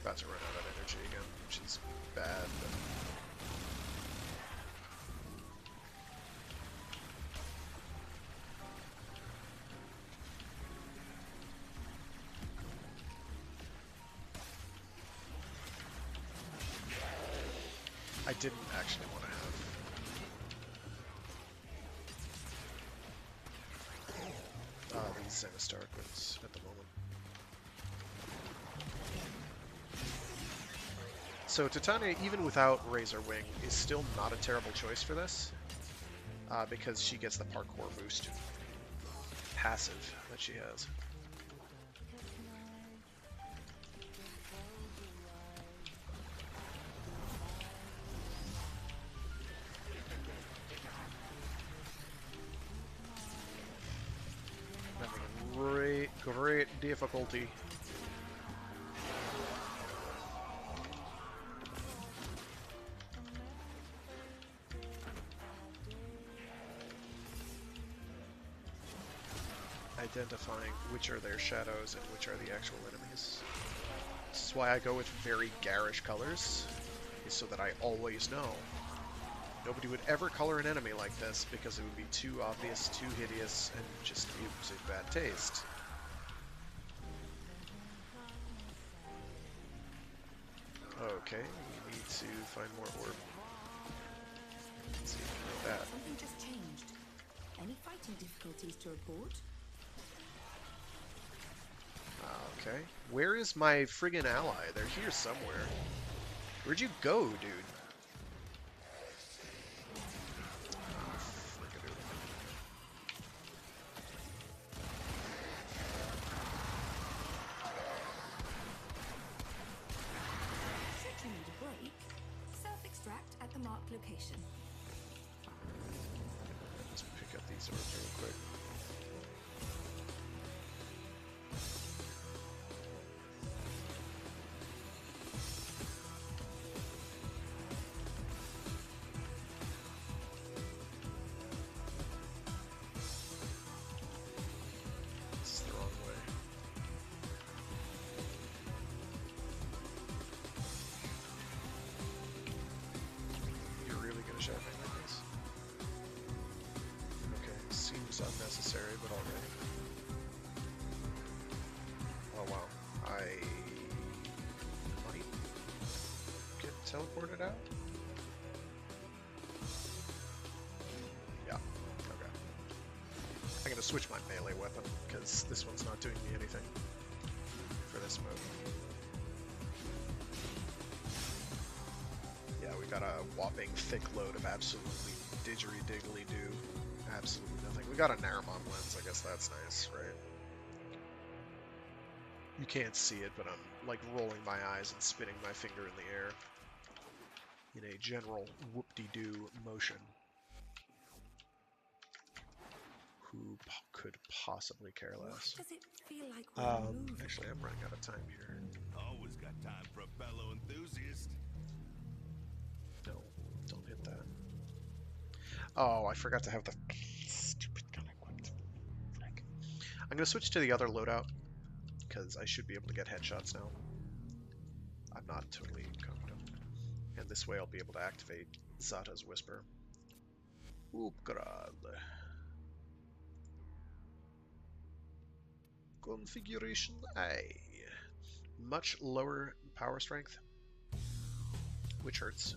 About to run out of energy again, which is bad. But... I didn't actually want to have these Zenistar equips at the moment. So Titania, even without Razor Wing, is still not a terrible choice for this, because she gets the parkour boost passive that she has. Great difficulty. Identifying which are their shadows and which are the actual enemies. This is why I go with very garish colors, is so that I always know Nobody would ever color an enemy like this because it would be too obvious, too hideous, and just in bad taste. Okay, we need to find more orb. Let's see if we know that. Something just changed. Any fighting difficulties to report? Okay. Where is my friggin' ally? They're here somewhere. Where'd you go, dude? Should you need a break, self-extract at the marked location. Let's pick up these orbs real quick. This is the wrong way. You're really gonna shove me like this? Okay, seems unnecessary, but alright. Oh wow, I might get teleported out? Yeah, okay. I'm gonna switch my melee weapon, because this one's not doing me anything for this move. Yeah, we got a whopping thick load of absolutely didgeridoo. Absolutely nothing. We got a Naramon lens, I guess that's nice, right? You can't see it, but I'm like rolling my eyes and spinning my finger in the air in a general whoop-de-doo motion. Who could possibly care less? Does it feel like we're moving? Actually, I'm running out of time here. Always got time for a fellow enthusiast. No, don't hit that. Oh, I forgot to have the stupid gun equipped. Frick. I'm gonna switch to the other loadout because I should be able to get headshots now. I'm not totally confident. And this way I'll be able to activate Zata's Whisper. Oop, God. Configuration A. Much lower power strength, which hurts.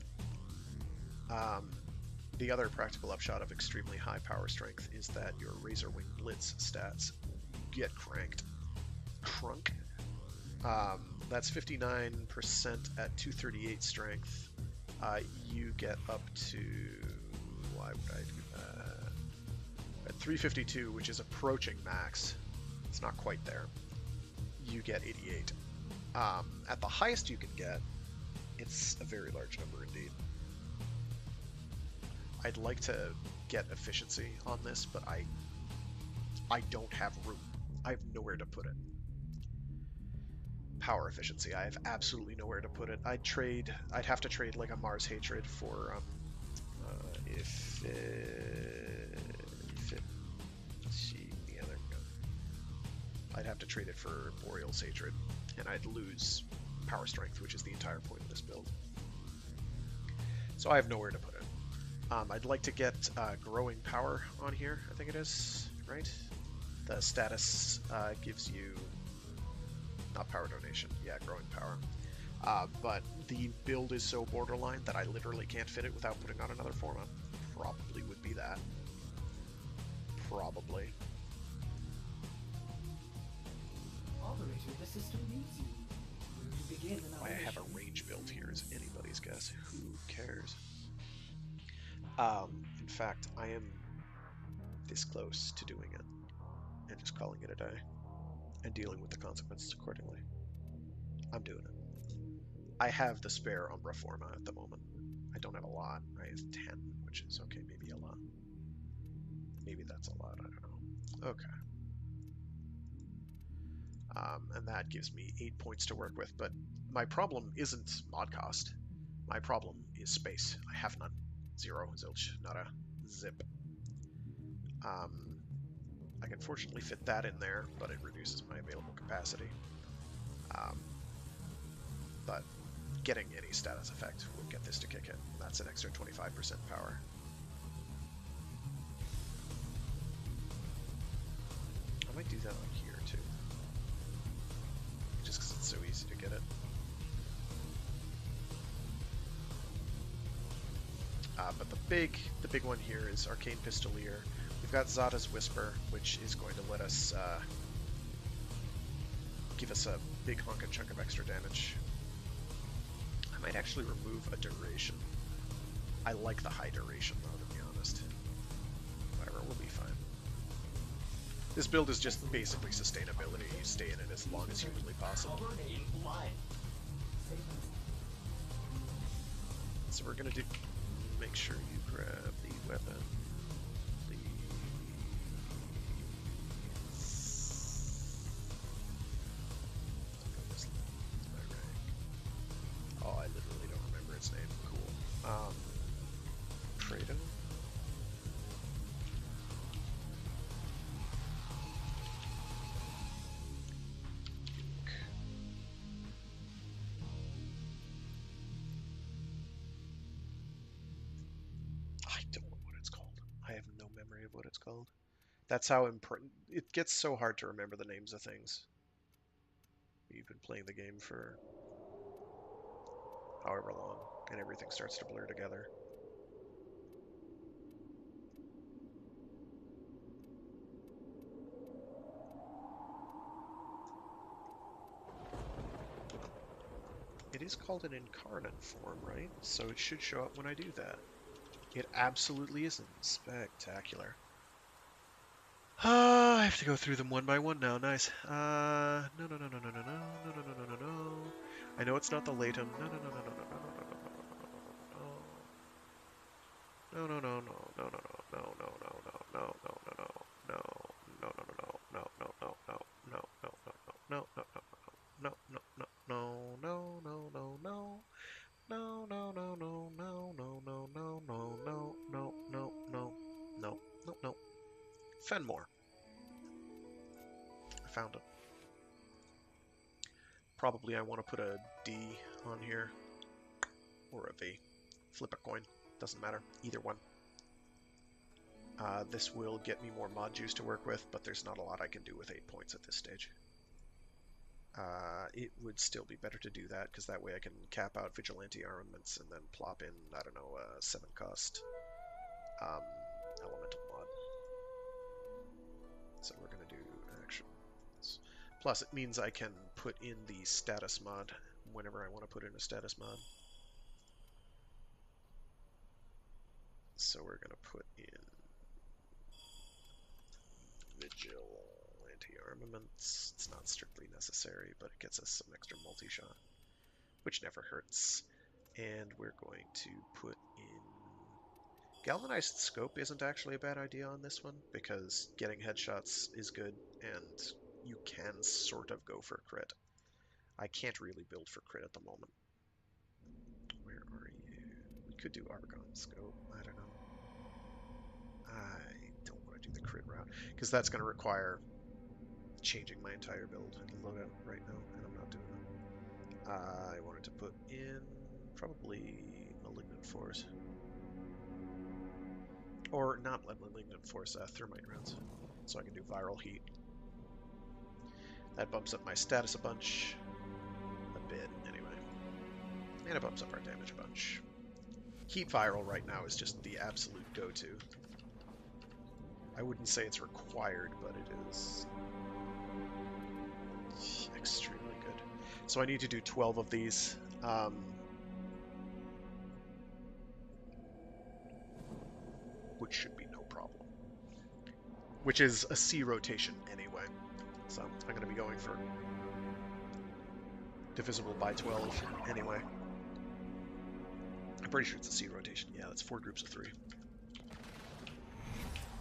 The other practical upshot of extremely high power strength is that your Razor Wing Blitz stats get cranked. Crunk. That's 59% at 238 strength. You get up to... Why would I do that? At 352, which is approaching max. It's not quite there. You get 88. At the highest you can get, it's a very large number indeed. I'd like to get efficiency on this, but I don't have room. I have nowhere to put it. Power efficiency, I have absolutely nowhere to put it. I'd have to trade like a Mars Hatred for if it, yeah, there we go. I'd have to trade it for Boreal's Hatred, and I'd lose power strength, which is the entire point of this build. So I have nowhere to put it. I'd like to get growing power on here, I think it is, right? The status gives you, not power donation, yeah, growing power. But the build is so borderline that I literally can't fit it without putting on another forma. Probably would be that. Probably. Operator, the system needs you. Will you begin an Why I have a operation? range build here is anybody's guess. Who cares? In fact, I am this close to doing it and just calling it a day and dealing with the consequences accordingly. I'm doing it. I have the spare Umbra Forma at the moment. I don't have a lot. I have 10, which is okay, maybe a lot. Maybe that's a lot, I don't know. Okay. And that gives me 8 points to work with, but my problem isn't mod cost. My problem is space. I have none. Zero, zilch, not a zip. I can fortunately fit that in there, but it reduces my available capacity. But getting any status effect will get this to kick in. That's an extra 25% power. I might do that like here too, just because it's so easy to get it. But the big one here is Arcane Pistolier. We've got Zada's Whisper, which is going to let us give us a big honkin' chunk of extra damage. I might actually remove a duration. I like the high duration though, to be honest. Whatever, we'll be fine. This build is just basically sustainability. You stay in it as long as humanly possible. Covered in blood. So we're gonna do. Make sure you grab the weapon. Oh, I literally don't remember its name. Cool. Fredo? I don't know what it's called. I have no memory of what it's called. That's how important it gets. So hard to remember the names of things. You've been playing the game for however long, and everything starts to blur together. It is called an incarnate form, right? So it should show up when I do that. It absolutely isn't. Spectacular. I have to go through them one by one now. Nice. No. I know it's not the Latum. No. Fenmore. I found it. Probably I want to put a D on here. Or a V. Flip a coin. Doesn't matter. Either one. This will get me more mod juice to work with, but there's not a lot I can do with 8 points at this stage. It would still be better to do that, because that way I can cap out vigilante armaments and then plop in, I don't know, 7 cost elemental mod. So we're going to do actions. Plus it means I can put in the status mod whenever I want to put in a status mod. So we're going to put in vigilante armaments. It's not strictly necessary, but it gets us some extra multi-shot, which never hurts. And we're going to put in galvanized scope. Isn't actually a bad idea on this one, because getting headshots is good, and you can sort of go for crit. I can't really build for crit at the moment. Where are you? We could do argon scope. I don't know. I don't want to do the crit route, because that's going to require changing my entire build and loadout right now, and I'm not doing that. I wanted to put in probably Malignant Force. Or not Malignant Force, Thermite rounds. So I can do Viral Heat. That bumps up my status a bunch. A bit, anyway. And it bumps up our damage a bunch. Heat Viral right now is just the absolute go-to. I wouldn't say it's required, but it is extremely good. So I need to do 12 of these. Which should be no problem. Which is a C rotation anyway. So I'm going to be going for divisible by 12 anyway. I'm pretty sure it's a C rotation. Yeah, that's 4 groups of 3.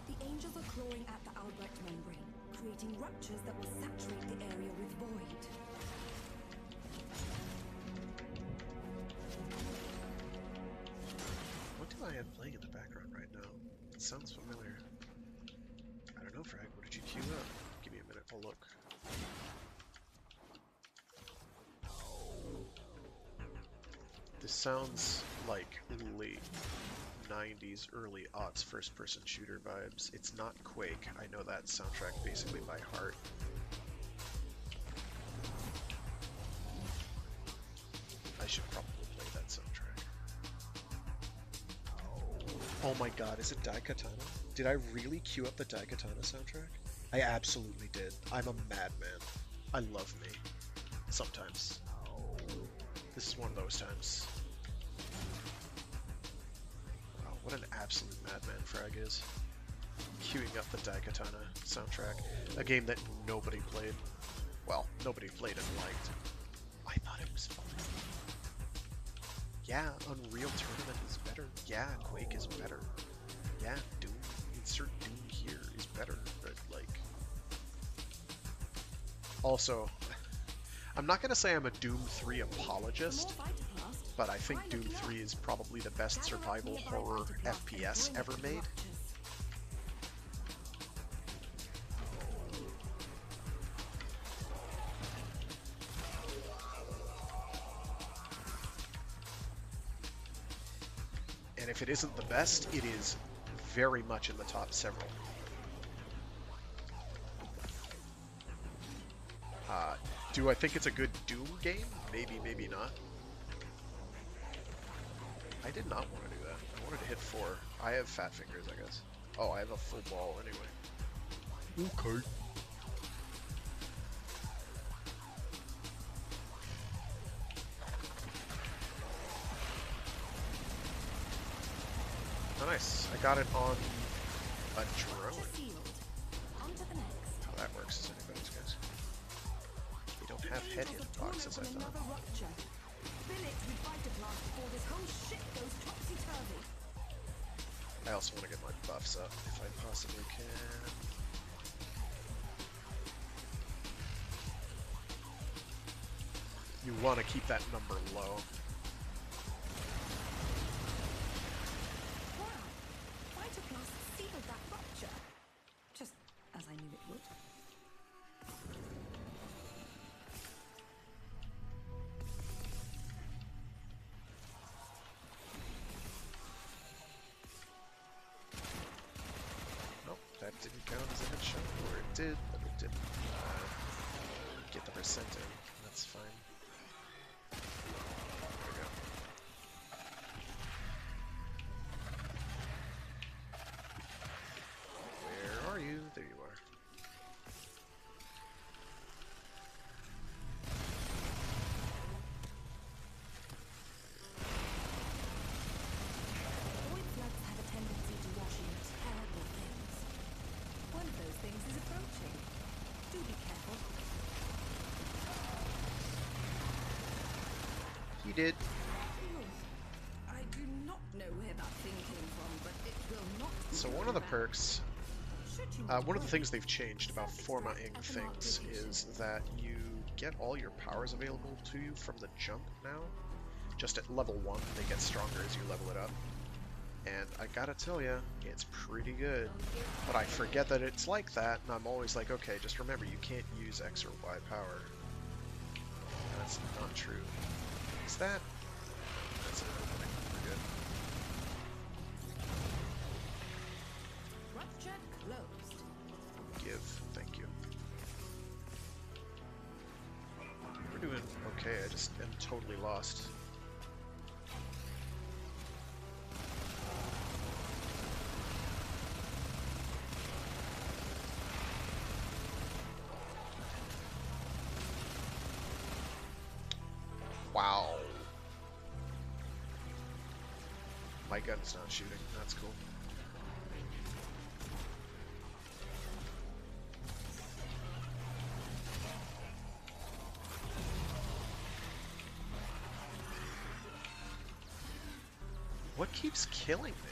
The angels are clawing at the Albrecht membrane, creating ruptures that will saturate the area with void. What do I have playing in the background right now? It sounds familiar. I don't know, Frag. What did you queue up? Give me a minute. I'll look. This sounds like late 90s, early aughts first-person shooter vibes. It's not Quake. I know that soundtrack basically by heart. I should probably play that soundtrack. Oh my god, is it Daikatana? Did I really queue up the Daikatana soundtrack? I absolutely did. I'm a madman. I love me. Sometimes. This is one of those times. Wow, what an absolute madman Frag is. Queuing up the Daikatana soundtrack. A game that nobody played. Well, nobody played and liked. I thought it was fun. Yeah, Unreal Tournament is better. Yeah, Quake is better. Yeah, Doom, insert Doom here is better, but like... Also, I'm not going to say I'm a Doom 3 apologist, but I think Doom 3 is probably the best survival horror FPS ever made. And if it isn't the best, it is very much in the top several. Do I think it's a good Doom game? Maybe, maybe not. I did not want to do that. I wanted to hit 4. I have fat fingers, I guess. Oh, I have a full ball anyway. Okay. Oh, nice. I got it on a drone. How that works is anybody's guess. They don't have head hitboxes, I thought. I also want to get my buffs up if I possibly can. You want to keep that number low. Just as I knew it would. Nope, that didn't count as a headshot, or it did, but it didn't get the percent in. That's fine. There we go. Where are you? There you are. Void floods have a tendency to wash in terrible things. One of those things is approaching. Do be careful. He did. I do not know where that thing came from, but it will not. So one of the perks, one of the things they've changed about formatting things is that you get all your powers available to you from the jump now. Just at level 1, they get stronger as you level it up. And I gotta tell you, it's pretty good. But I forget that it's like that, and I'm always like, okay, just remember, you can't use X or Y power. That's not true. Is that? That's an opening. We're good. Ruptured closed. Give. Thank you. We're doing okay, I just am totally lost. Wow. My gun's not shooting. That's cool. What keeps killing me?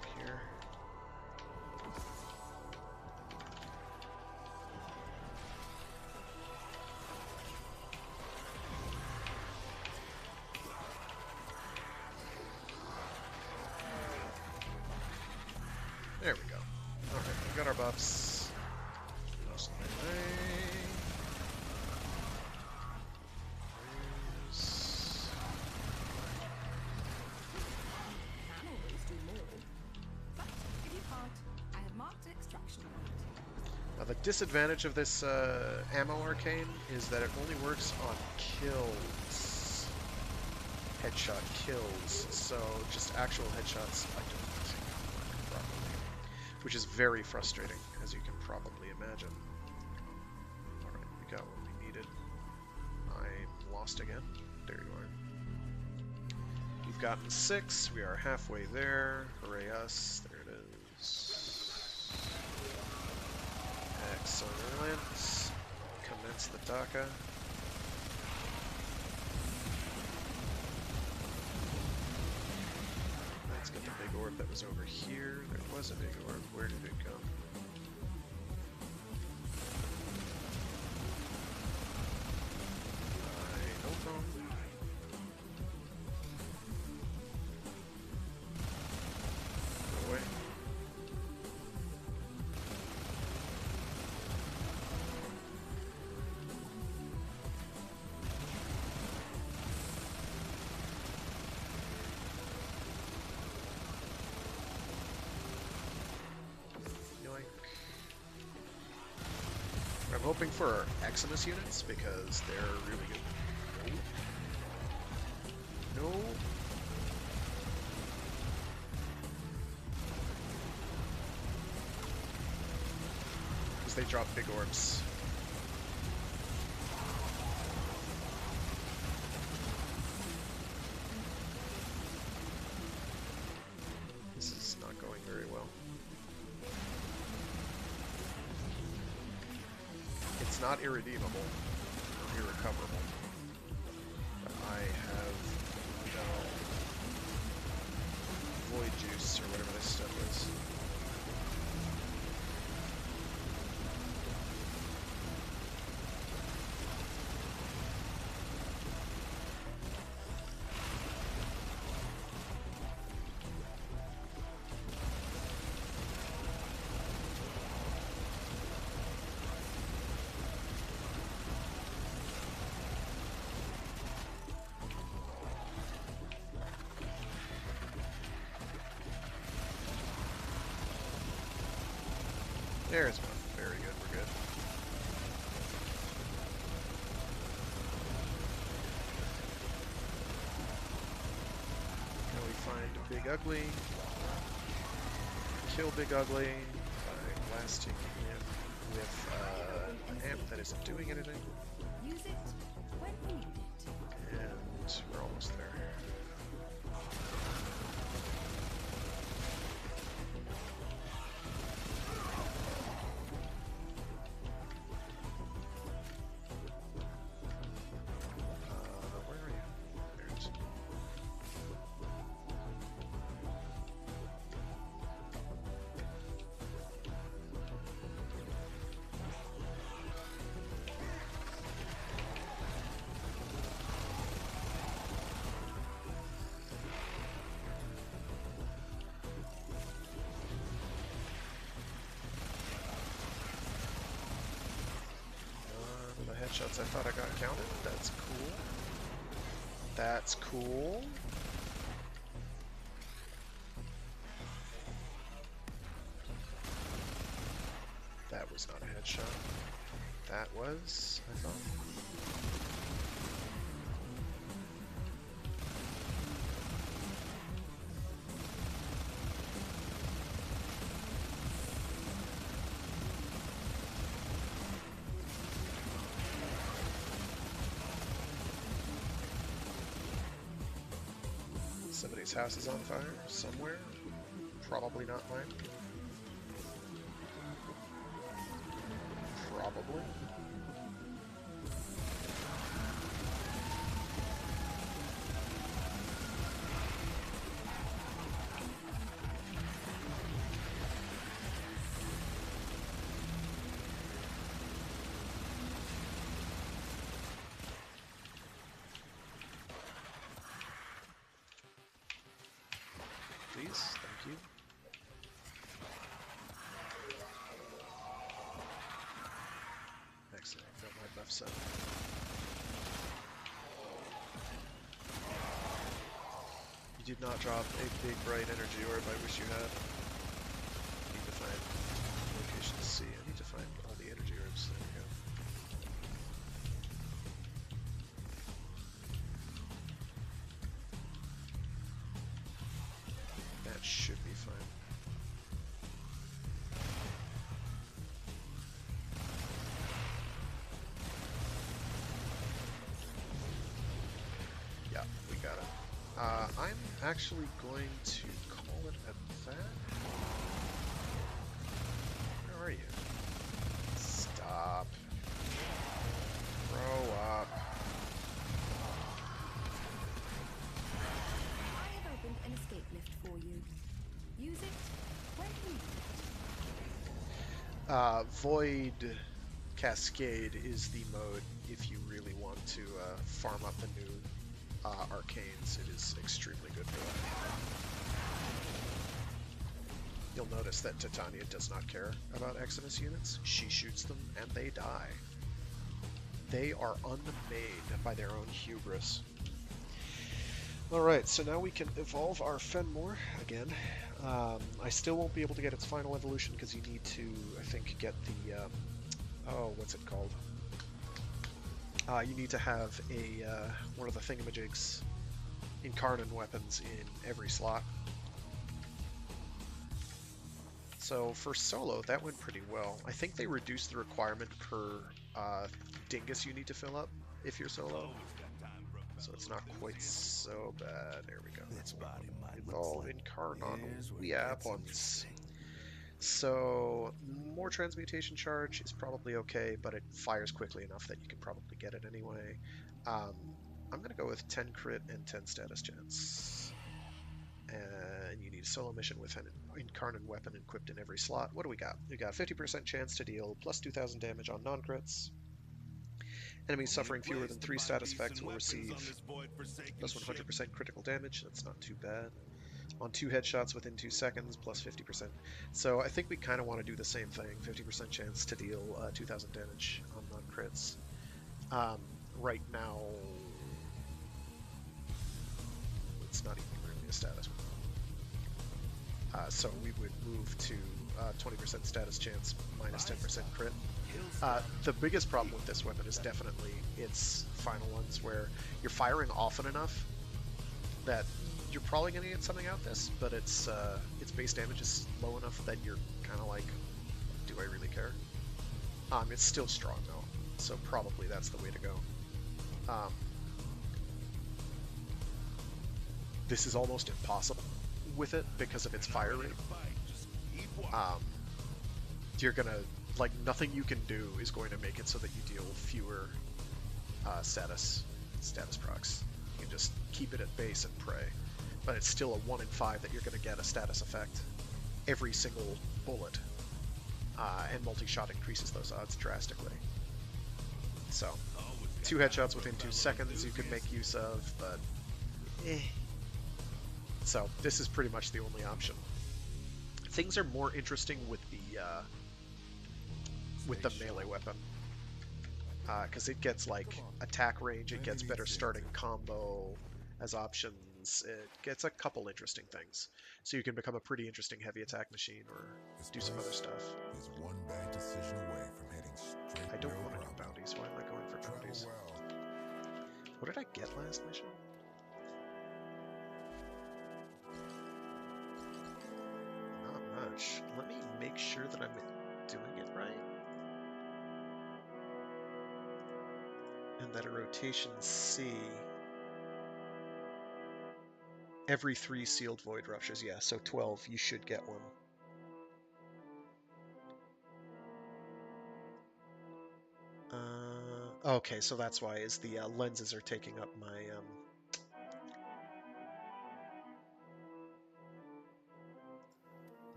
up here. There we go. Alright, we got our buffs. Most of the way. Can always do more. But if you can't, I have marked extraction point. Now the disadvantage of this ammo arcane is that it only works on kills. Headshot kills. So just actual headshots I don't think work properly. Which is very frustrating, as you can probably imagine. Alright, we got what we needed. I'm lost again. There you are. We've gotten 6. We are halfway there. Hooray us. There it is. Excellent. Commence the DACA. Let's get the big orb that was over here. There was a big orb. Where did it go? I don't know. Go away. Yoink. I'm hoping for Eximus units because they're really good. No. Because they drop big orbs. This is not going very well. It's not irredeemable or irrecoverable. But I have void juice or whatever this stuff is. There's one. Very good. We're good. Now we find Big Ugly. Kill Big Ugly by blasting him with an amp that isn't doing anything. Use it when you need it. And we're almost there. Where are you? There it is. The headshots I thought I got counted. That's cool. That's cool. That was not a headshot. That was, I thought. Somebody's house is on fire somewhere. Probably not mine. Probably. please. Thank you. Excellent. Got my buff set. You did not drop a big bright energy orb. I wish you had. Need to find location C. I need to find all the energy orbs. There we go. That should be fine. Yeah, we got it. I'm actually going to call it at that. Where are you? Stop. Grow up. I have opened an escape lift for you. Use it when you need it. Void Cascade is the mode if you really want to farm up the new arcanes. It is extremely good for that. You'll notice that Titania does not care about Exodus units. She shoots them and they die. They are unmade by their own hubris. Alright, so now we can evolve our Fenmore again. I still won't be able to get its final evolution because you need to, I think, get the, oh, what's it called? You need to have a one of the thingamajigs incarnate weapons in every slot. So for solo, that went pretty well. I think they reduced the requirement per dingus you need to fill up if you're solo. So it's not quite so bad. There we go. That's evolve incarnate weapons. So, more transmutation charge is probably okay, but it fires quickly enough that you can probably get it anyway. I'm going to go with 10 crit and 10 status chance. And you need a solo mission with an incarnate weapon equipped in every slot. What do we got? We got 50% chance to deal plus 2,000 damage on non-crits. Enemies suffering fewer than 3 status effects will receive plus 100% critical damage. That's not too bad. On 2 headshots within 2 seconds, plus 50%. So I think we kind of want to do the same thing. 50% chance to deal 2,000 damage on non-crits. Right now, it's not even really a status one. So we would move to 20% status chance, minus 10% crit. The biggest problem with this weapon is definitely its final ones, where you're firing often enough that you're probably going to get something out of this, but its base damage is low enough that you're kind of like, do I really care? It's still strong though, so probably that's the way to go. This is almost impossible with it because of its fire rate. You're gonna, like, nothing you can do is going to make it so that you deal fewer status procs. You can just keep it at base and pray. But it's still a 1 in 5 that you're going to get a status effect every single bullet. And multi-shot increases those odds drastically. So, 2 headshots within 2 seconds you could make use of, but So, this is pretty much the only option. Things are more interesting with the melee weapon. Because it gets, like, attack range, it gets better starting combo as options. It gets a couple interesting things. So you can become a pretty interesting heavy attack machine or do some other stuff. Is one bad decision away from heading straight. I don't want to do bounties. Why am I going for bounties? What did I get last mission? Not much. Let me make sure that I'm doing it right. And that a rotation C. Every 3 sealed void ruptures, yeah, so 12, you should get one. Okay, so that's why, is the lenses are taking up my,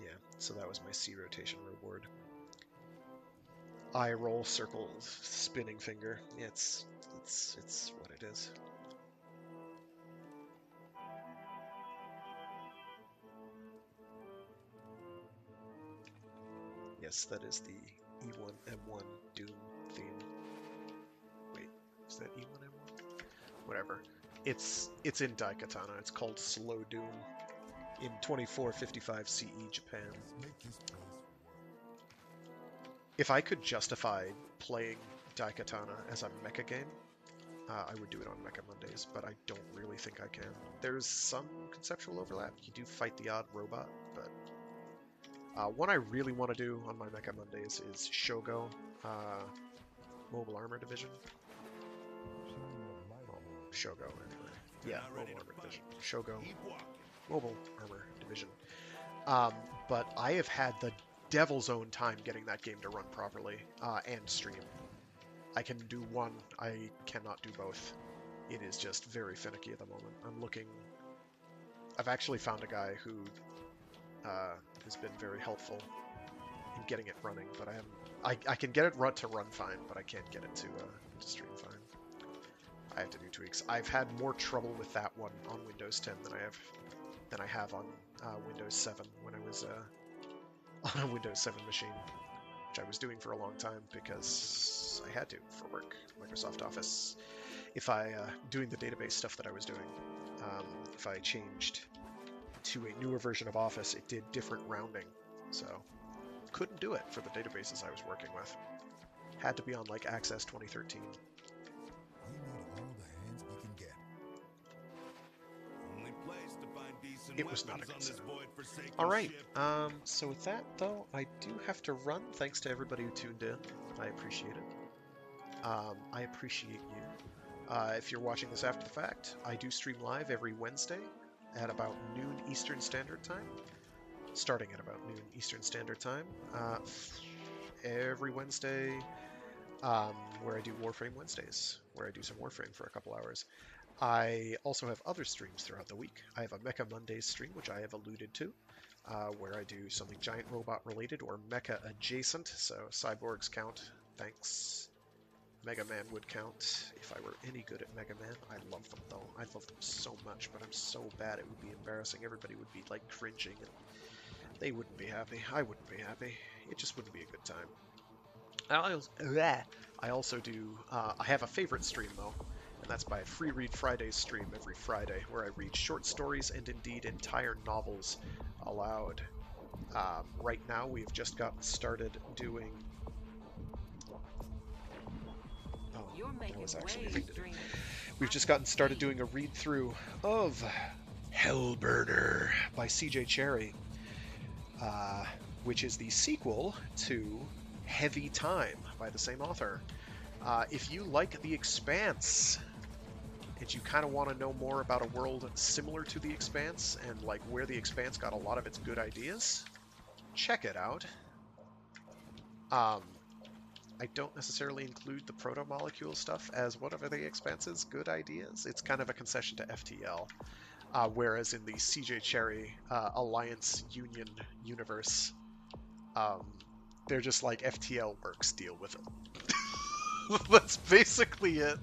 yeah, so that was my C rotation reward. Eye roll, circle, spinning finger. Yeah, it's what it is. Yes, that is the E1M1 Doom theme. Wait, is that E1M1? Whatever. It's in Daikatana. It's called Slow Doom in 2455 CE Japan. Make this place work. If I could justify playing Daikatana as a mecha game, I would do it on Mecha Mondays, but I don't really think I can. There's some conceptual overlap. You do fight the odd robot, but one I really want to do on my Mecha Mondays is Shogo, Mobile Armor Division. Shogo, anyway. Yeah, Mobile Armor Division. Shogo, Mobile Armor Division. But I have had the devil's own time getting that game to run properly and stream. I can do one, I cannot do both. It is just very finicky at the moment. I've actually found a guy who has been very helpful in getting it running, but I can get it to run fine, but I can't get it to stream fine. I have to do tweaks. I've had more trouble with that one on Windows 10 than I have on Windows 7 when I was on a Windows 7 machine, which I was doing for a long time because I had to for work, Microsoft Office. If I doing the database stuff that I was doing, if I changed to a newer version of Office, it did different rounding, so couldn't do it for the databases I was working with. Had to be on like Access 2013. We need all the hands we can get. Only place to find decent It was not a weapons on this concern. void-forsaken All right. ship. So with that though, I do have to run. Thanks to everybody who tuned in. I appreciate it. I appreciate you. If you're watching this after the fact, I do stream live every Wednesday at about noon Eastern Standard Time. Starting at about noon Eastern Standard Time. Every Wednesday, where I do Warframe Wednesdays, where I do some Warframe for a couple hours. I also have other streams throughout the week. I have a Mecha Mondays stream, which I have alluded to, where I do something giant robot related or mecha adjacent, so cyborgs count, thanks. Mega Man would count if I were any good at Mega Man. I love them though. I love them so much, but I'm so bad it would be embarrassing. Everybody would be like cringing and they wouldn't be happy. I wouldn't be happy. It just wouldn't be a good time. I also do, I have a favorite stream though, and that's my Free Read Fridays stream every Friday, where I read short stories and indeed entire novels aloud. Right now we've just gotten started doing... Oh, that was actually a thing to do. We've just gotten started doing a read-through of Hellburner by CJ Cherry, which is the sequel to Heavy Time by the same author. If you like The Expanse, and you kind of want to know more about a world similar to The Expanse, and like where The Expanse got a lot of its good ideas, check it out. I don't necessarily include the proto-molecule stuff as one of The Expanse's good ideas. It's kind of a concession to FTL. Whereas in the CJ Cherry Alliance Union universe, they're just like, FTL works, deal with it. That's basically it.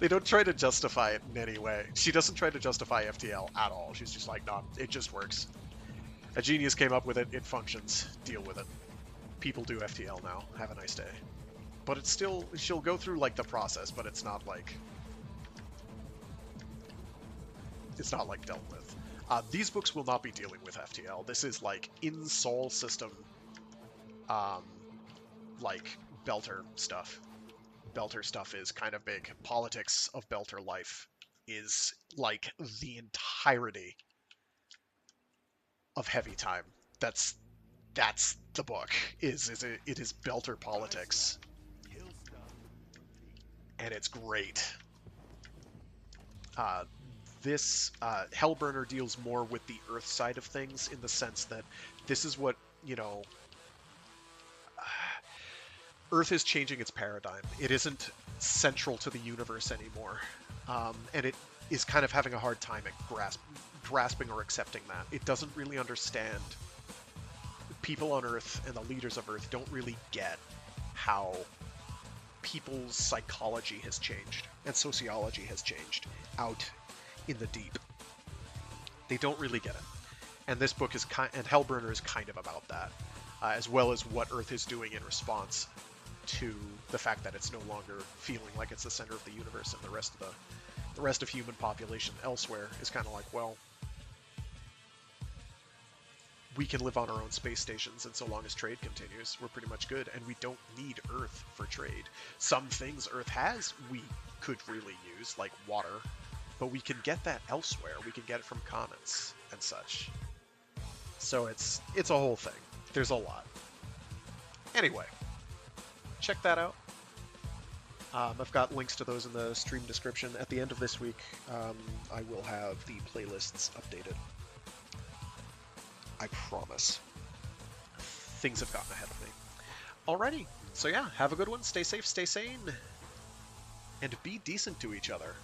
They don't try to justify it in any way. She doesn't try to justify FTL at all. She's just like, no, it just works. A genius came up with it, it functions, deal with it. People do FTL now, have a nice day. But it's still, she'll go through like the process, but it's not like dealt with. These books will not be dealing with FTL. This is like in Sol system, like Belter stuff. Belter stuff is kind of big. Politics of Belter life is like the entirety of Heavy Time. That's the book. It is Belter politics, and it's great. This Hellburner deals more with the Earth side of things, in the sense that this is what, you know, Earth is changing its paradigm. It isn't central to the universe anymore, and it is kind of having a hard time at grasping or accepting that. It doesn't really understand. People on Earth and the leaders of Earth don't really get how people's psychology has changed and sociology has changed out in the deep. They don't really get it. And this book is and Hellburner is kind of about that. as well as what Earth is doing in response to the fact that it's no longer feeling like it's the center of the universe, and the rest of human population elsewhere is kind of like, well, we can live on our own space stations, and so long as trade continues, we're pretty much good, and we don't need Earth for trade. Some things Earth has we could really use, like water, but we can get that elsewhere. We can get it from comets and such. So it's a whole thing. There's a lot. Anyway, check that out. I've got links to those in the stream description. At the end of this week, I will have the playlists updated. I promise. Things have gotten ahead of me. Alrighty, so yeah, have a good one. Stay safe, stay sane, and be decent to each other.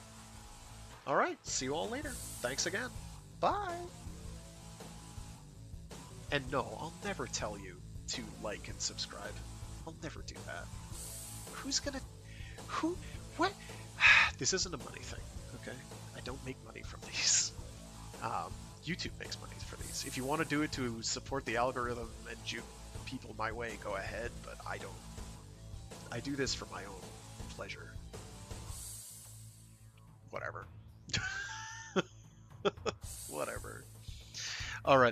Alright, see you all later. Thanks again. Bye! And no, I'll never tell you to like and subscribe. I'll never do that. What? This isn't a money thing, okay? I don't make money from these. YouTube makes money for these. If you want to do it to support the algorithm and juke people my way, go ahead, but I don't. I do this for my own pleasure. Whatever. Whatever. Alrighty.